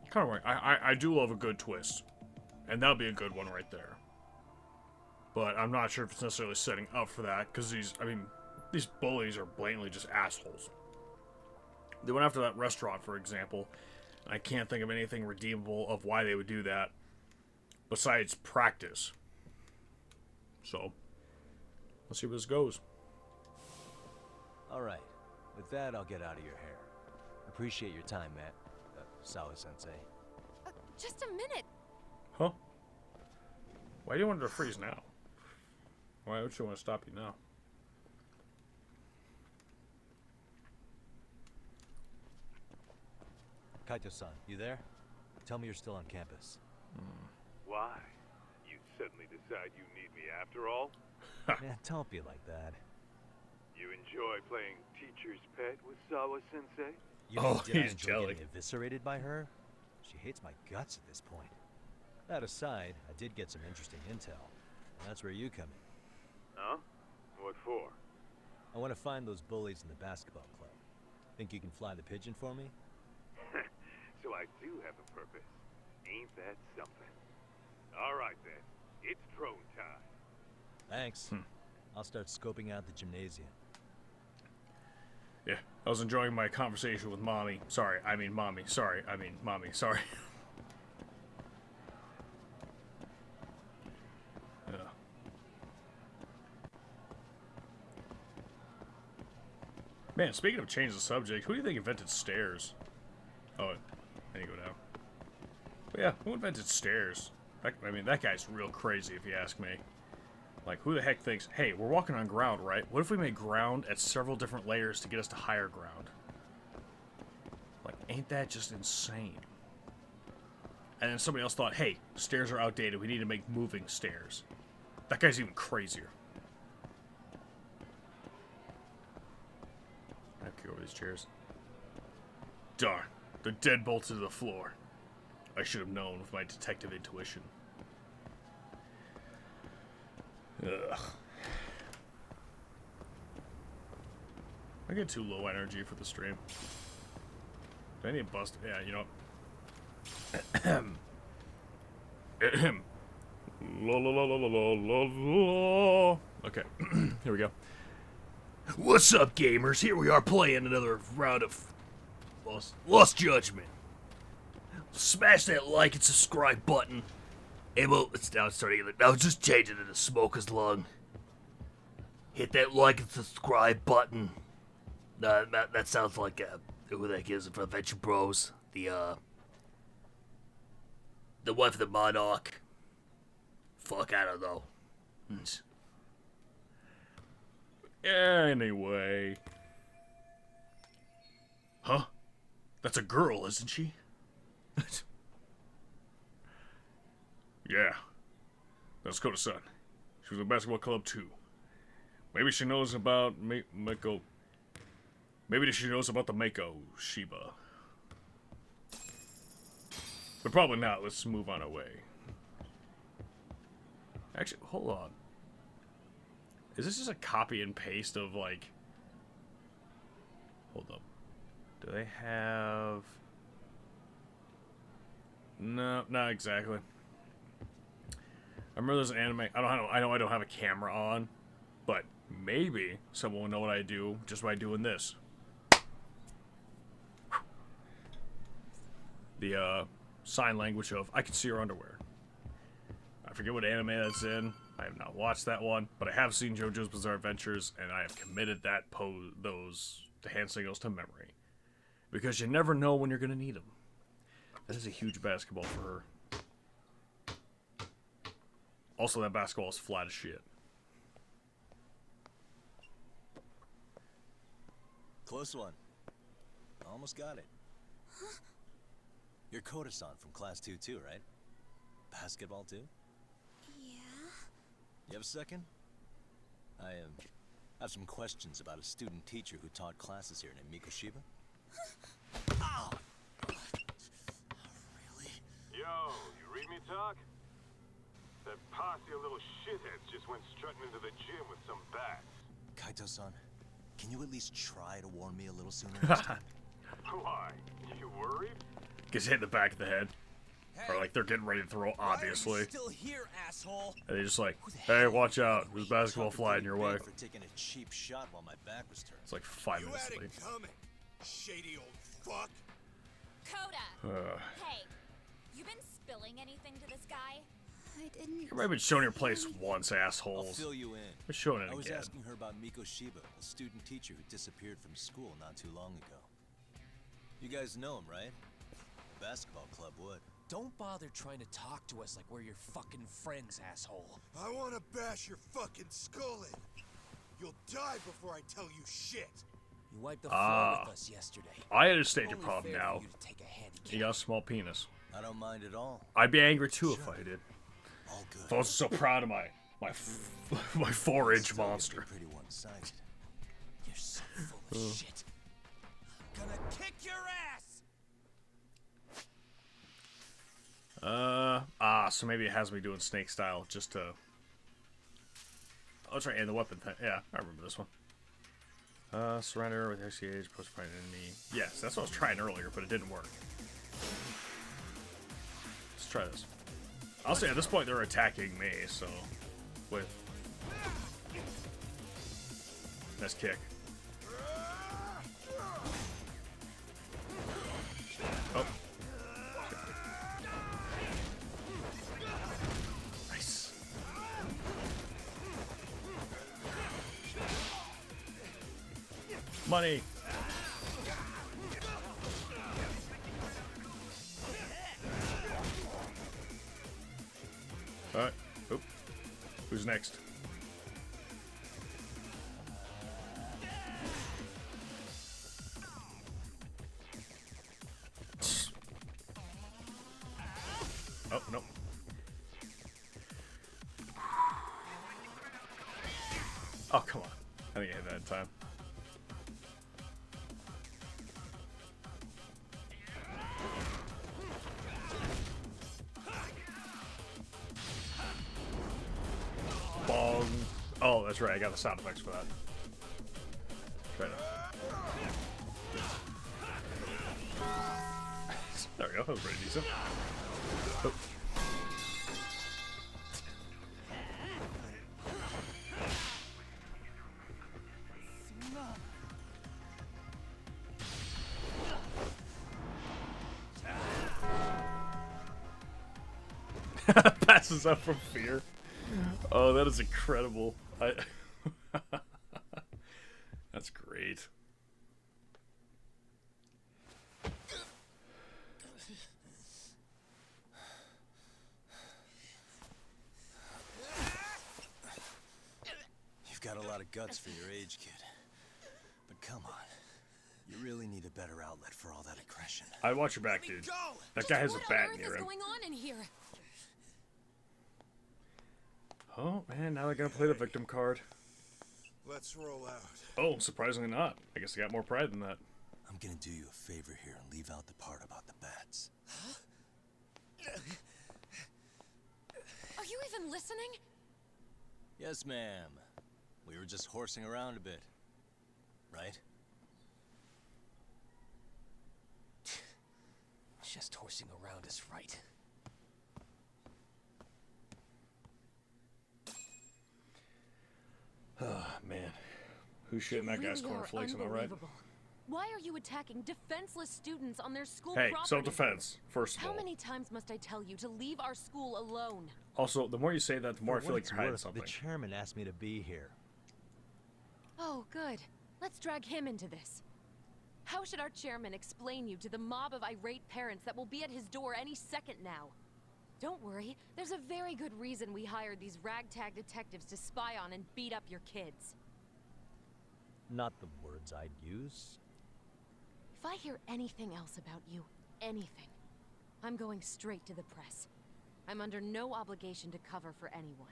Kind of weird. I do love a good twist. And that'll be a good one right there. But I'm not sure if it's necessarily setting up for that, because these bullies are blatantly just assholes. They went after that restaurant, for example. I can't think of anything redeemable of why they would do that, besides practice. So, let's see where this goes. Alright, with that, I'll get out of your hair. Appreciate your time, Matt. Sawa-sensei. Just a minute. Huh? Why do you want her to freeze now? Why would she want to stop you now? Kaito-san, you there? Tell me you're still on campus. Why? You suddenly decide you need me after all? Man, don't be like that. You enjoy playing teacher's pet with Sawa-sensei? You mean, did I enjoy getting eviscerated by her? She hates my guts at this point. That aside, I did get some interesting intel. And that's where you come in. Huh? What for? I want to find those bullies in the basketball club. Think you can fly the pigeon for me? So I do have a purpose. Ain't that something? Alright then. It's drone time. Thanks. I'll start scoping out the gymnasium. Yeah, I was enjoying my conversation with Mommy. Sorry, I mean Mommy. Sorry, I mean Mommy. Sorry. Yeah. Man, speaking of change the subject, who do you think invented stairs? Oh, I need to go down. But yeah, who invented stairs? I mean, that guy's real crazy if you ask me. Like, who the heck thinks, hey, we're walking on ground, right? What if we made ground at several different layers to get us to higher ground? Like, ain't that just insane? And then somebody else thought, hey, stairs are outdated. We need to make moving stairs. That guy's even crazier. I have to go over these chairs. Darn, they're dead bolted to the floor. I should have known with my detective intuition. Ugh. I get too low energy for the stream. Do I need a bust? Yeah, you know. La la la la la la la. Okay, here we go. What's up, gamers? Here we are playing another round of Lost Judgment. Smash that like and subscribe button. And well, it's now starting. Now just change it into Smoker's Lung. Hit that like and subscribe button. That sounds like who the heck is it from Adventure Bros? The wife of the Monarch. Fuck, I don't know. Anyway. Huh? That's a girl, isn't she? Yeah. That's Koda-san. She was in a basketball club too. Maybe she knows about Mako. Maybe she knows about the Mako Shiba. But probably not. Let's move on our way. Actually, hold on. Is this just a copy and paste of, like... Hold up. Do they have... No, not exactly. I remember there's an anime... I know I don't have a camera on, but maybe someone will know what I do just by doing this. The, sign language of, I can see your underwear. I forget what anime that's in. I have not watched that one, but I have seen JoJo's Bizarre Adventures, and I have committed the hand signals to memory. Because you never know when you're going to need them. That is a huge basketball for her. Also, that basketball is flat as shit. Close one. Almost got it. You're Koda-san from Class 2 too, right? Basketball too? Yeah? You have a second? I have some questions about a student teacher who taught classes here named Mikoshiba. Ow! Really? Yo, you read me talk? That posse of little shitheads just went strutting into the gym with some bats. Kaito-san, can you at least try to warn me a little sooner next time? Why? You worried? Gets hit in the back of the head. Or like they're getting ready to throw, obviously. Still here, asshole. And they just like, hey, watch out. There's a basketball flying your way. For taking a cheap shot while my back was turned. It's like 5 minutes had late. it coming, shady old fuck. Coda! Hey, you been spilling anything to this guy? I didn't. You've already been showing your place once, assholes. I'll fill you in. We're showing it I was again. asking her about Mikoshiba, a student teacher who disappeared from school not too long ago. You guys know him, right? The basketball club would. Don't bother trying to talk to us like we're your fucking friends, asshole. I want to bash your fucking skull in. You'll die before I tell you shit. You wiped the floor with us yesterday. I understand your Only problem fair for now. you to take a handicap. You got a small penis. I don't mind at all. I'd be angry too if I did. All good. If I was so proud of my 4-inch monster. Pretty one-sided. You're so full of shit. I'm gonna kick your ass. So maybe it has me doing snake style just to. Oh, try and the weapon thing. Yeah, I remember this one. Surrender with XCH, post-fight enemy. Yes, that's what I was trying earlier, but it didn't work. Let's try this. I'll say at this point they're attacking me, so with nice kick. Oh. Nice. Money. Alright. Oop. Who's next? Oh, no. Oh, come on. I think I hit that in time. Bong. Oh, that's right. I got the sound effects for that. Try that. There we go. That was pretty decent. Oh. Passes out from fear. Oh, that is incredible. That's great. You've got a lot of guts for your age, kid. But come on. You really need a better outlet for all that aggression. I watch your back, dude. That guy has a bat near him. What's going on in here? Oh, man, now they're gonna play the victim card. Let's roll out. Oh, surprisingly not. I guess I got more pride than that. I'm gonna do you a favor here and leave out the part about the bats. Are you even listening? Yes, ma'am. We were just horsing around a bit. Right? Just horsing around is right. Oh, man. Who's shitting that guy's cornflakes, am I right? Unbelievable. Why are you attacking defenseless students on their school Hey, property? self-defense, first of all. How many times must I tell you to leave our school alone? Also, the more you say that, the more I For feel what like it's you're hiding worth, something. The chairman asked me to be here. Oh, good. Let's drag him into this. How should our chairman explain you to the mob of irate parents that will be at his door any second now? Don't worry, there's a very good reason we hired these ragtag detectives to spy on and beat up your kids. Not the words I'd use. If I hear anything else about you, anything, I'm going straight to the press. I'm under no obligation to cover for anyone.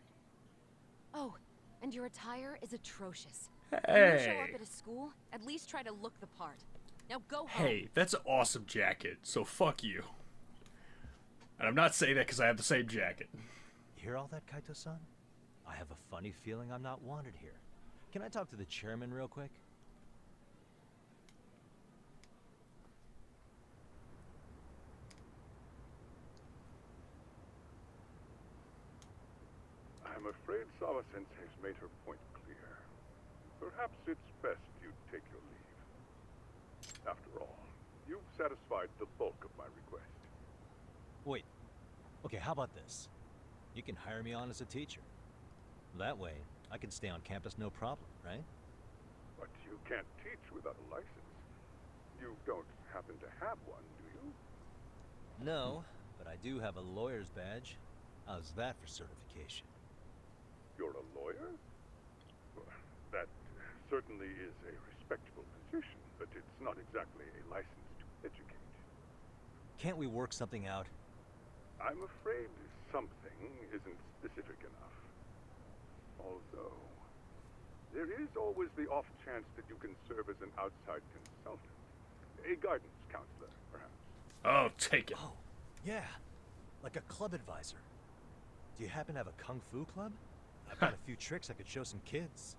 Oh, and your attire is atrocious. When you show up at a school, at least try to look the part. Now go home. Hey, that's an awesome jacket, so fuck you. And I'm not saying that because I have the same jacket. You hear all that, Kaito-san? I have a funny feeling I'm not wanted here. Can I talk to the chairman real quick? I'm afraid Sawa-sensei has made her point clear. Perhaps it's best you take your leave. After all, you've satisfied the bulk of my request. Wait. Okay, how about this? You can hire me on as a teacher. That way, I can stay on campus no problem, right? But you can't teach without a license. You don't happen to have one, do you? No, but I do have a lawyer's badge. How's that for certification? You're a lawyer? Well, that certainly is a respectable position, but it's not exactly a license to educate. Can't we work something out? I'm afraid something isn't specific enough. Although, there is always the off chance that you can serve as an outside consultant. A guidance counselor, perhaps. Oh, take it. Oh, yeah. Like a club advisor. Do you happen to have a kung fu club? I've got a few tricks I could show some kids.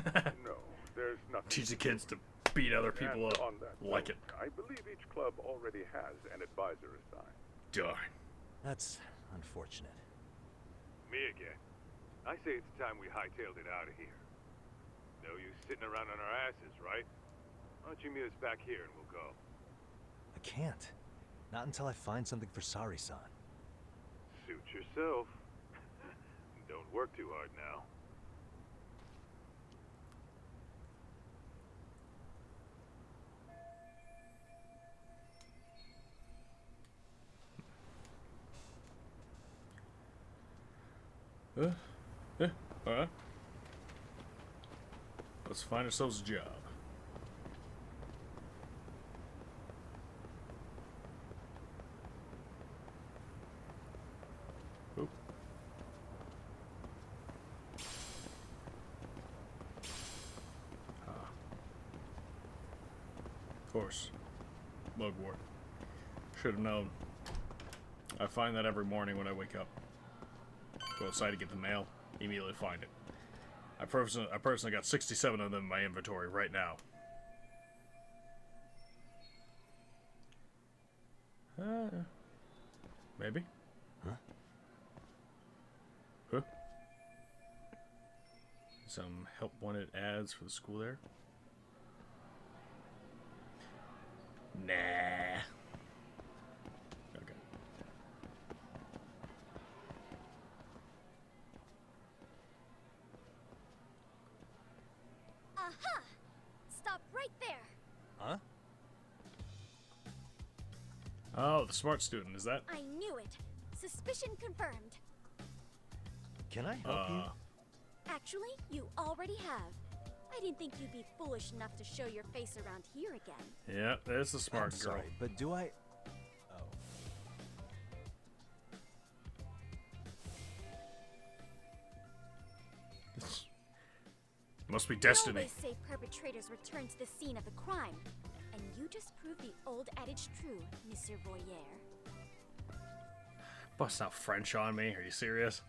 No, there's nothing. Teach the kids to beat other people And up. on that Like note, it. I believe each club already has an advisor assigned. Darn. That's unfortunate. Me again. I say it's time we hightailed it out of here. No use sitting around on our asses, right? Why don't you meet us back here and we'll go? I can't. Not until I find something for Sari-san. Suit yourself. Don't work too hard now. Alright. Let's find ourselves a job. Oop. Of course. Mugwort. Should have known. I find that every morning when I wake up. Go outside to get the mail, immediately find it. I personally got 67 of them in my inventory right now. Maybe? Huh? Huh? Some help wanted ads for the school there? Nah. Okay. Aha! Stop right there. Huh? Oh, the smart student, is that? I knew it. Suspicion confirmed. Can I help you? Actually, you already have. I didn't think you'd be foolish enough to show your face around here again. Yeah, there's the smart I'm girl. sorry, but do I... Oh. Must be They destiny. always say perpetrators return to the scene of the crime. And you just proved the old adage true, Monsieur Voyer. Bust out French on me. Are you serious?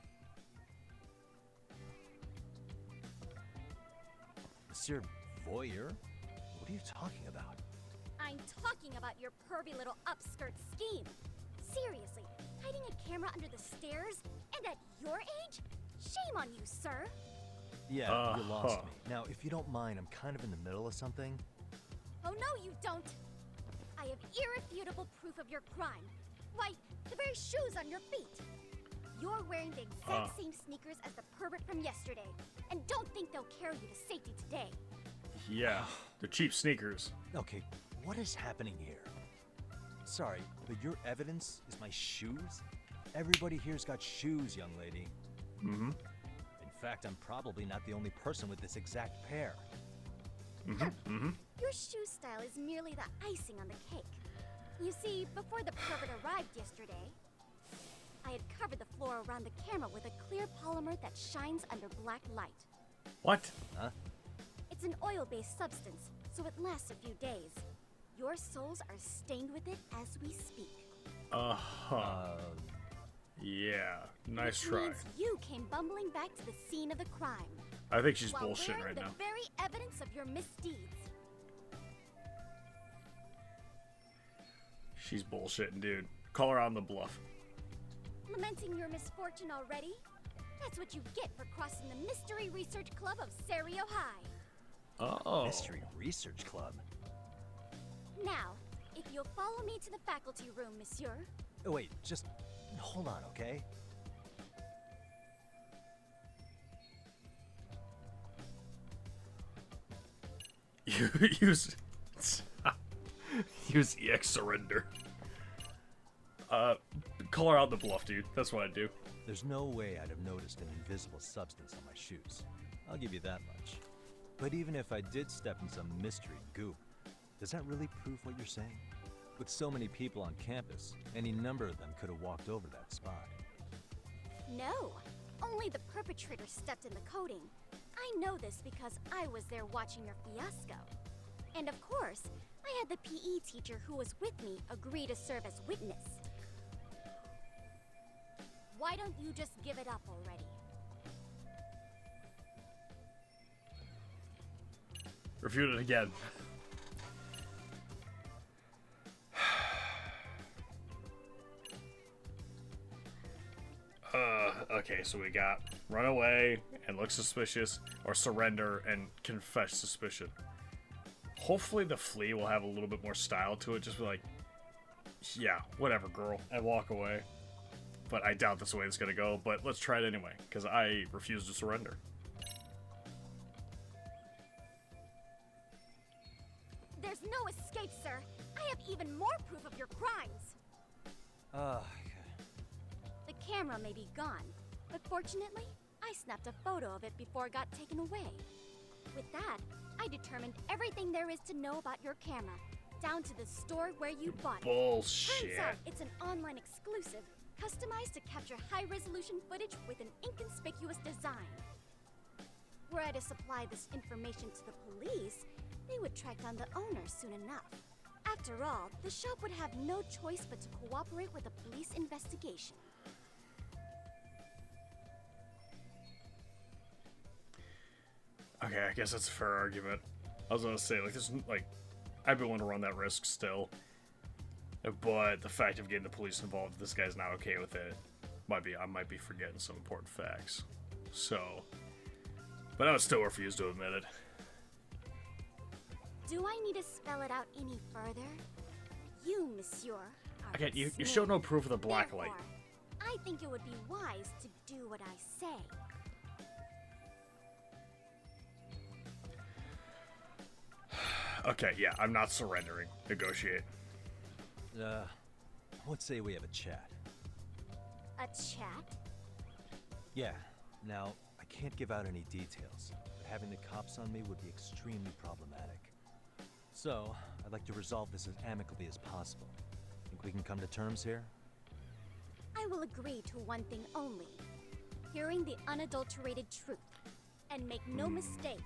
Monsieur Voyeur? What are you talking about? I'm talking about your pervy little upskirt scheme. Seriously, hiding a camera under the stairs? And at your age? Shame on you, sir. Yeah, you lost me. Now, if you don't mind, I'm kind of in the middle of something. Oh, no, you don't. I have irrefutable proof of your crime. Why, the very shoes on your feet. You're wearing the exact same sneakers as the pervert from yesterday. And don't think they'll carry you to safety today. Yeah, the cheap sneakers. Okay, what is happening here? Sorry, but your evidence is my shoes? Everybody here's got shoes, young lady. Mm-hmm. In fact, I'm probably not the only person with this exact pair. Mm-hmm. Mm-hmm. Your shoe style is merely the icing on the cake. You see, before the pervert arrived yesterday, I had covered the floor around the camera with a clear polymer that shines under black light. What? Huh? It's an oil-based substance, so it lasts a few days. Your soles are stained with it as we speak. Yeah, nice Which try. means you came bumbling back to the scene of the crime. I think she's while bullshitting bearing right the now. very evidence of your misdeeds. She's bullshitting, dude. Call her on the bluff. Lamenting your misfortune already? That's what you get for crossing the Mystery Research Club of Serio High. Oh. Mystery Research Club? Now, if you'll follow me to the faculty room, monsieur. Oh, wait, just hold on, okay? Use EX surrender. Call her out the bluff, dude. That's what I do. There's no way I'd have noticed an invisible substance on my shoes. I'll give you that much. But even if I did step in some mystery goop, does that really prove what you're saying? With so many people on campus, any number of them could have walked over that spot. No, only the perpetrator stepped in the coating. I know this because I was there watching your fiasco. And of course, I had the PE teacher who was with me agree to serve as witness. Why don't you just give it up already? Refute it again. Okay, so we got run away and look suspicious, or surrender and confess suspicion. Hopefully the flea will have a little bit more style to it, just be like, yeah, whatever, girl, and walk away. But I doubt that's the way it's gonna go, but let's try it anyway, because I refuse to surrender. There's no escape, sir. I have even more proof of your crimes. The camera may be gone, but fortunately, I snapped a photo of it before it got taken away. With that, I determined everything there is to know about your camera, down to the store where you bought it. Bullshit. Turns out it's an online exclusive, customized to capture high-resolution footage with an inconspicuous design. Were I to supply this information to the police, they would track down the owner soon enough. After all, the shop would have no choice but to cooperate with the police investigation. Okay, I guess that's a fair argument. I was gonna say, like, this, like, I'd be willing to run that risk still. But the fact of getting the police involved, this guy's not okay with it. I might be forgetting some important facts. So, but I would still refuse to admit it. Do I need to spell it out any further? You, monsieur, are Okay, you a show no snake. proof of the black light. Therefore, I think it would be wise to do what I say. Okay, yeah, I'm not surrendering. Negotiate. Let's say we have a chat. A chat? Yeah. Now, I can't give out any details, but having the cops on me would be extremely problematic. So, I'd like to resolve this as amicably as possible. Think we can come to terms here? I will agree to one thing only. Hearing the unadulterated truth. And make no mistake,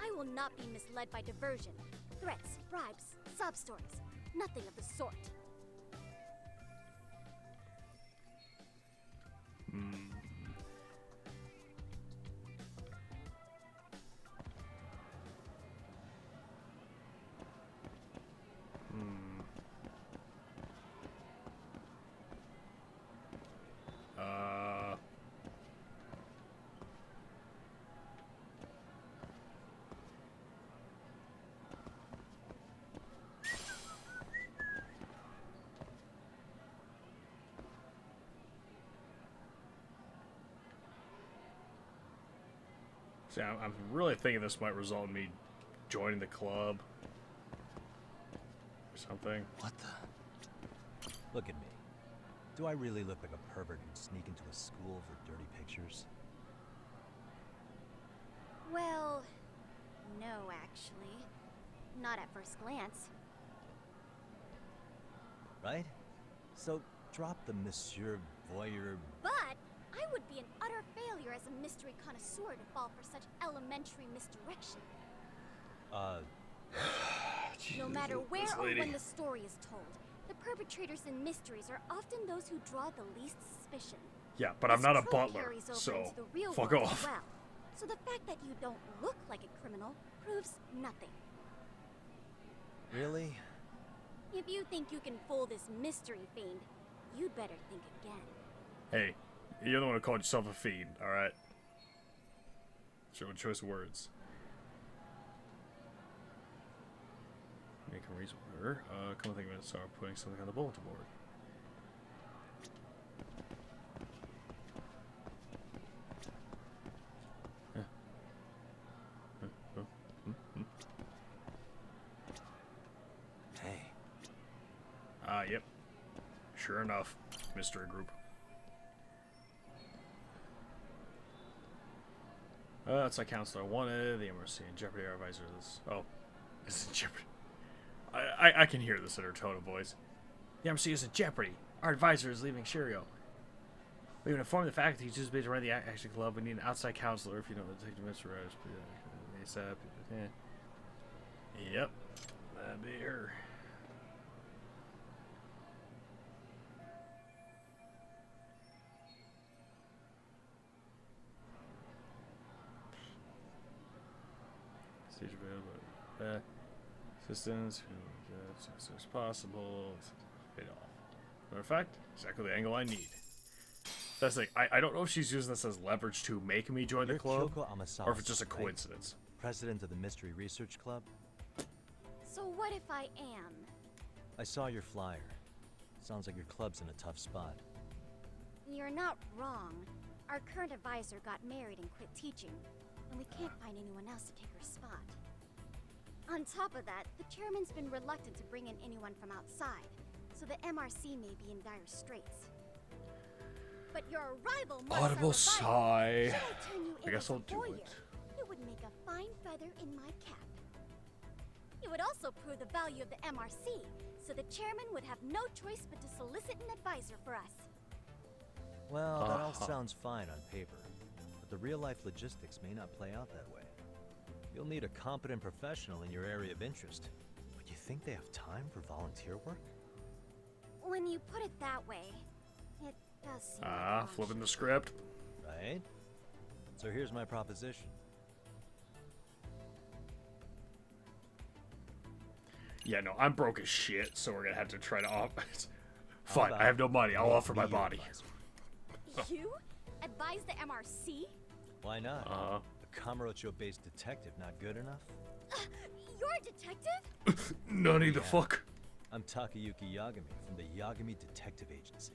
I will not be misled by diversion, threats, bribes, sob stories. Nothing of the sort. See, I'm really thinking this might result in me joining the club. Or something. What the? Look at me. Do I really look like a pervert who'd sneak into a school for dirty pictures? Well, no, actually. Not at first glance. Right? So drop the Monsieur Voyeur. But I would be an utter failure as a mystery connoisseur to fall for such elementary misdirection. No matter where or when the story is told, the perpetrators in mysteries are often those who draw the least suspicion. Yeah, but I'm not a butler, so fuck off. Well. So the fact that you don't look like a criminal proves nothing. Really? If you think you can fool this mystery fiend, you'd better think again. Hey, you're the one who called yourself a fiend, alright? Showing choice words. Make a reasonable order. Come think of it, start putting something on the bulletin board. Hey. Yep. Sure enough, mystery group. That's like counselor wanted. The MRC and Jeopardy are advisors. Oh, it's in Jeopardy. I can hear this in her tone of voice. The MRC is in Jeopardy. Our advisor is leaving Shirio. We've informed the faculty he's just busy running the action club. We need an outside counselor if you know the detective Mr. Rose. ASAP. Yep. That'd be her. Assistance as soon as possible. Paid off. Matter of fact, exactly the angle I need. That's like I don't know if she's using this as leverage to make me join the club, or if it's just a coincidence. Right? President of the Mystery Research Club. So what if I am? I saw your flyer. Sounds like your club's in a tough spot. You're not wrong. Our current advisor got married and quit teaching, and we can't find anyone else to take her spot. On top of that, the chairman's been reluctant to bring in anyone from outside, so the MRC may be in dire straits. But your arrival marks Audible sigh. I guess I'll do it. It would make a fine feather in my cap. It would also prove the value of the MRC, so the chairman would have no choice but to solicit an advisor for us. Well, that all sounds fine on paper, but the real-life logistics may not play out that way. You'll need a competent professional in your area of interest. But you think they have time for volunteer work? When you put it that way, it does seem flipping the script. Right? So here's my proposition. Yeah, no, I'm broke as shit, so we're gonna have to try to offer. Fine, I have no money. I'll offer my body. You advise the MRC? Why not? A Kamurocho-based detective not good enough? You're a detective? Nani the fuck? I'm Takayuki Yagami from the Yagami Detective Agency.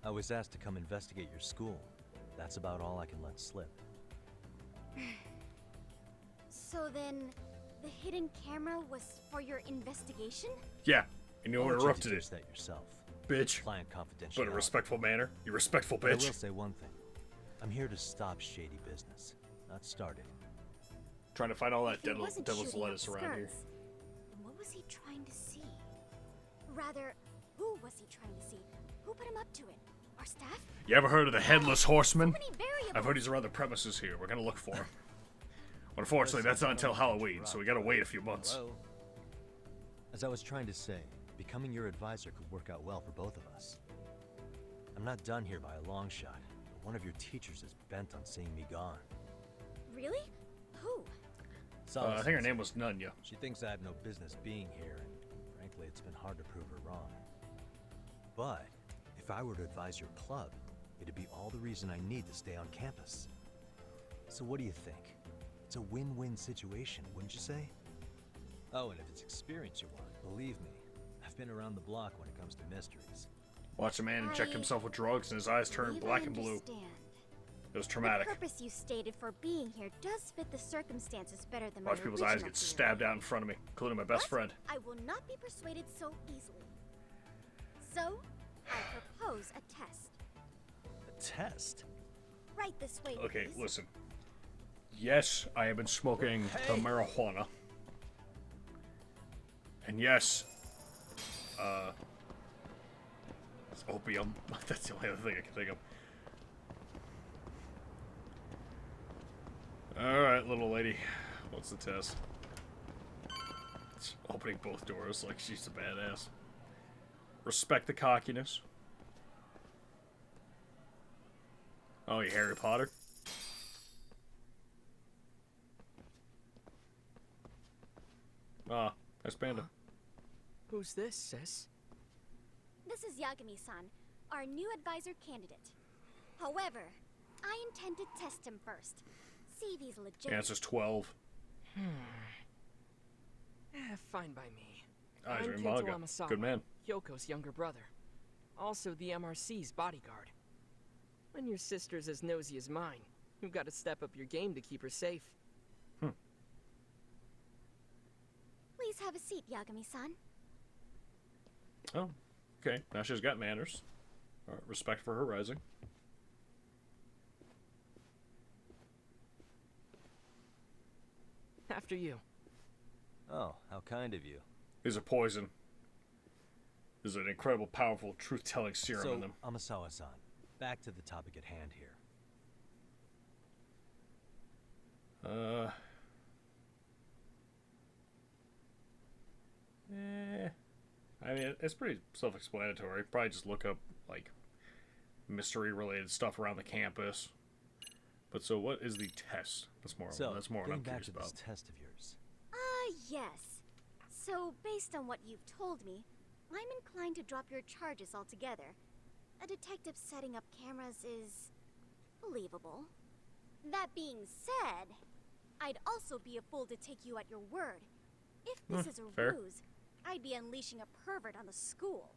I was asked to come investigate your school. That's about all I can let slip. So then, the hidden camera was for your investigation? Yeah, and you interrupted you it. That yourself. Bitch. Client confidentiality. But in a respectful manner. You respectful But bitch. I will say one thing. I'm here to stop shady business, not start it. Trying to find all that If he wasn't devil's shooting lettuce up around here. skirts, then what was he trying to see? Rather, who was he trying to see? Who put him up to it? Our staff? You ever heard of the Headless Horseman? many variables. I've heard he's around the premises here. We're gonna look for him. Unfortunately, that's not until Halloween, so we gotta wait a few months. Hello? As I was trying to say, becoming your advisor could work out well for both of us. I'm not done here by a long shot, but one of your teachers is bent on seeing me gone. Really? Who? I think her name was Nunya. She thinks I have no business being here, and frankly, it's been hard to prove her wrong. But if I were to advise your club, it'd be all the reason I need to stay on campus. So what do you think? It's a win-win situation, wouldn't you say? Oh, and if it's experience you want, believe me, I've been around the block when it comes to mysteries. Watch a man inject himself with drugs and his eyes turn black and blue. It was traumatic. The purpose you stated for being here does fit the circumstances better than Watch my people's eyes original get theory. stabbed out in front of me, including my best friend. I will not be persuaded so easily. So, I propose a test. A test? Right this way, Okay, please. listen. Yes, I have been smoking the marijuana. And yes, it's opium. That's the only other thing I can think of. Alright, little lady. What's the test? It's opening both doors like she's a badass. Respect the cockiness. Oh, you Harry Potter? Ah, nice panda. Who's this, sis? This is Yagami-san, our new advisor candidate. However, I intend to test him first. See if he's legit. Answer's 12. Fine by me. Ah, he's I'm reading Kento manga. Amasawa, Good man. Yoko's younger brother. Also the MRC's bodyguard. When your sister's as nosy as mine, you've got to step up your game to keep her safe. Please have a seat, Yagami-san. Oh, okay. Now she's got manners. All right, respect for her rising. After you. Oh, how kind of you. These are poison. There's an incredible, powerful, truth-telling serum in them. Amasawa-san, back to the topic at hand here. I mean, it's pretty self-explanatory. Probably just look up, like, mystery-related stuff around the campus. But so, what is the test? That's more what I'm curious about. This test of yours. Yes. So, based on what you've told me, I'm inclined to drop your charges altogether. A detective setting up cameras is believable. That being said, I'd also be a fool to take you at your word. If this is a fair. ruse, I'd be unleashing a pervert on the school.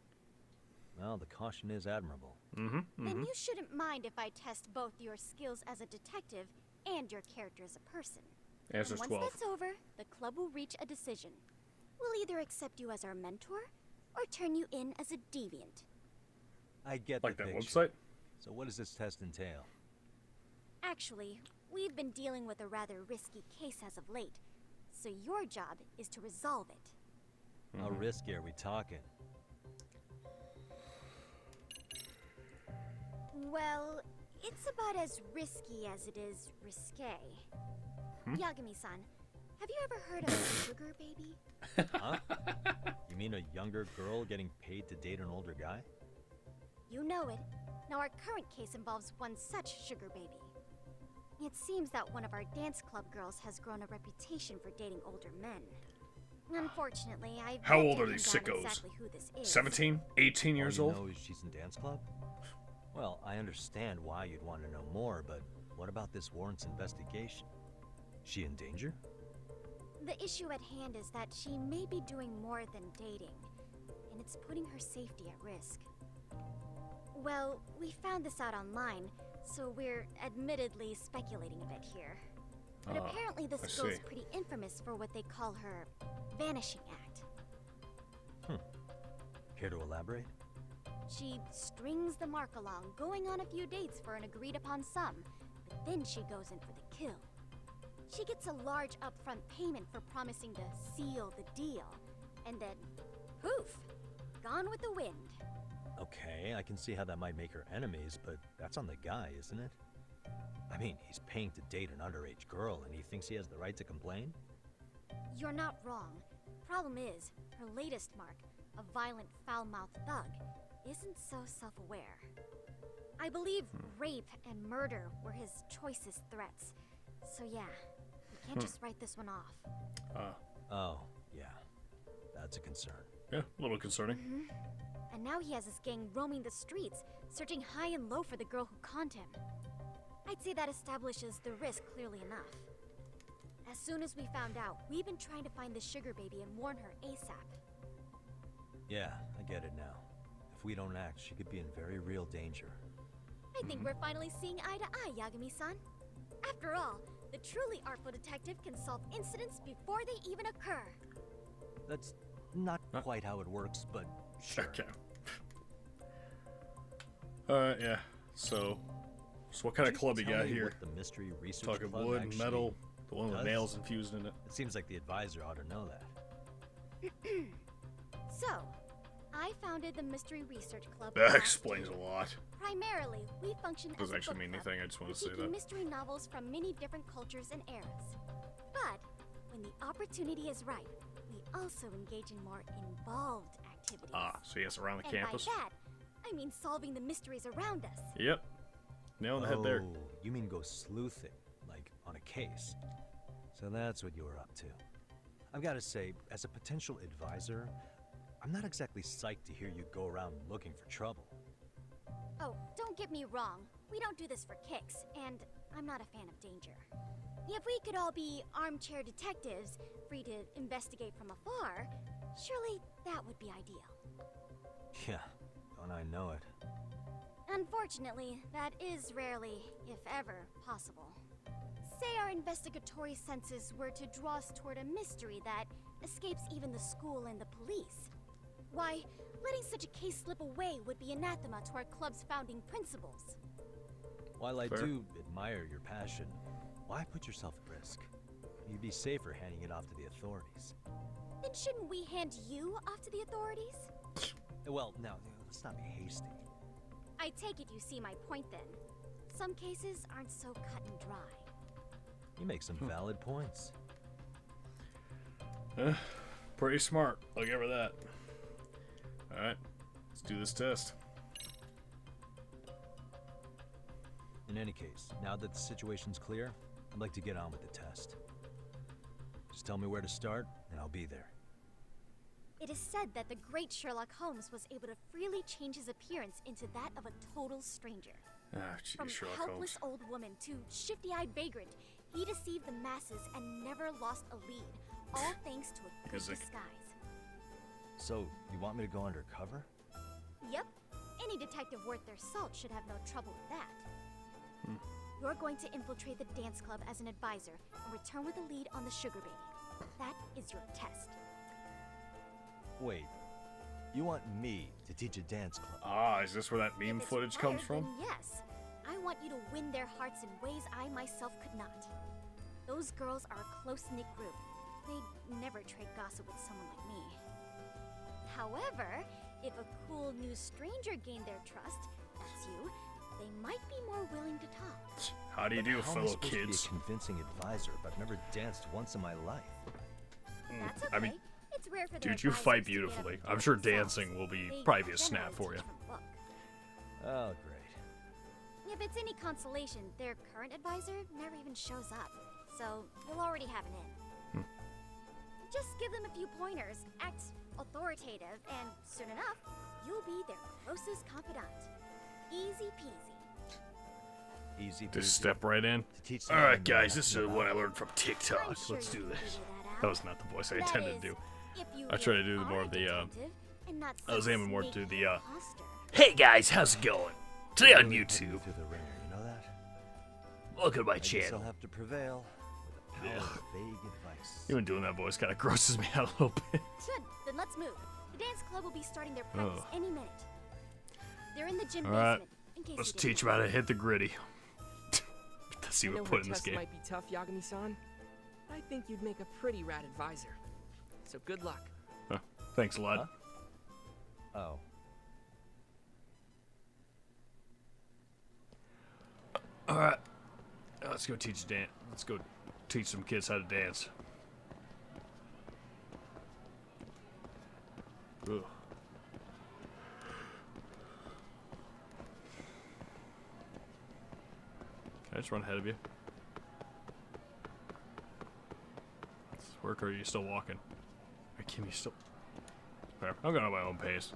Well, the caution is admirable. Then you shouldn't mind if I test both your skills as a detective and your character as a person. Answer's And 12. once that's over, the club will reach a decision. We'll either accept you as our mentor, or turn you in as a deviant. I get like the that picture. website? So what does this test entail? Actually, we've been dealing with a rather risky case as of late, so your job is to resolve it. How risky are we talking? Well, it's about as risky as it is risque. Yagami-san, have you ever heard of a sugar baby? Huh? You mean a younger girl getting paid to date an older guy? You know it. Now our current case involves one such sugar baby. It seems that one of our dance club girls has grown a reputation for dating older men. Unfortunately, I've How yet old to are pin these down sickos? Exactly who this is. 17? 18 years All old? you know is she's in dance club? Well, I understand why you'd want to know more, but what about this warrants investigation? She in danger? The issue at hand is that she may be doing more than dating, and it's putting her safety at risk. Well, we found this out online, so we're admittedly speculating a bit here. But apparently this I girl's see. pretty infamous for what they call her vanishing act. Care to elaborate? She strings the mark along, going on a few dates for an agreed upon sum, but then she goes in for the kill. She gets a large upfront payment for promising to seal the deal, and then, poof, gone with the wind. Okay, I can see how that might make her enemies, but that's on the guy, isn't it? I mean, he's paying to date an underage girl, and he thinks he has the right to complain? You're not wrong. Problem is, her latest mark, a violent, foul-mouthed thug, isn't so self-aware. I believe rape and murder were his choicest threats. So yeah, you can't just write this one off. Oh, yeah. That's a concern. Yeah, a little concerning. And now he has his gang roaming the streets, searching high and low for the girl who conned him. I'd say that establishes the risk clearly enough. As soon as we found out, we've been trying to find the sugar baby and warn her ASAP. Yeah, I get it now. If we don't act, she could be in very real danger. I think we're finally seeing eye to eye, Yagami-san. After all, the truly artful detective can solve incidents before they even occur. That's not quite how it works, but sure. Okay. Alright, yeah. So what kind of club you Tell got me here? what the mystery research Talking club wood, actually metal, the one with does? nails infused in it. It seems like the advisor ought to know that. So, I founded the Mystery Research Club. That explains a lot. Primarily, we function as Doesn't a actually book mean club, anything. I just want to say critiquing that. mystery novels from many different cultures and eras. But when the opportunity is right, we also engage in more involved activities. Ah, so yes, around the and campus. by that, I mean solving the mysteries around us. Yep. Nail on the head there. Oh, you mean go sleuthing, like on a case. So that's what you were up to. I've got to say, as a potential advisor, I'm not exactly psyched to hear you go around looking for trouble. Oh, don't get me wrong. We don't do this for kicks, and I'm not a fan of danger. If we could all be armchair detectives, free to investigate from afar, surely that would be ideal. Yeah, don't I know it. Unfortunately, that is rarely, if ever, possible. Say our investigatory senses were to draw us toward a mystery that escapes even the school and the police. Why, letting such a case slip away would be anathema to our club's founding principles. While I Fair. do admire your passion, why put yourself at risk? You'd be safer handing it off to the authorities. Then shouldn't we hand you off to the authorities? Well, now, let's not be hasty. I take it you see my point then. Some cases aren't so cut and dry. You make some valid points. Pretty smart. I'll give her that. Alright, let's do this test. In any case, now that the situation's clear, I'd like to get on with the test. Just tell me where to start, and I'll be there. It is said that the great Sherlock Holmes was able to freely change his appearance into that of a total stranger. Ah, geez, From Sherlock helpless Holmes. old woman to shifty-eyed vagrant, he deceived the masses and never lost a lead, all thanks to a good Music. disguise. So, you want me to go undercover? Yep, any detective worth their salt should have no trouble with that. Hmm. You're going to infiltrate the dance club as an advisor and return with a lead on the sugar baby. That is your test. Wait, you want me to teach a dance club? Ah, is this where that meme footage comes from? Then yes, I want you to win their hearts in ways I myself could not. Those girls are a close-knit group. They'd never trade gossip with someone like me. However, if a cool new stranger gained their trust, that's you, they might be more willing to talk. How do you do, How am I fellow supposed to be kids? a convincing advisor if I've never danced once in my life? That's okay. I mean, it's rare for dude, you fight beautifully. I'm sure dancing will be probably a snap for you. Oh, great. If it's any consolation, their current advisor never even shows up, so you'll already have an in. Just give them a few pointers, act authoritative, and soon enough, you'll be their closest confidant. Easy peasy. Easy Just peasy. step right in. teach All right, someone guys, nothing this is about what I it. learned from TikTok. I'm sure Let's do you can this. figure that That out. was not the voice I That intended to is, do. if you I tried to do really more are of a the. detective and not I was some aiming more to snaky the. imposter. Hey guys, how's it going? Today on YouTube. Through the ringer, you know that? Welcome to my I guess channel. I'll have to prevail with the power of vague advice. Even doing that voice kind of grosses me out a little bit. Good, then let's move. The dance club will be starting their practice Oh. any minute. They're in the gym All right, basement, in case let's you didn't teach them how to hit the gritty. Let's see I know what her put in this test game. might be tough, Yagami-san. I think you'd make a pretty rad advisor. So good luck. Huh. Thanks a lot. Oh. All right, let's go teach dance. Let's go teach some kids how to dance. Ugh. Can I just run ahead of you? Does this work, or are you still walking? Kim, you still... Fair. I'm going at my own pace.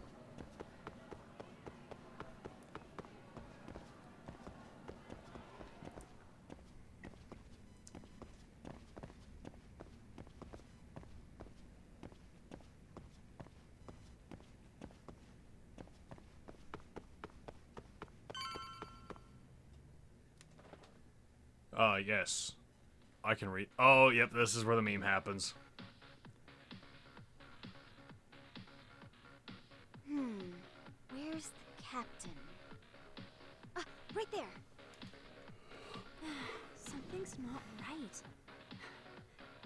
Yes. I can read. Oh, yep, this is where the meme happens. Where's the captain? Ah, right there. Something's not right.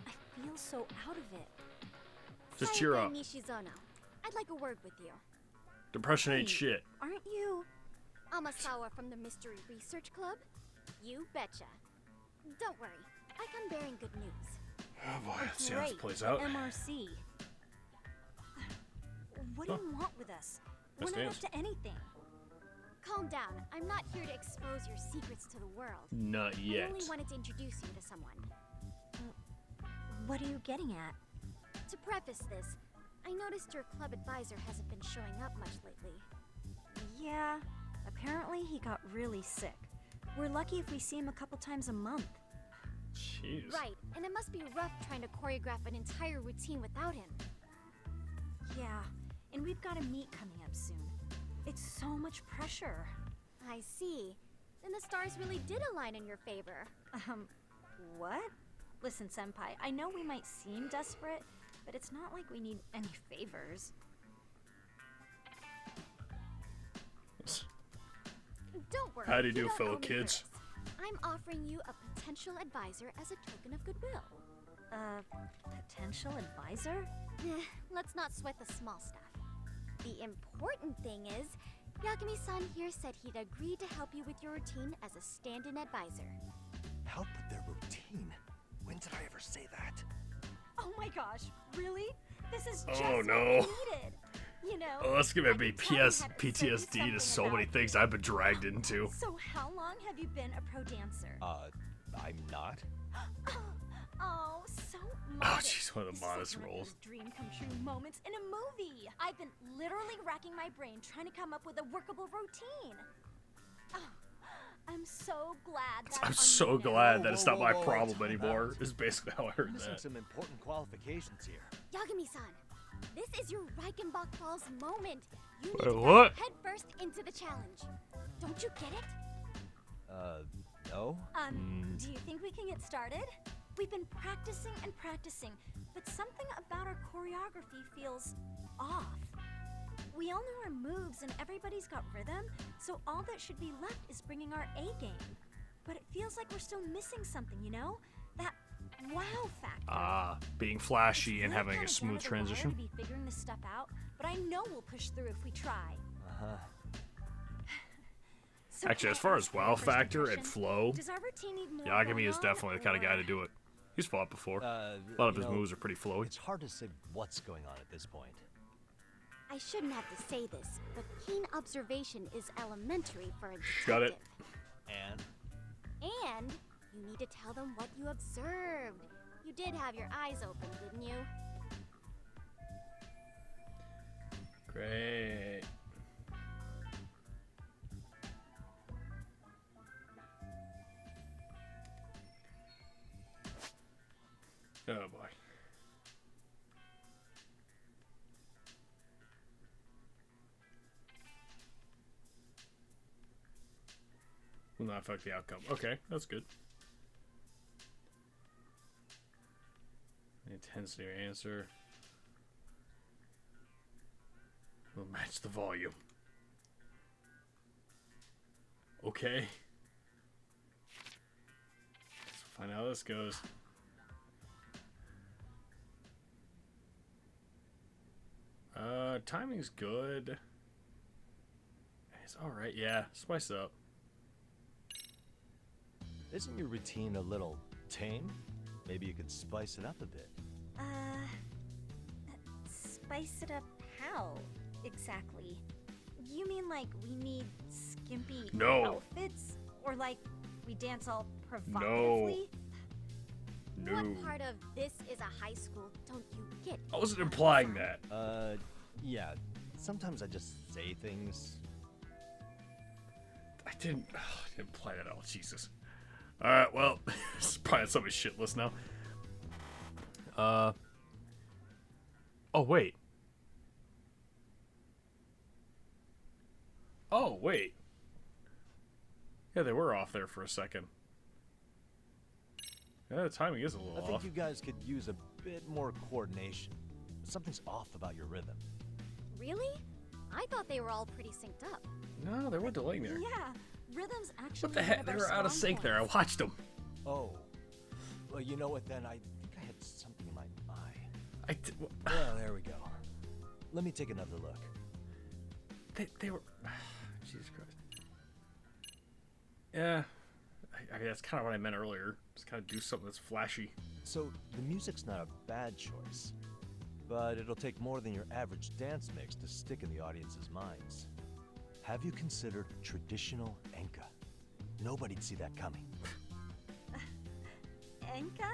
I feel so out of it. Just cheer up. Nishizono. I'd like a word with you. Depression ain't shit. Aren't you Amasawa from the Mystery Research Club? You betcha. Don't worry, I come bearing good news. Oh boy, let's see how this Great, plays the out. MRC. What do you want with us? We're not up to anything. Calm down. I'm not here to expose your secrets to the world. Not yet. I only wanted to introduce you to someone. What are you getting at? To preface this, I noticed your club advisor hasn't been showing up much lately. Yeah, apparently he got really sick. We're lucky if we see him a couple times a month. Jeez. Right, and it must be rough trying to choreograph an entire routine without him. Yeah, and we've got a meet coming up soon. It's so much pressure. I see. Then the stars really did align in your favor. What? Listen, Senpai, I know we might seem desperate, but it's not like we need any favors. Don't worry. How do you do, don't fellow owe me for kids? this. I'm offering you a potential advisor as a token of goodwill. Potential advisor? Let's not sweat the small stuff. The important thing is, Yagami-san here said he'd agreed to help you with your routine as a stand-in advisor. Help with their routine? When did I ever say that? Oh my gosh, really? This is just Oh, what no. we needed. You know, Oh, that's gonna I be could tell you had to say PTSD to something so many about- things I've been dragged into. So how long have you been a pro dancer? I'm not. Oh, so Oh, modest. jeez, one of the This is like modest one of roles. those dream come true moments in a movie. I've been literally racking my brain trying to come up with a workable routine. Oh, I'm so glad that I'm so glad that it's not my problem time anymore. out. Is basically how I heard Missing that. some important qualifications here. Yagami-san, this is your Reichenbach Falls moment. You need Wait, to dive what? head first into the challenge. Don't you get it? No? Do you think we can get started? We've been practicing and practicing, but something about our choreography feels off. We all know our moves and everybody's got rhythm, so all that should be left is bringing our A game. But it feels like we're still missing something, you know? That wow factor. Being flashy and Really having kinda a smooth down to the wire transition. To be figuring this stuff out, but I know we'll push through if we try. Uh-huh. So Actually, can as I far ask as for your wow first factor and impression? flow, Does our routine need more Yagami going is on, definitely the kind of guy or- to do it. He's fought before. A A lot of his moves are pretty flowy. It's hard to say what's going on at this point. I shouldn't have to say this, but keen observation is elementary for a detective. Got it. And? And you need to tell them what you observed. You did have your eyes open, didn't you? Great. Oh boy. Will not affect the outcome. Okay, that's good. The intensity of your answer will match the volume. Okay. Let's find out how this goes. Timing's good. It's alright, yeah. Spice it up. Isn't your routine a little tame? Maybe you could spice it up a bit. Spice it up how, exactly? You mean like we need skimpy No. outfits? Or like we dance all provocatively? No. What part of this is a high school don't you get? I wasn't implying that. Yeah. Sometimes I just say things. I didn't imply that at all. Jesus. Alright, well, this is probably somebody's shit list now. Oh, wait. Oh, wait. Yeah, they were off there for a second. Yeah, the timing is a little I think off. you guys could use a bit more coordination. Something's off about your rhythm. Really? I thought they were all pretty synced up. No, they were delaying there. Yeah, rhythm's actually What the one heck? of They our were out of strong sync there. I points. watched them. Oh. Well, you know what then? I think I had something in my eye. I did. Well, there we go. Let me take another look. They were... Jesus Christ. Yeah. I mean, that's kind of what I meant earlier. Just kind of do something that's flashy. So, the music's not a bad choice. But it'll take more than your average dance mix to stick in the audience's minds. Have you considered traditional enka? Nobody'd see that coming. Enka?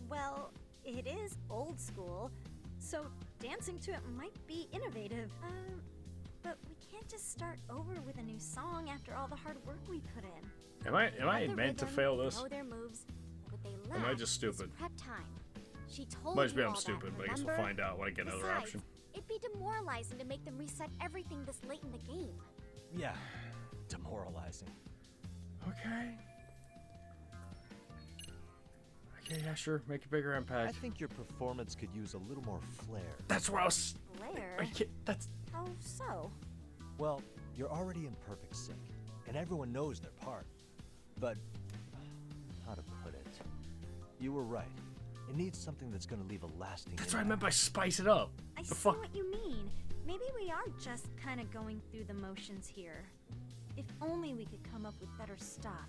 Well, it is old school, so dancing to it might be innovative. But we can't just start over with a new song after all the hard work we put in. Am I meant to fail this? Know their moves, but they Am I lack just stupid? prep time. She told Might just be you I'm all stupid, that, but I guess we'll remember? find out when I get another Besides, option. it'd be demoralizing to make them reset everything this late in the game. Yeah, demoralizing. Okay. Okay, yeah, sure. Make a bigger I impact. think your performance could use a little more flair. That's where I was... Blair? That's... How so? Well, you're already in perfect sync, and everyone knows their part. But, how to put it? You were right. It needs something that's gonna leave a lasting That's what I meant by spice it up. I The see fuck? what you mean. Maybe we are just kind of going through the motions here. If only we could come up with better stuff.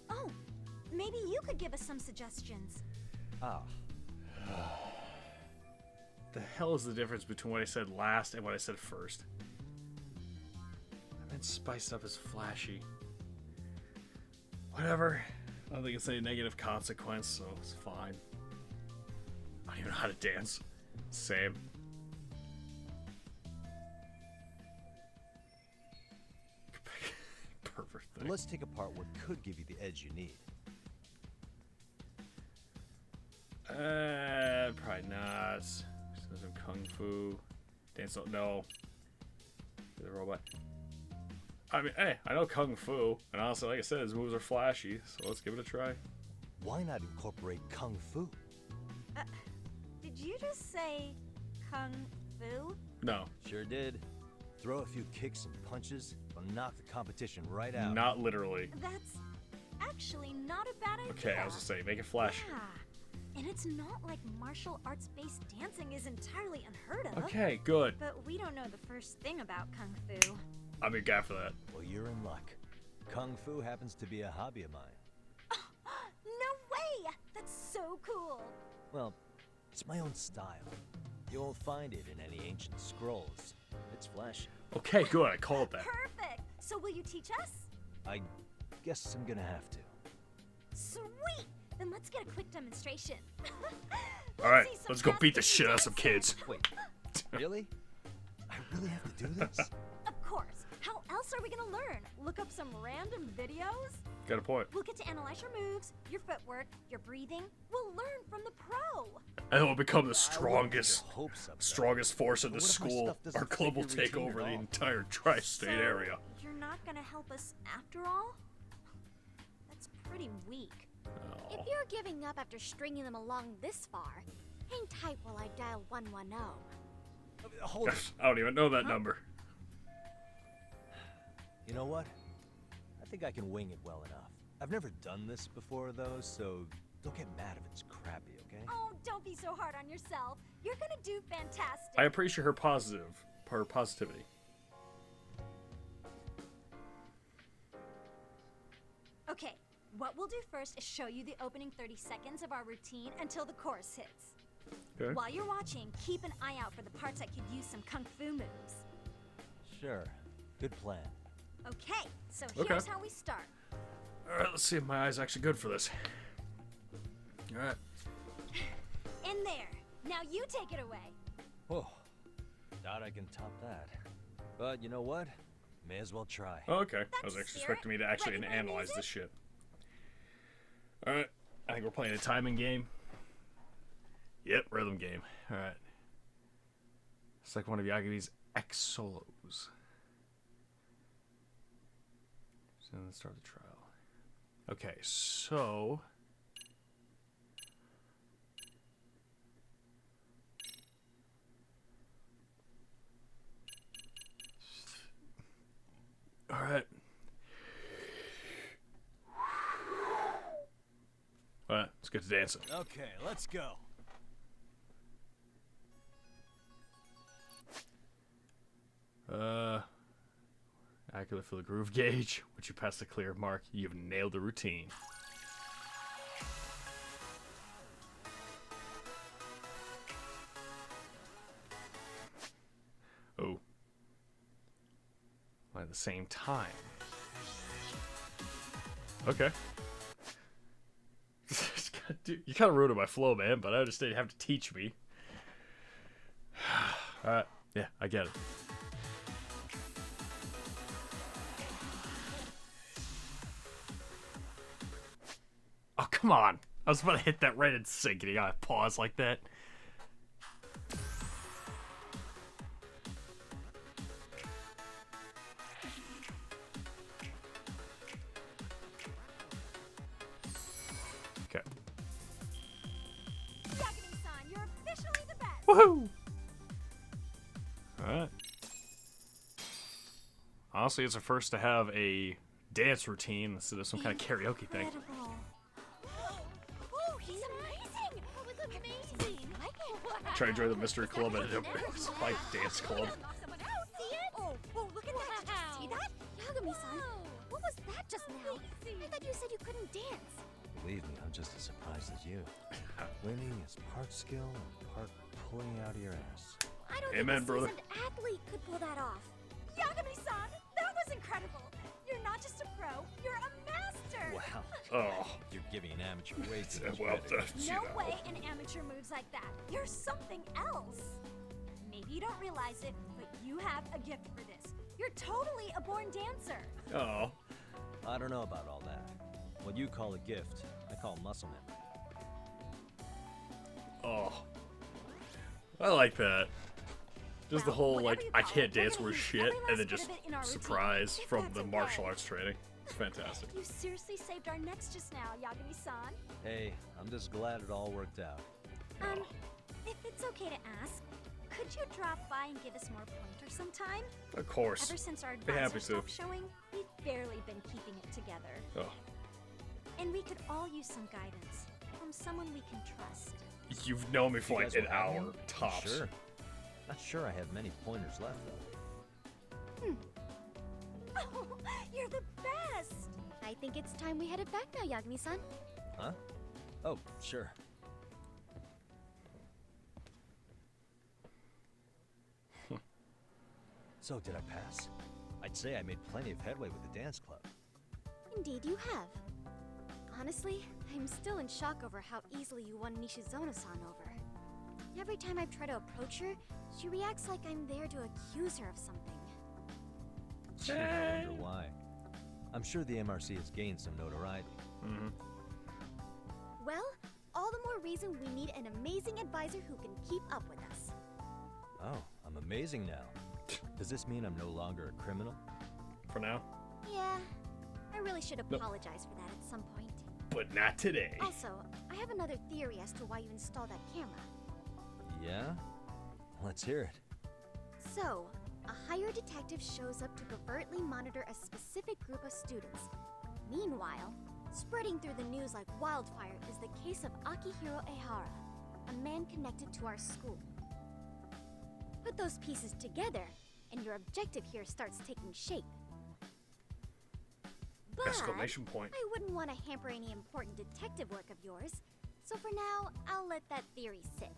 Oh, maybe you could give us some suggestions. Ah. The hell is the difference between what I said last and what I said first? I meant spice up as flashy. Whatever. I don't think it's any negative consequence, so it's fine. I don't even know how to dance. Same. Perfect thing. Let's take apart what could give you the edge you need. Probably not. Some kung fu. Dance. No. The robot. I mean, hey, I know kung fu, and honestly, like I said, his moves are flashy, so let's give it a try. Why not incorporate kung fu? Did you just say kung fu? No. Sure did. Throw a few kicks and punches, will knock the competition right out. Not literally. That's actually not a bad idea. Okay, I was gonna say, make it flash. Yeah. And it's not like martial arts-based dancing is entirely unheard of. Okay, good. But we don't know the first thing about kung fu. I'm your guy for that. Well, you're in luck. Kung fu happens to be a hobby of mine. No way! That's so cool. Well, it's my own style. You won't find it in any ancient scrolls. It's flashy. Okay, good. I called that. Perfect. So will you teach us? I guess I'm gonna have to. Sweet. Then let's get a quick demonstration. All right, let's go beat the shit out of some kids. Wait, really? I really have to do this? Of course. How else are we gonna learn? Look up some random videos? Got a point. We'll get to analyze your moves, your footwork, your breathing. We'll learn from the pro. And we'll become the strongest force in the school. Our club will take over the entire tri-state area. You're not gonna help us after all? That's pretty weak. If you're giving up after stringing them along this far, hang tight while I dial 110. Hold it. I don't even know that number. You know what? I think I can wing it well enough. I've never done this before, though, so don't get mad if it's crappy, okay? Oh, don't be so hard on yourself. You're gonna do fantastic. I appreciate her positivity. Okay, what we'll do first is show you the opening 30 seconds of our routine until the chorus hits. Okay. While you're watching, keep an eye out for the parts that could use some kung fu moves. Sure. Good plan. Okay, so Okay. here's how we start. Alright, let's see if my eye's actually good for this. Alright. In there. Now you take it away. Oh, doubt I can top that. But you know what? May as well try. Oh, okay. I was actually expecting me to actually analyze this shit. Alright. I think we're playing a timing game. Yep, rhythm game. Alright. It's like one of Yagi's X solos. So let's start the trial. Okay, so all right. All right, let's get to dancing. Okay, let's go. Calculate for the groove gauge. Once you pass the clear mark, you've nailed the routine. Oh. At the same time. Okay. Dude, you kind of ruined my flow, man, but I understand you have to teach me. Alright, yeah, I get it. Oh, come on. I was about to hit that right in sync and you gotta pause like that. Okay. Yagami-san, you're officially the best. Woohoo! Alright. Honestly, it's a first to have a dance routine instead of some kind of karaoke thing. Oh, he's amazing! That was amazing! Try to join the mystery club at a spike dance club. Oh, look at that! Did you see that? Yagami-san, what was that just now? I thought you said you couldn't dance. Believe me, I'm just as surprised as you. Winning is part skill and part pulling out of your ass. I don't Amen, think a brother. seasoned athlete could pull that off. Yagami-san, that was incredible. You're not just a pro, you're a master. Wow. Oh. You're giving an amateur way too much Well, credit. No way an amateur moves like that. You're something else. Maybe you don't realize it, but you have a gift for this. You're totally a born dancer. Oh. I don't know about all that. What you call a gift, I call muscle memory. Oh. I like that. Just the whole, like, I can't dance worth shit, and then just surprise from the martial arts training. It's fantastic. You seriously saved our necks just now, Yagami-san. Hey, I'm just glad it all worked out. If it's okay to ask, could you drop by and give us more pointers sometime? Of course. Ever since our Be happy advisor to. stopped showing, we've barely been keeping it together. Oh. And we could all use some guidance from someone we can trust. You've known me for You like guys an will have hour, me? tops. Sure. Not sure I have many pointers left, though. Oh, you're the best! I think it's time we headed back now, Yagami-san. Huh? Oh, sure. So, did I pass? I'd say I made plenty of headway with the dance club. Indeed you have. Honestly, I'm still in shock over how easily you won Nishizono-san over. Every time I try to approach her, she reacts like I'm there to accuse her of something. Gee, I wonder why. I'm sure the MRC has gained some notoriety. Well, all the more reason we need an amazing advisor who can keep up with us. Oh, I'm amazing now. Does this mean I'm no longer a criminal? For now. Yeah, I really should Nope. apologize for that at some point. But not today. Also, I have another theory as to why you installed that camera. Yeah? Let's hear it. So, a hired detective shows up to covertly monitor a specific group of students. Meanwhile, spreading through the news like wildfire is the case of Akihiro Ehara, a man connected to our school. Put those pieces together, and your objective here starts taking shape. But Exclamation point. I wouldn't want to hamper any important detective work of yours, so for now, I'll let that theory sit.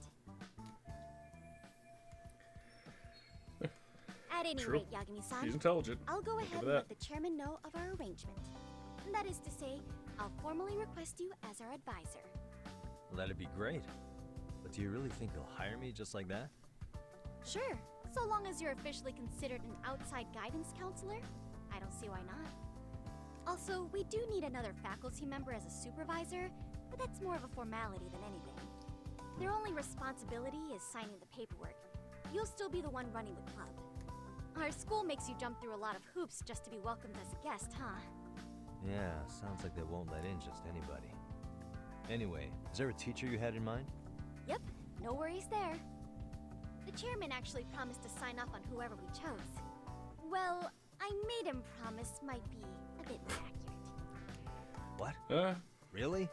At any True. rate, Yagami-san, She's intelligent. I'll go Look ahead at and that. let the chairman know of our arrangement. And that is to say, I'll formally request you as our advisor. Well, that'd be great. But do you really think they'll hire me just like that? Sure, so long as you're officially considered an outside guidance counselor, I don't see why not. Also, we do need another faculty member as a supervisor, but that's more of a formality than anything. Their only responsibility is signing the paperwork. You'll still be the one running the club. Our school makes you jump through a lot of hoops just to be welcomed as a guest, huh? Yeah, sounds like they won't let in just anybody. Anyway, is there a teacher you had in mind? Yep, no worries there. The chairman actually promised to sign off on whoever we chose. Well, I made him promise might be a bit more accurate. What? Really?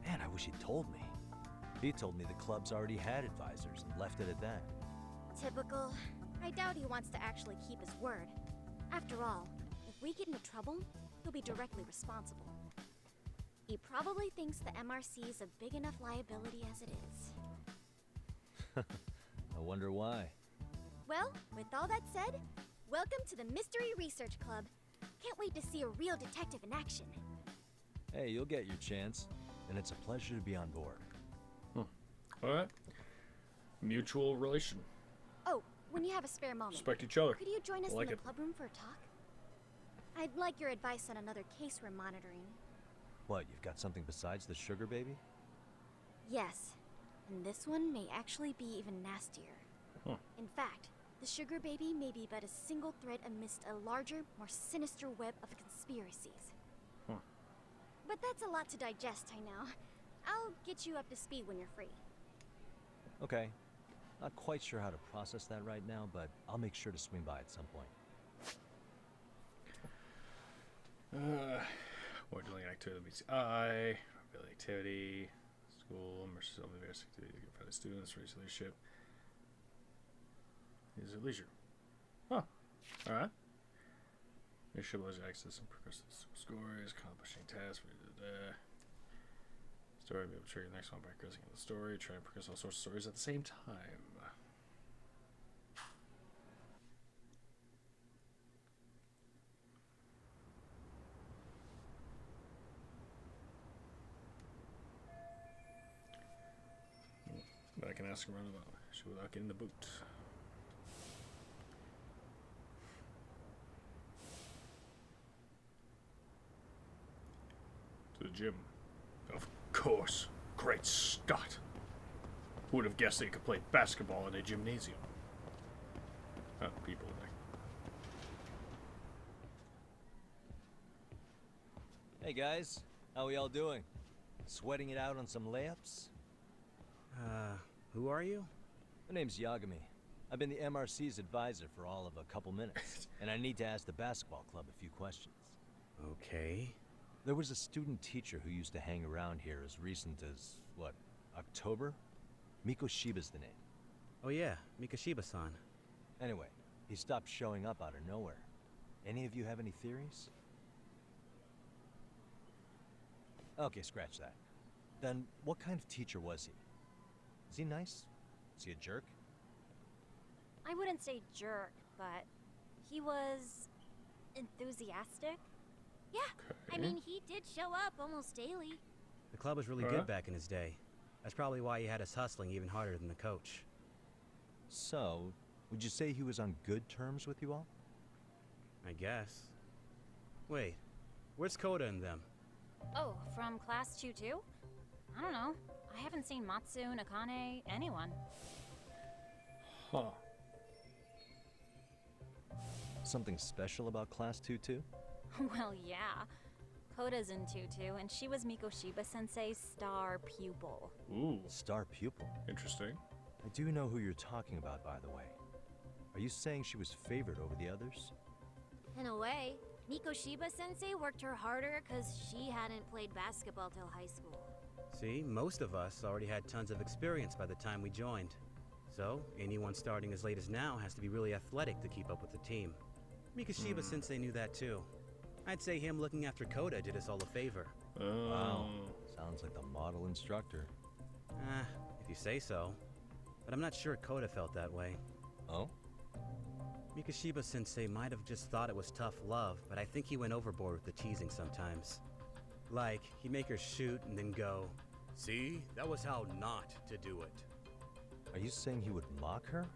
Man, I wish he'd told me. He told me the club's already had advisors and left it at that. Typical. I doubt he wants to actually keep his word. After all, if we get into trouble, he'll be directly responsible. He probably thinks the MRC is a big enough liability as it is. I wonder why. Well, with all that said, welcome to the Mystery Research Club. Can't wait to see a real detective in action. Hey, you'll get your chance, and it's a pleasure to be on board. Alright. Mutual relation. Oh, when you have a spare moment, Respect each other. could you join us I like in the it. club room for a talk? I'd like your advice on another case we're monitoring. What, you've got something besides the sugar baby? Yes, and this one may actually be even nastier. In fact, the sugar baby may be but a single thread amidst a larger, more sinister web of conspiracies. But that's a lot to digest, I know. I'll get you up to speed when you're free. Okay. Not quite sure how to process that right now, but I'll make sure to swing by at some point. More dealing activities. Daily activity. School. Immersive various activities for the students. Race leadership. Is it leisure? Huh. Alright. Leadership allows you to access and progress scores, accomplishing tasks. Story, be able to trigger the next one by progressing in the story. Try and progress all sorts of stories at the same time. But I can ask him around about it without getting the boot. To the gym. Of course. Great Scott. Who would have guessed they could play basketball in a gymnasium? People there. Hey guys, how we all doing? Sweating it out on some layups? Who are you? My name's Yagami. I've been the MRC's advisor for all of a couple minutes, and I need to ask the basketball club a few questions. Okay. There was a student teacher who used to hang around here as recent as, what, October? Mikoshiba's the name. Oh yeah, Mikoshiba-san. Anyway, he stopped showing up out of nowhere. Any of you have any theories? Okay, scratch that. Then, what kind of teacher was he? Is he nice? Is he a jerk? I wouldn't say jerk, but he was enthusiastic. Yeah, I mean, he did show up almost daily. The club was really good back in his day. That's probably why he had us hustling even harder than the coach. So, would you say he was on good terms with you all? I guess. Wait, where's Koda and them? Oh, from class 2-2? I don't know. I haven't seen Matsu, Nakane, anyone. Huh. Something special about Class 2-2? Well, yeah. Koda's in 2-2, and she was Mikoshiba-sensei's star pupil. Ooh. Star pupil? Interesting. I do know who you're talking about, by the way. Are you saying she was favored over the others? In a way, Mikoshiba-sensei worked her harder because she hadn't played basketball till high school. See, most of us already had tons of experience by the time we joined. So, anyone starting as late as now has to be really athletic to keep up with the team. Mikoshiba-sensei knew that too. I'd say him looking after Koda did us all a favor. Wow. Sounds like the model instructor. If you say so. But I'm not sure Koda felt that way. Oh? Mikoshiba-sensei might have just thought it was tough love, but I think he went overboard with the teasing sometimes. Like, he'd make her shoot and then go, "See, that was how not to do it." Are you saying he would mock her?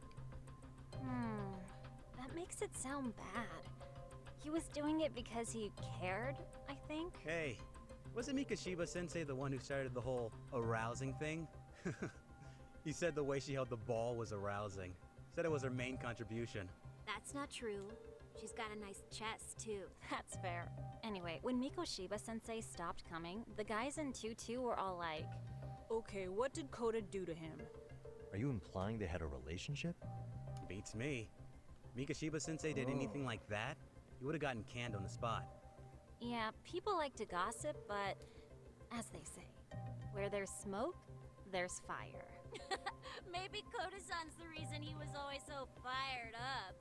That makes it sound bad. He was doing it because he cared, I think. Hey, wasn't Mikoshiba-sensei the one who started the whole arousing thing? He said the way she held the ball was arousing. Said it was her main contribution. That's not true. She's got a nice chest, too. That's fair. Anyway, when Mikoshiba-sensei stopped coming, the guys in 2-2 were all like, "Okay, what did Koda do to him?" Are you implying they had a relationship? Beats me. Mikoshiba-sensei did anything like that, he would have gotten canned on the spot. Yeah, people like to gossip, but as they say, where there's smoke, there's fire. Maybe Koda-san's the reason he was always so fired up.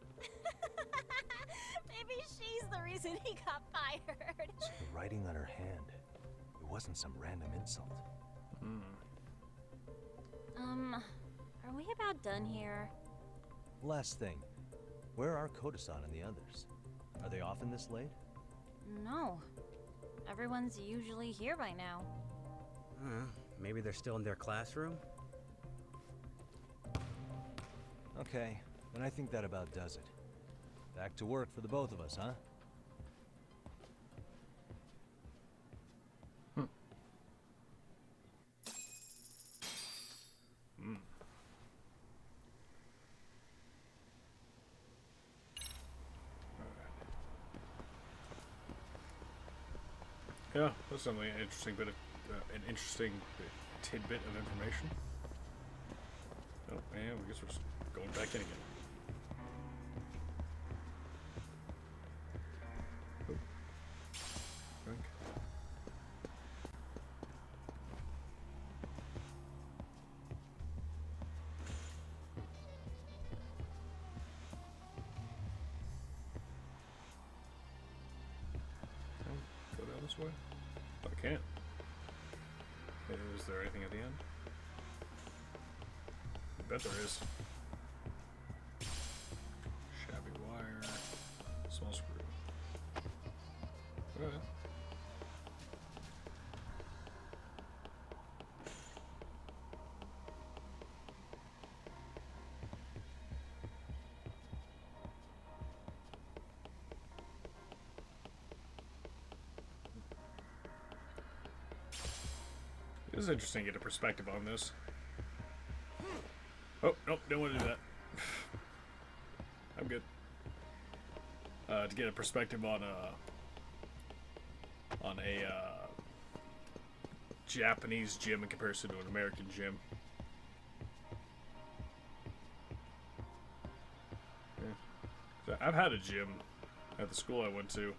Maybe she's the reason he got fired. So the writing on her hand, it wasn't some random insult. Are we about done here? Last thing, where are Koda-san and the others? Are they often this late? No. Everyone's usually here by now. Maybe they're still in their classroom? Okay, then I think that about does it. Back to work for the both of us, huh? Yeah, that's certainly an interesting bit of tidbit of information. Oh, and I guess we're just going back in again. Oh. Drink. Go down this way? I can't. Is there anything at the end? I bet there is. Shabby wire. Small screw. Alright. It is interesting to get a perspective on this. Oh, nope, don't want to do that. I'm good. To get a perspective on a Japanese gym in comparison to an American gym. Yeah. So I've had a gym at the school I went to.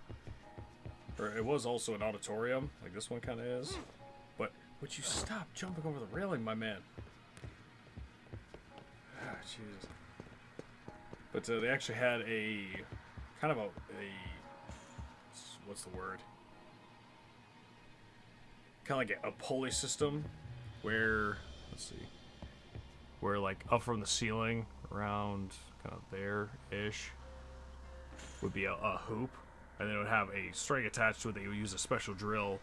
Or it was also an auditorium, like this one kind of is. But would you stop jumping over the railing, my man? Ah, Jesus. But they actually had a kind of a what's the word? Kind of like a pulley system where, let's see, where like up from the ceiling around kind of there-ish would be a hoop, and then it would have a string attached to it that you would use a special drill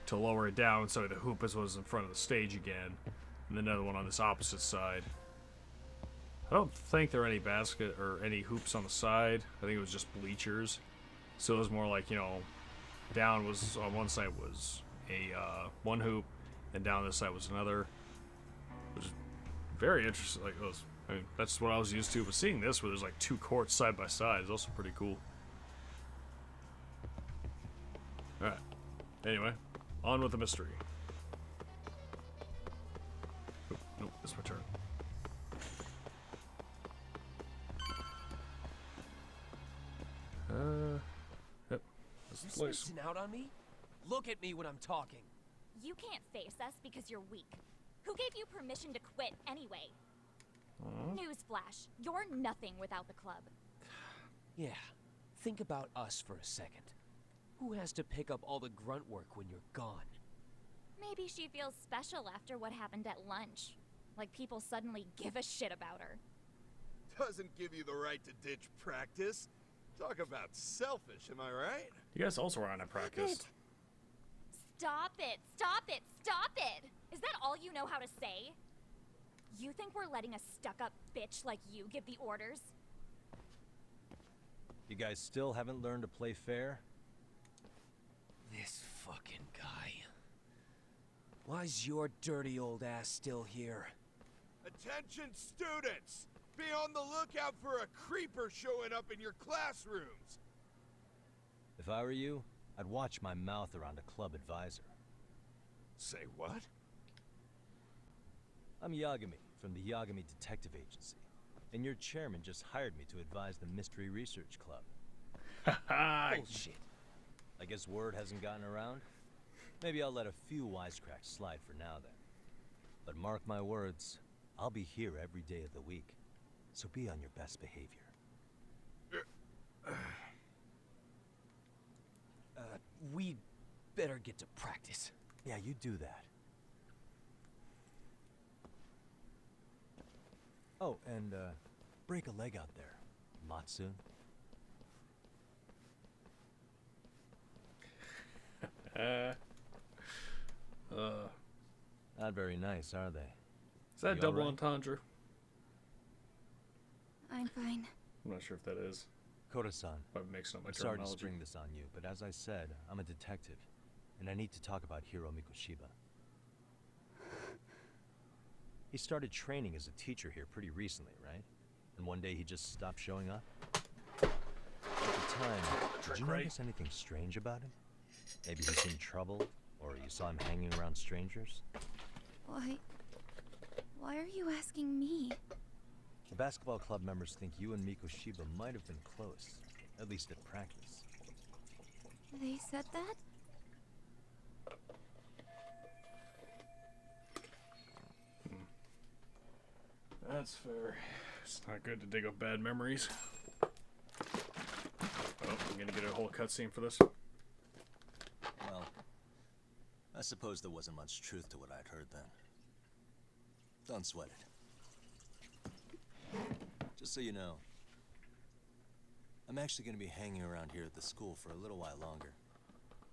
to lower it down so the hoop was in front of the stage again, and then another one on this opposite side. I don't think there are any basket or any hoops on the side. I think it was just bleachers. So it was more like, you know, down was on one side was a one hoop, and down this side was another. Which is very interesting. Like I mean, that's what I was used to. But seeing this, where there's like two courts side by side, is also pretty cool. All right. Anyway, on with the mystery. Oop, nope, it's my turn. Yep. This You place. spacing out on me? Look at me when I'm talking. You can't face us because you're weak. Who gave you permission to quit anyway? Newsflash, you're nothing without the club. Yeah, think about us for a second. Who has to pick up all the grunt work when you're gone? Maybe she feels special after what happened at lunch. Like people suddenly give a shit about her. Doesn't give you the right to ditch practice. Talk about selfish, am I right? You guys also were on a practice. Stop it! Stop it! Stop it! Is that all you know how to say? You think we're letting a stuck-up bitch like you give the orders? You guys still haven't learned to play fair? This fucking guy. Why's your dirty old ass still here? Attention students! Be on the lookout for a creeper showing up in your classrooms! If I were you, I'd watch my mouth around a club advisor. Say what? I'm Yagami from the Yagami Detective Agency, and your chairman just hired me to advise the Mystery Research Club. Bullshit. I guess word hasn't gotten around? Maybe I'll let a few wisecracks slide for now then. But mark my words, I'll be here every day of the week, so be on your best behavior. We better get to practice. Yeah, you do that. Oh, and, break a leg out there, Matsun. Not very nice, are they? Is that You double all right? entendre? I'm fine. I'm not sure if that is. Koda-san, I'm mixing up my I'm sorry to terminology. spring this on you, but as I said, I'm a detective, and I need to talk about Hiro Mikoshiba. He started training as a teacher here pretty recently, right? And one day he just stopped showing up? At the time, did you notice anything strange about him? Maybe he's in trouble, or you saw him hanging around strangers? Why are you asking me? The basketball club members think you and Mikoshiba might have been close, at least at practice. They said that? That's fair. It's not good to dig up bad memories. Oh, I'm gonna get a whole cutscene for this. Well, I suppose there wasn't much truth to what I'd heard then. Don't sweat it. Just so you know, I'm actually going to be hanging around here at the school for a little while longer.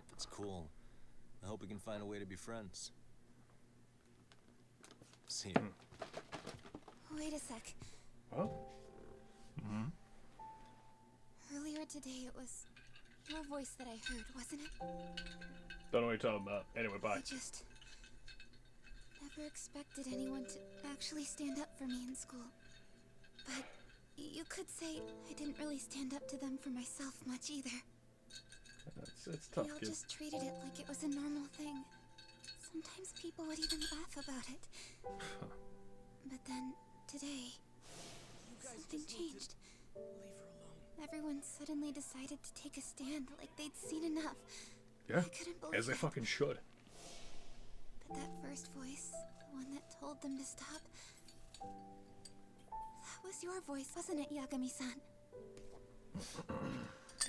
If it's cool, I hope we can find a way to be friends. See you. Wait a sec. Oh? Mm-hmm. Earlier today it was your voice that I heard, wasn't it? Don't know what you're talking about. Anyway, bye. I just never expected anyone to actually stand up for me in school. But you could say I didn't really stand up to them for myself much either. It's tough, They all kid. just treated it like it was a normal thing. Sometimes people would even laugh about it. But then, today, something changed. Everyone suddenly decided to take a stand like they'd seen enough. Yeah, I couldn't believe as they it. fucking should. But that first voice, the one that told them to stop, that was your voice, wasn't it, Yagami-san?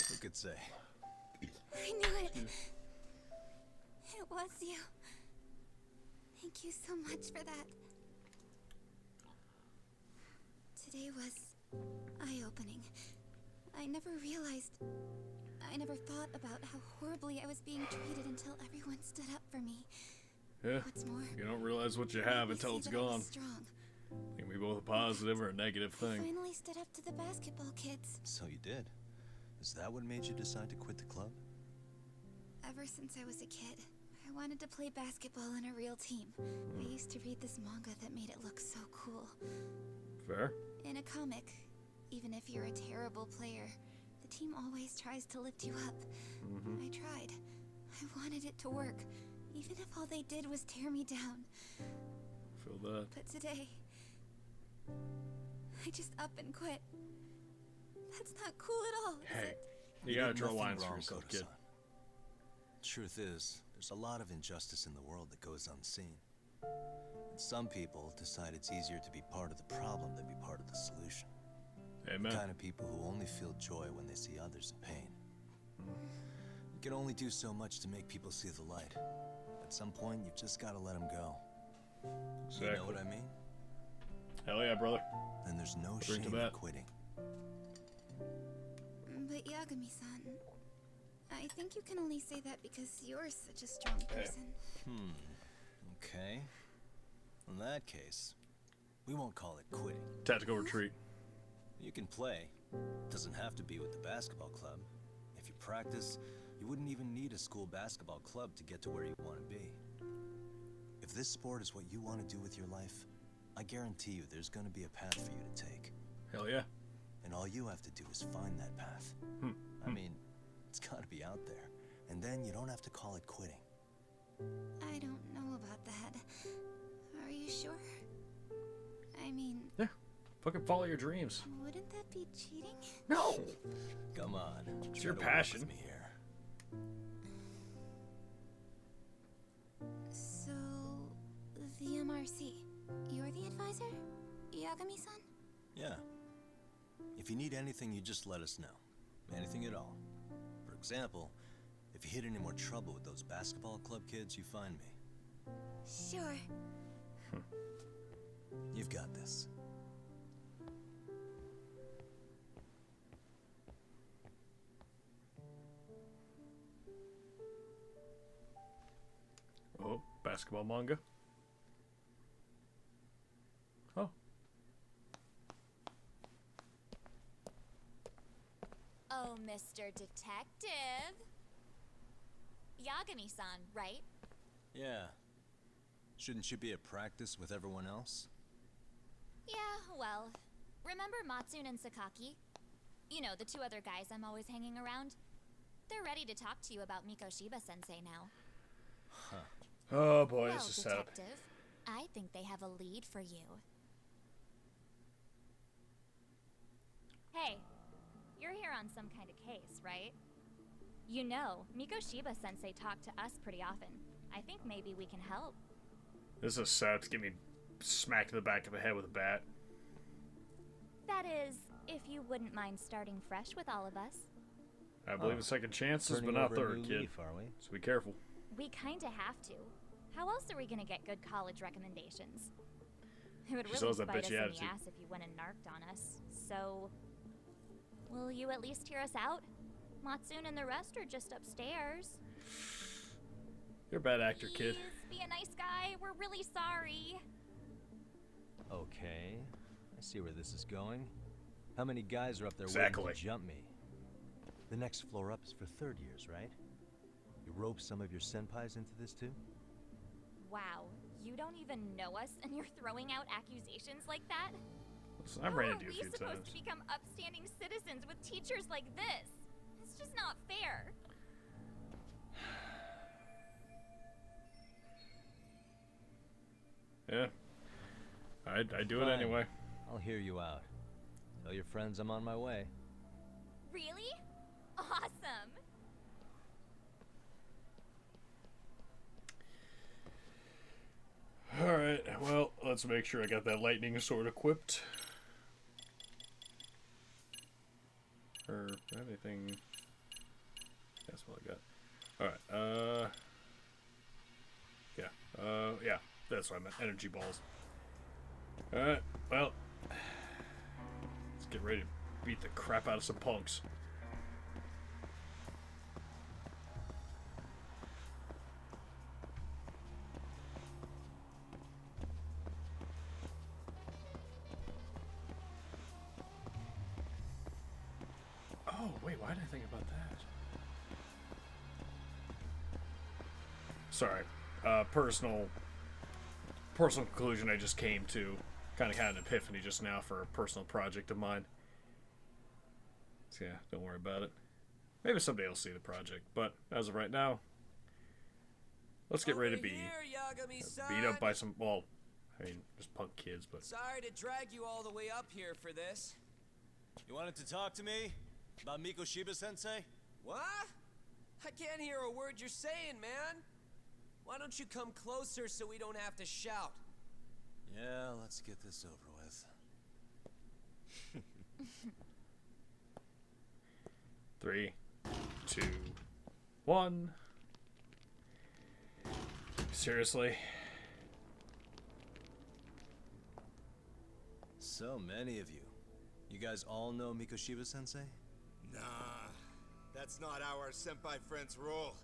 Who could say? I knew it. It was you. Thank you so much for that. Today was eye-opening. I never thought about how horribly I was being treated until everyone stood up for me. Yeah. What's more, You don't realize what you have they until see it's that I was gone. strong. It can be both a positive or a negative I thing. finally stood up to the basketball kids. So you did. Is that what made you decide to quit the club? Ever since I was a kid, I wanted to play basketball in a real team. I used to read this manga that made it look so cool. Fair. In a comic, even if you're a terrible player, the team always tries to lift you up. I tried. I wanted it to work, even if all they did was tear me down. Feel that. But today, I just up and quit. That's not cool at all. Hey, you gotta did draw nothing lines for wrong, yourself, kid. Koda-san. Truth is, there's a lot of injustice in the world that goes unseen. And some people decide it's easier to be part of the problem than be part of the solution. Amen. The kind of people who only feel joy when they see others in pain. You can only do so much to make people see the light. At some point, you've just gotta let them go. Exactly. You know what I mean? Hell yeah, brother. Then there's no Agree to shame in that. quitting. But Yagami-san, I think you can only say that because you're such a strong person. Okay. In that case, we won't call it quitting. Tactical retreat. You can play. Doesn't have to be with the basketball club. If you practice, you wouldn't even need a school basketball club to get to where you want to be. If this sport is what you want to do with your life, I guarantee you there's going to be a path for you to take. Hell yeah. And all you have to do is find that path. I mean, it's got to be out there. And then you don't have to call it quitting. I don't know about that. Are you sure? I mean, Yeah. Fucking follow your dreams. wouldn't that be cheating? No. Come on. It's your try to work passion. with me here. So, the MRC. You're the advisor? Yagami-san? Yeah. If you need anything, you just let us know. Anything at all. For example, if you hit any more trouble with those basketball club kids, you find me. Sure. You've got this. Oh, basketball manga. Oh. Oh, Mr. Detective. Yagami-san, right? Yeah. Shouldn't you be at practice with everyone else? Yeah, well, remember Matsune and Sakaki? You know, the two other guys I'm always hanging around? They're ready to talk to you about Mikoshiba-sensei now. Huh. Oh boy, Well, this is setup. Detective, I think they have a lead for you. Hey, you're here on some kind of case, right? You know, Mikoshiba-sensei talked to us pretty often. I think maybe we can help. This is a setup to get me smacked in the back of the head with a bat. That is, if you wouldn't mind starting fresh with all of us. I believe in second chances, but Turning not over a third, new kid. leaf, are we? So be careful. We kinda have to. How else are we gonna get good college recommendations? It would She really still has that bite us bitchy in attitude. the ass if you went and narked on us. So, will you at least hear us out? Matsune and the rest are just upstairs. You're a bad actor, kid. Please, be a nice guy. We're really sorry. Okay. I see where this is going. How many guys are up there Exactly. waiting to jump me? The next floor up is for third years, right? You rope some of your senpais into this too? Wow, you don't even know us and you're throwing out accusations like that? Listen, I've How ran are into you a we few supposed times. to become upstanding citizens with teachers like this? It's just not fair. Yeah. I do it Fine. anyway. I'll hear you out. Tell your friends I'm on my way. Really? Awesome. Alright, well, let's make sure I got that lightning sword equipped. Or anything. That's what I got. Alright, yeah, that's what I meant. Energy balls. Alright, well, let's get ready to beat the crap out of some punks. Oh, wait, why did I think about that? Sorry. Personal conclusion I just came to. Kind of had an epiphany just now for a personal project of mine. So yeah, don't worry about it. Maybe someday I'll see the project, but as of right now, let's get ready to be beat up by some, well, I mean, just punk kids, but... Sorry to drag you all the way up here for this. You wanted to talk to me? About Mikoshiba-sensei? What? I can't hear a word you're saying, man. Why don't you come closer so we don't have to shout? Yeah, let's get this over with. 3, 2, 1. Seriously? So many of you. You guys all know Mikoshiba-sensei? Nah, that's not how our senpai friends roll.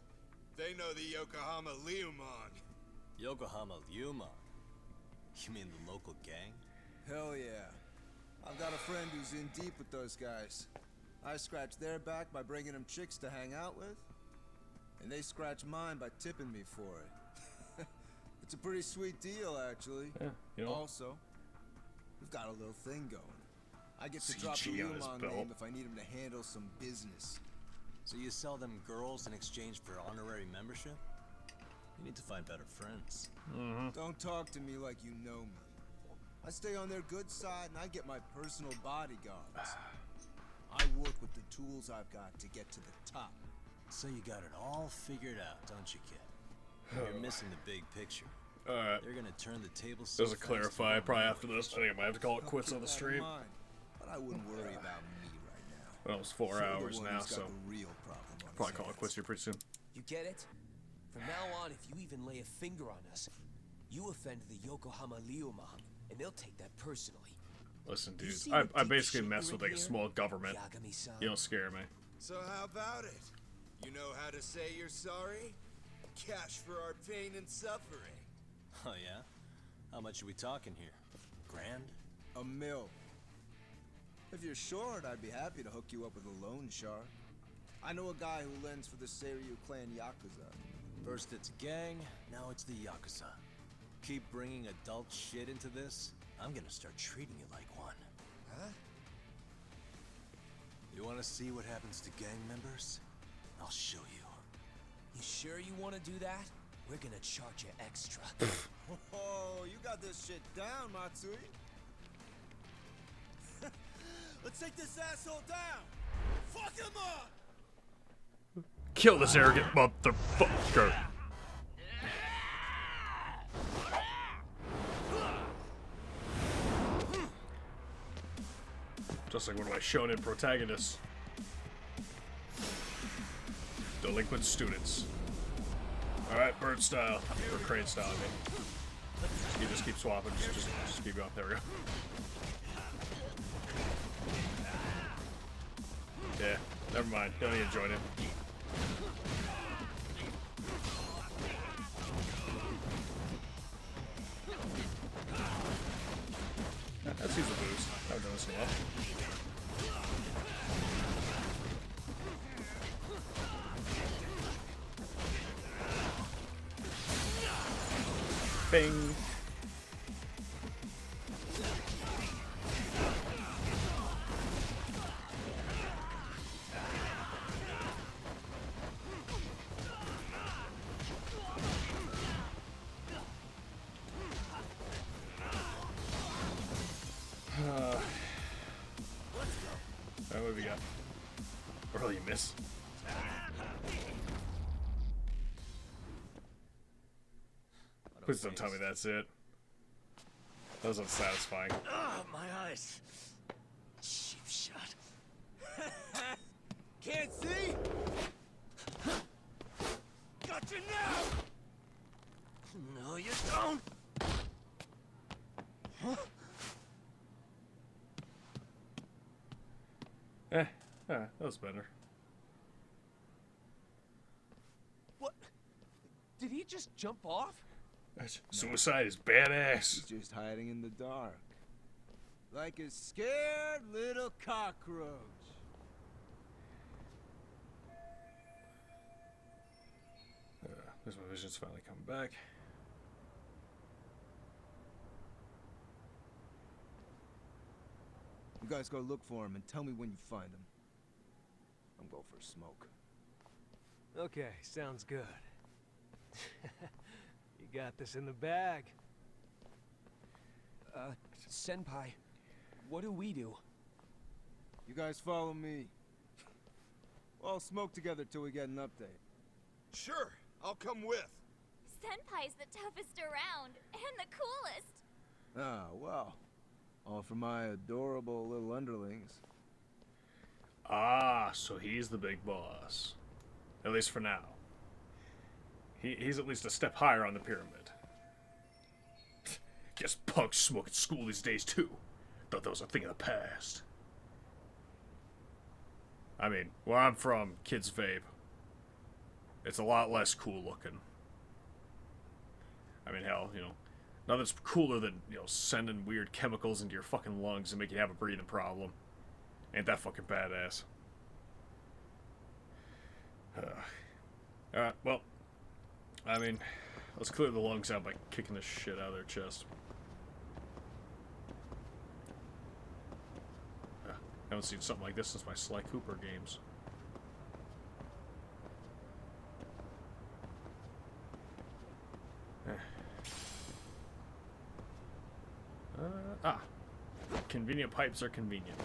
They know the Yokohama Ryumon. Yokohama Ryumon? You mean the local gang? Hell yeah. I've got a friend who's in deep with those guys. I scratch their back by bringing them chicks to hang out with, and they scratch mine by tipping me for it. It's a pretty sweet deal, actually. Yeah, you know. Also, we've got a little thing going. I get to CG drop the on his Ryumon belt. name if I need him to handle some business. So you sell them girls in exchange for honorary membership? You need to find better friends. Don't talk to me like you know me. I stay on their good side and I get my personal bodyguards. I work with the tools I've got to get to the top. So you got it all figured out, don't you, kid? You're missing the big picture. Alright. They're gonna turn the table so Doesn't clarify. Probably after this, I think I might have to call it quits on the stream. But I wouldn't worry about me right now. Well, almost 4 You're the hours one now, who's got so the real problem on probably his call it hands. quits here pretty soon. You get it? From now on, if you even lay a finger on us, you offend the Yokohama Ryuma, and they'll take that personally. Listen, You dude, see I what deep basically shit mess you're with in like a here? small government. Yagami-san. You don't scare me. So how about it? You know how to say you're sorry? Cash for our pain and suffering. Oh yeah? How much are we talking here? Grand? $1 million. If you're short, I'd be happy to hook you up with a loan shark. I know a guy who lends for the Seiryu clan Yakuza. First it's gang, now it's the Yakuza. Keep bringing adult shit into this, I'm gonna start treating you like one. Huh? You wanna see what happens to gang members? I'll show you. You sure you want to do that? We're gonna charge you extra. Oh, you got this shit down, Matsui. Let's take this asshole down. Fuck him up. Kill this arrogant motherfucker. Just like one of my shonen protagonists. Delinquent students. Alright, bird style. Or crane style, I mean. You just keep swapping, just keep going. There we go. Yeah, never mind. Don't even join it. Let's use the boost. I haven't done this in a while. Bing. Alright, what have we got? Oh, you miss. Please don't tell me that's it. That was unsatisfying. Oh, my eyes. Cheap shot. Can't see? Got you now! No, you don't! That was better. What? Did he just jump off? Suicide is badass. He's just hiding in the dark. Like a scared little cockroach. There's my vision's finally coming back. You guys go look for him and tell me when you find him. I'm going for a smoke. Okay, sounds good. You got this in the bag. Senpai, what do we do? You guys follow me. We'll all smoke together till we get an update. Sure, I'll come with. Senpai's the toughest around, and the coolest. Ah, well. All for my adorable little underlings. Ah, so he's the big boss. At least for now. He's at least a step higher on the pyramid. Guess punks smoke at school these days too. Thought that was a thing of the past. I mean, where I'm from, kids vape. It's a lot less cool looking. I mean, hell, you know, nothing's cooler than, you know, sending weird chemicals into your fucking lungs and making you have a breathing problem. Ain't that fucking badass? Alright, well, I mean, let's clear the lungs out by kicking this shit out of their chest. Haven't seen something like this since my Sly Cooper games. Convenient pipes are convenient.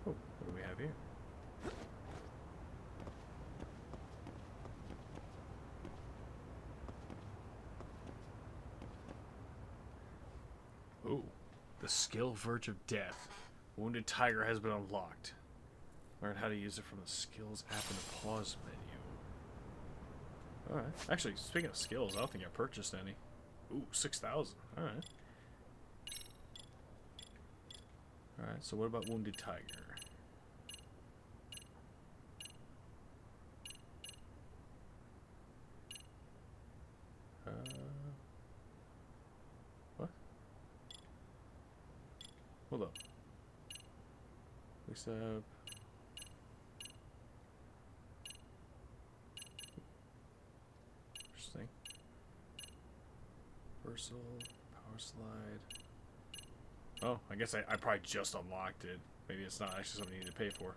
Oh, what do we have here? the skill Verge of Death. Wounded Tiger has been unlocked. Learn how to use it from the skills app in the pause menu. Alright. Actually, speaking of skills, I don't think I purchased any. Ooh, 6,000. Alright. Alright, so what about Wounded Tiger? What? Hold up. Except... Interesting. Versal, power slide. Oh, I guess I probably just unlocked it. Maybe it's not actually something you need to pay for.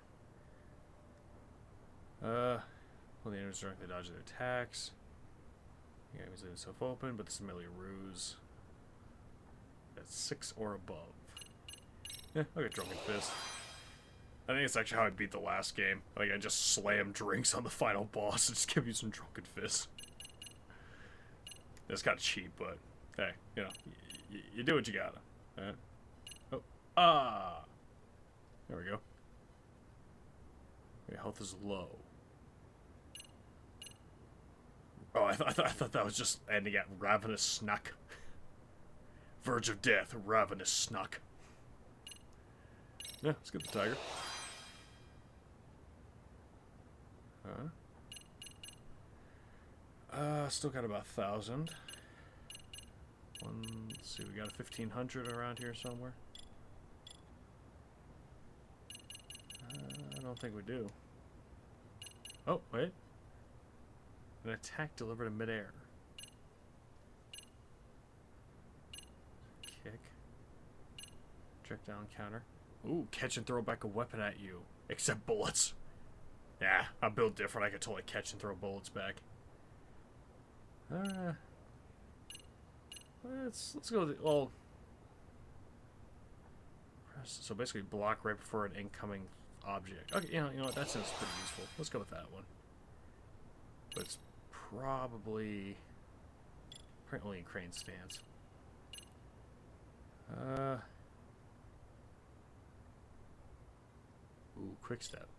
Well, the enemies directly dodge their attacks. The enemies leave themselves open, but this is merely a ruse. That's 6 or above. Yeah, I'll get Drunken Fist. I think it's actually how I beat the last game. Like, I just slammed drinks on the final boss and just give you some Drunken Fist. It's kind of cheap, but hey, you know, you do what you gotta. Alright. Oh, ah! There we go. Your health is low. Oh, I thought that was just ending at Ravenous Snuck. Verge of Death, Ravenous Snuck. Yeah, let's get the tiger. Still got about 1,000. Let's see, we got a 1,500 around here somewhere. I don't think we do. Oh, wait. An attack delivered in midair. Kick. Check down counter. Ooh, catch and throw back a weapon at you. Except bullets. Yeah, I'm built different. I can totally catch and throw bullets back. Let's go with the, well, so basically block right before an incoming object. Okay, you know what, that sounds pretty useful. Let's go with that one. But it's probably only in crane stance. Ooh, quick step.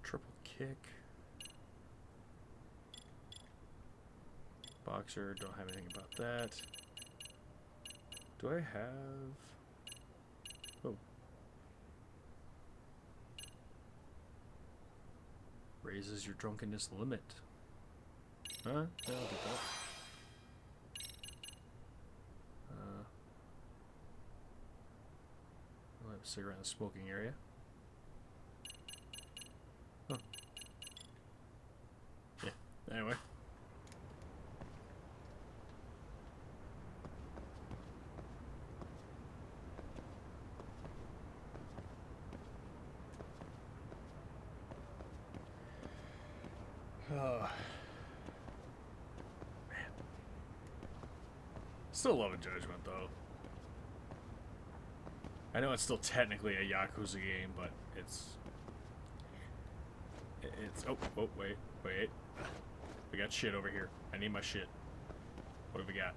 Triple kick. Boxer, don't have anything about that. Do I have... Oh. Raises your drunkenness limit. Huh? Yeah, I'll get that. I'll have a cigarette in the smoking area. Huh. Yeah, anyway. Man. Still loving Judgment, though. I know it's still technically a Yakuza game, but it's... Oh, wait. We got shit over here. I need my shit. What have we got?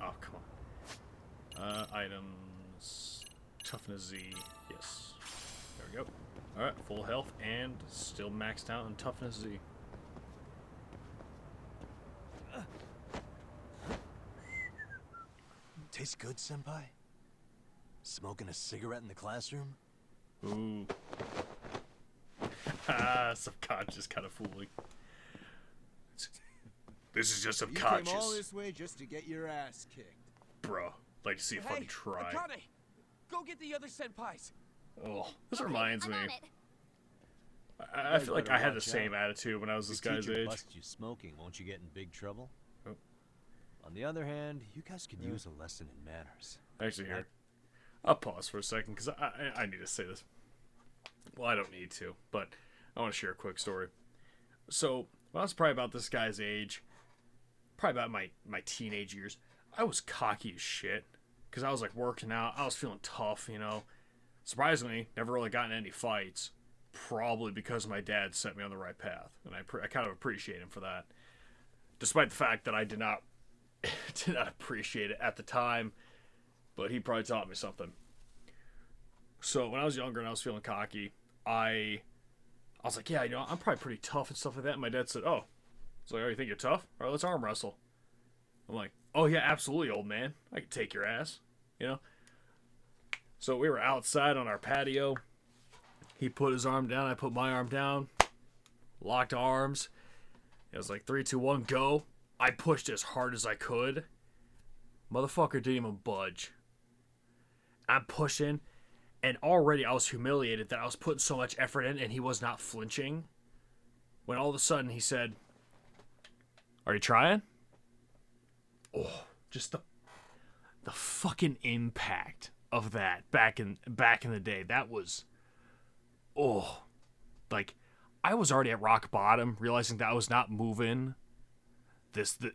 Oh, come on. Items... Toughness Z. Yes. There we go. Alright, full health and still maxed out on Toughness Z. Tastes good, Senpai? Smoking a cigarette in the classroom? Ooh. Subconscious kind of fooling. This is just subconscious. You came all this way just to get your ass kicked. Bro, like to see if I can try. Akane, go get the other senpais. Oh, this reminds me. I feel like I had the same attitude when I was this guy's age. Busts you smoking, won't you get in big trouble? Oh. On the other hand, you guys could use a lesson in manners. Actually, here, I'll pause for a second because I need to say this. Well, I don't need to, but I want to share a quick story. So, when I was probably about this guy's age, probably about my teenage years, I was cocky as shit because I was like working out. I was feeling tough, you know. Surprisingly, never really gotten any fights. probably because my dad set me on the right path, and I kind of appreciate him for that, despite the fact that I did not appreciate it at the time, but he probably taught me something. So when I was younger and I was feeling cocky, I was like, yeah, I'm probably pretty tough and stuff like that. And my dad said, oh, it's like, oh, you think you're tough? All right, let's arm wrestle. I'm like, oh yeah, absolutely, old man. I can take your ass, So we were outside on our patio. He put his arm down. I put my arm down. Locked arms. It was like 3, 2, 1, go. I pushed as hard as I could. Motherfucker didn't even budge. I'm pushing, and already I was humiliated that I was putting so much effort in and he was not flinching. When all of a sudden he said, "Are you trying?" Oh, just the fucking impact of that back in the day. That was, like, I was already at rock bottom, realizing that I was not moving.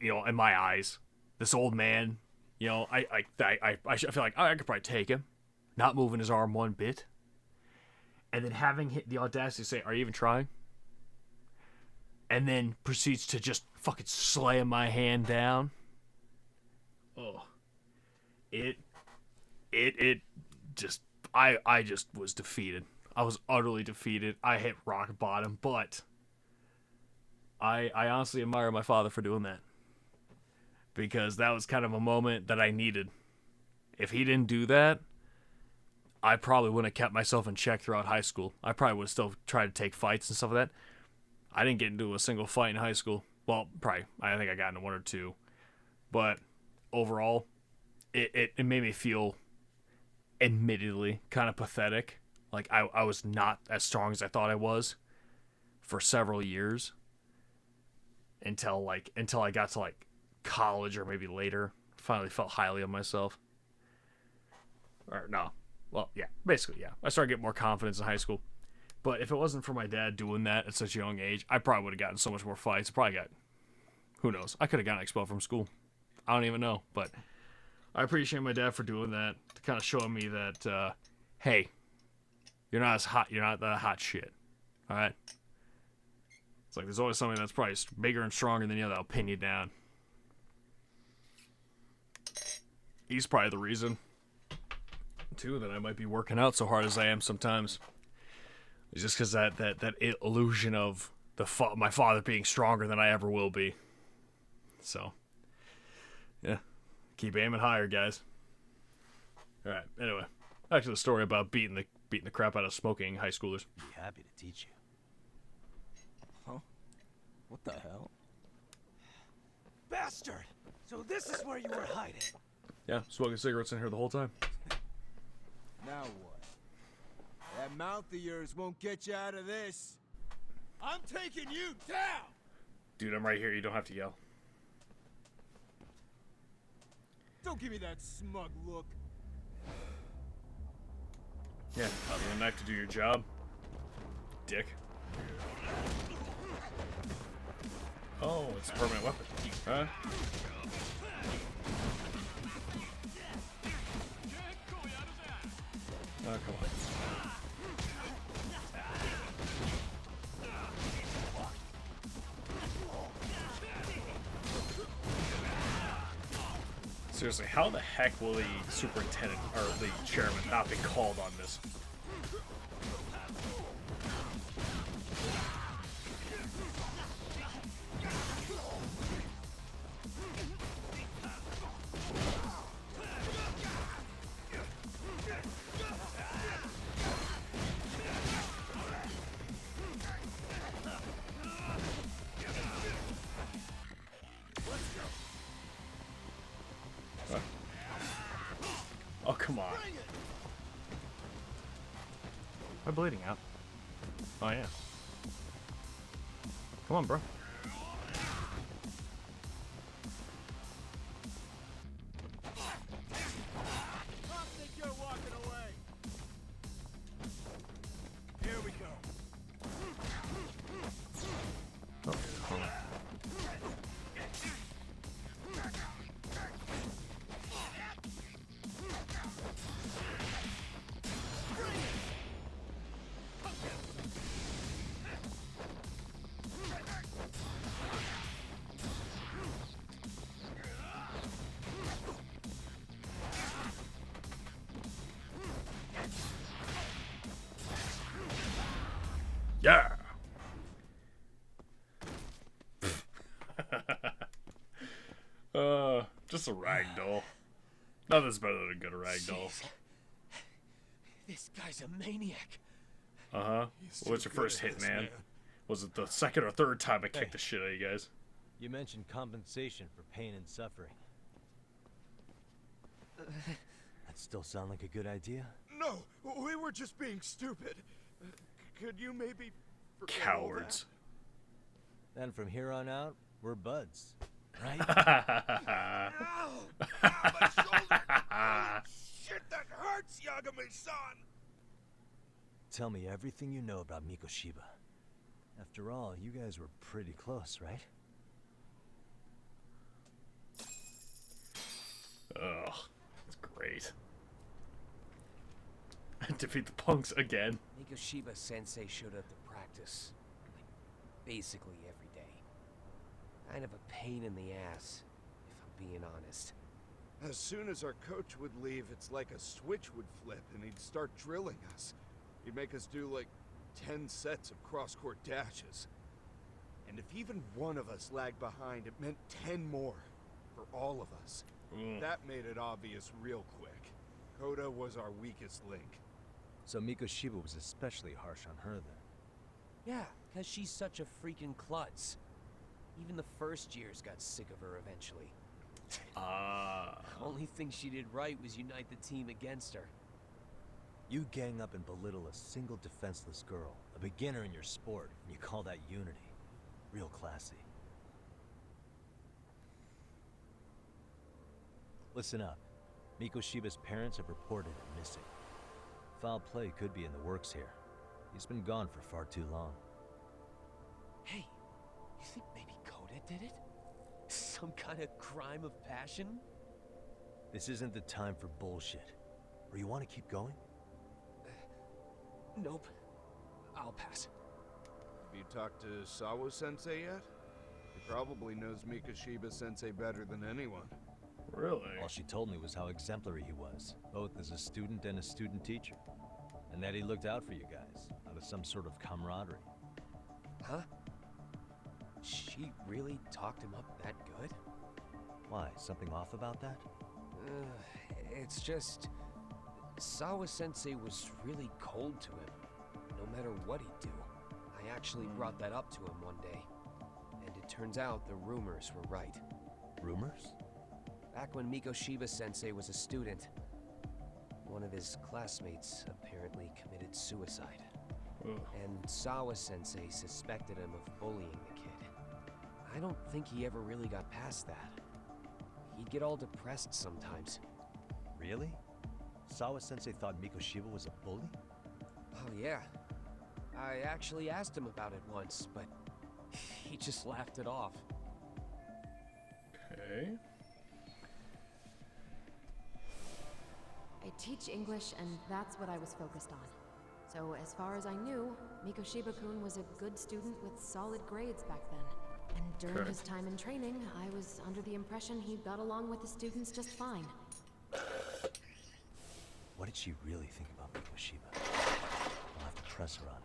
In my eyes, this old man, I feel like I could probably take him, not moving his arm one bit, and then having hit the audacity to say, "Are you even trying?" And then proceeds to just fucking slam my hand down. Oh, I just was defeated. I was utterly defeated. I hit rock bottom, but I honestly admire my father for doing that, because that was kind of a moment that I needed. If he didn't do that, I probably wouldn't have kept myself in check throughout high school. I probably would have still tried to take fights and stuff like that. I didn't get into a single fight in high school. Well, probably. I think I got into 1 or 2. But overall, it made me feel, admittedly, kind of pathetic. Like, I was not as strong as I thought I was for several years. Until I got to, college or maybe later. Finally felt highly of myself. Or, no. Well, yeah. Basically, yeah. I started getting more confidence in high school. But if it wasn't for my dad doing that at such a young age, I probably would have gotten so much more fights. Who knows? I could have gotten expelled from school. I don't even know. But I appreciate my dad for doing that, to kind of showing me that, hey, you're not as hot. You're not that hot shit. All right? It's like there's always something that's probably bigger and stronger than you that'll pin you down. He's probably the reason, too, that I might be working out so hard as I am sometimes. It's just because that illusion of my father being stronger than I ever will be. So, yeah. Keep aiming higher, guys. Alright, anyway. Back to the story about beating the crap out of smoking high schoolers. Be happy to teach you. Huh? What the hell? Bastard! So this is where you were hiding. Yeah, smoking cigarettes in here the whole time. Now what? That mouth of yours won't get you out of this. I'm taking you down! Dude, I'm right here. You don't have to yell. Don't give me that smug look. Yeah, having a knife to do your job. Dick. Oh, it's a permanent weapon. Huh? Oh, come on. Seriously, how the heck will the superintendent or the chairman not be called on this? Oh, come on. Am I bleeding out? Oh, yeah. Come on, bro. Oh, hold on. Yeah. Just a ragdoll. Nothing's better than a good ragdoll. This guy's a maniac. Uh-huh. What's your first hit, man? Was it the second or third time I kicked the shit out of you guys? You mentioned compensation for pain and suffering. That still sound like a good idea? No, we were just being stupid. Could you maybe forget Cowards. Then from here on out, we're buds, right? Ow! My shoulder! Oh, shit, that hurts, Yagami-san! Tell me everything you know about Mikoshiba. After all, you guys were pretty close, right? Ugh, that's great. Defeat the punks again. Mikoshiba Sensei showed up to practice, like, basically every day. Kind of a pain in the ass, if I'm being honest. As soon as our coach would leave, it's like a switch would flip and he'd start drilling us. He'd make us do like 10 sets of cross-court dashes. And if even one of us lagged behind, it meant 10 more for all of us. That made it obvious real quick. Koda was our weakest link. So Mikoshiba was especially harsh on her then. Yeah, because she's such a freaking klutz. Even the first years got sick of her eventually. Only thing she did right was unite the team against her. You gang up and belittle a single defenseless girl, a beginner in your sport, and you call that unity. Real classy. Listen up. Mikoshiba's parents have reported him missing. Foul play could be in the works here. He's been gone for far too long. Hey, you think maybe Koda did it? Some kind of crime of passion? This isn't the time for bullshit. Or you want to keep going? Nope. I'll pass. Have you talked to Sawa-sensei yet? He probably knows Mikoshiba-sensei better than anyone. Really? All she told me was how exemplary he was, both as a student and a student teacher. And that he looked out for you guys, out of some sort of camaraderie. Huh? She really talked him up that good? Why, something off about that? It's just... Sawa-sensei was really cold to him, no matter what he'd do. I actually brought that up to him one day. And it turns out the rumors were right. Rumors? Back when Mikoshiba-sensei was a student, one of his classmates apparently committed suicide. And Sawa-sensei suspected him of bullying the kid. I don't think he ever really got past that. He'd get all depressed sometimes. Really? Sawa-sensei thought Mikoshiba was a bully? Oh yeah. I actually asked him about it once, but he just laughed it off. Okay. I teach English, and that's what I was focused on. So as far as I knew, Mikoshiba-kun was a good student with solid grades back then. And during his time in training, I was under the impression he got along with the students just fine. What did she really think about Mikoshiba? I'll have to press her on it.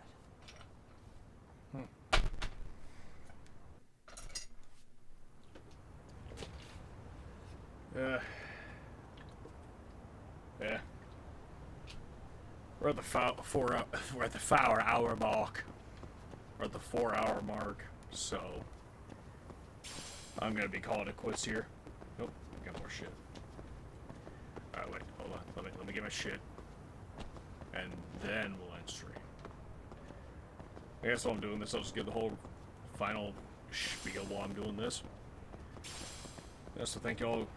Yeah. We're at the 4-hour mark. We're at the 4-hour mark, so I'm gonna be calling it quits here. Nope, I got more shit. Alright, wait, hold on. Let me get my shit. And then we'll end stream. I guess while I'm doing this, I'll just give the whole final spiel while I'm doing this. Yeah, so thank you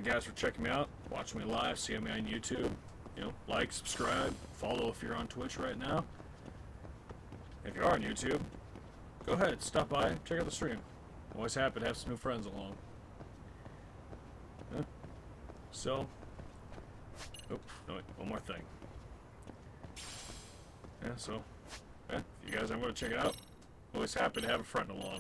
guys for checking me out, watching me live, seeing me on YouTube. You know, like, subscribe, follow if you're on Twitch right now. If you are on YouTube, go ahead, stop by, check out the stream. Always happy to have some new friends along. Yeah. So, oh, no, wait, one more thing. Yeah, so, yeah, if you guys ever want to check it out, always happy to have a friend along.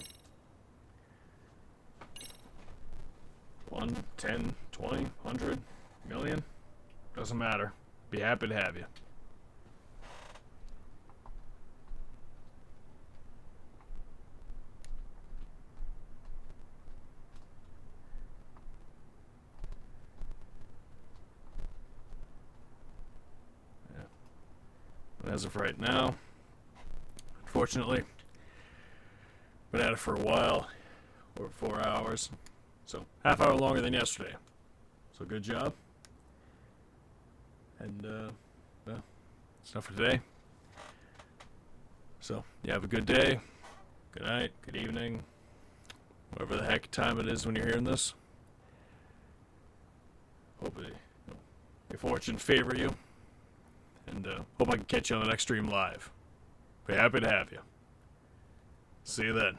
1, 10, 20, 100, million, doesn't matter. Be happy to have you. as of right now. Unfortunately, been at it for a while, over 4 hours, so half hour longer than yesterday. So good job. And well, that's enough for today. So you have a good day, good night, good evening, whatever the heck time it is when you're hearing this. Hope your fortune favor you, and hope I can catch you on the next stream live. Be happy to have you. See you then.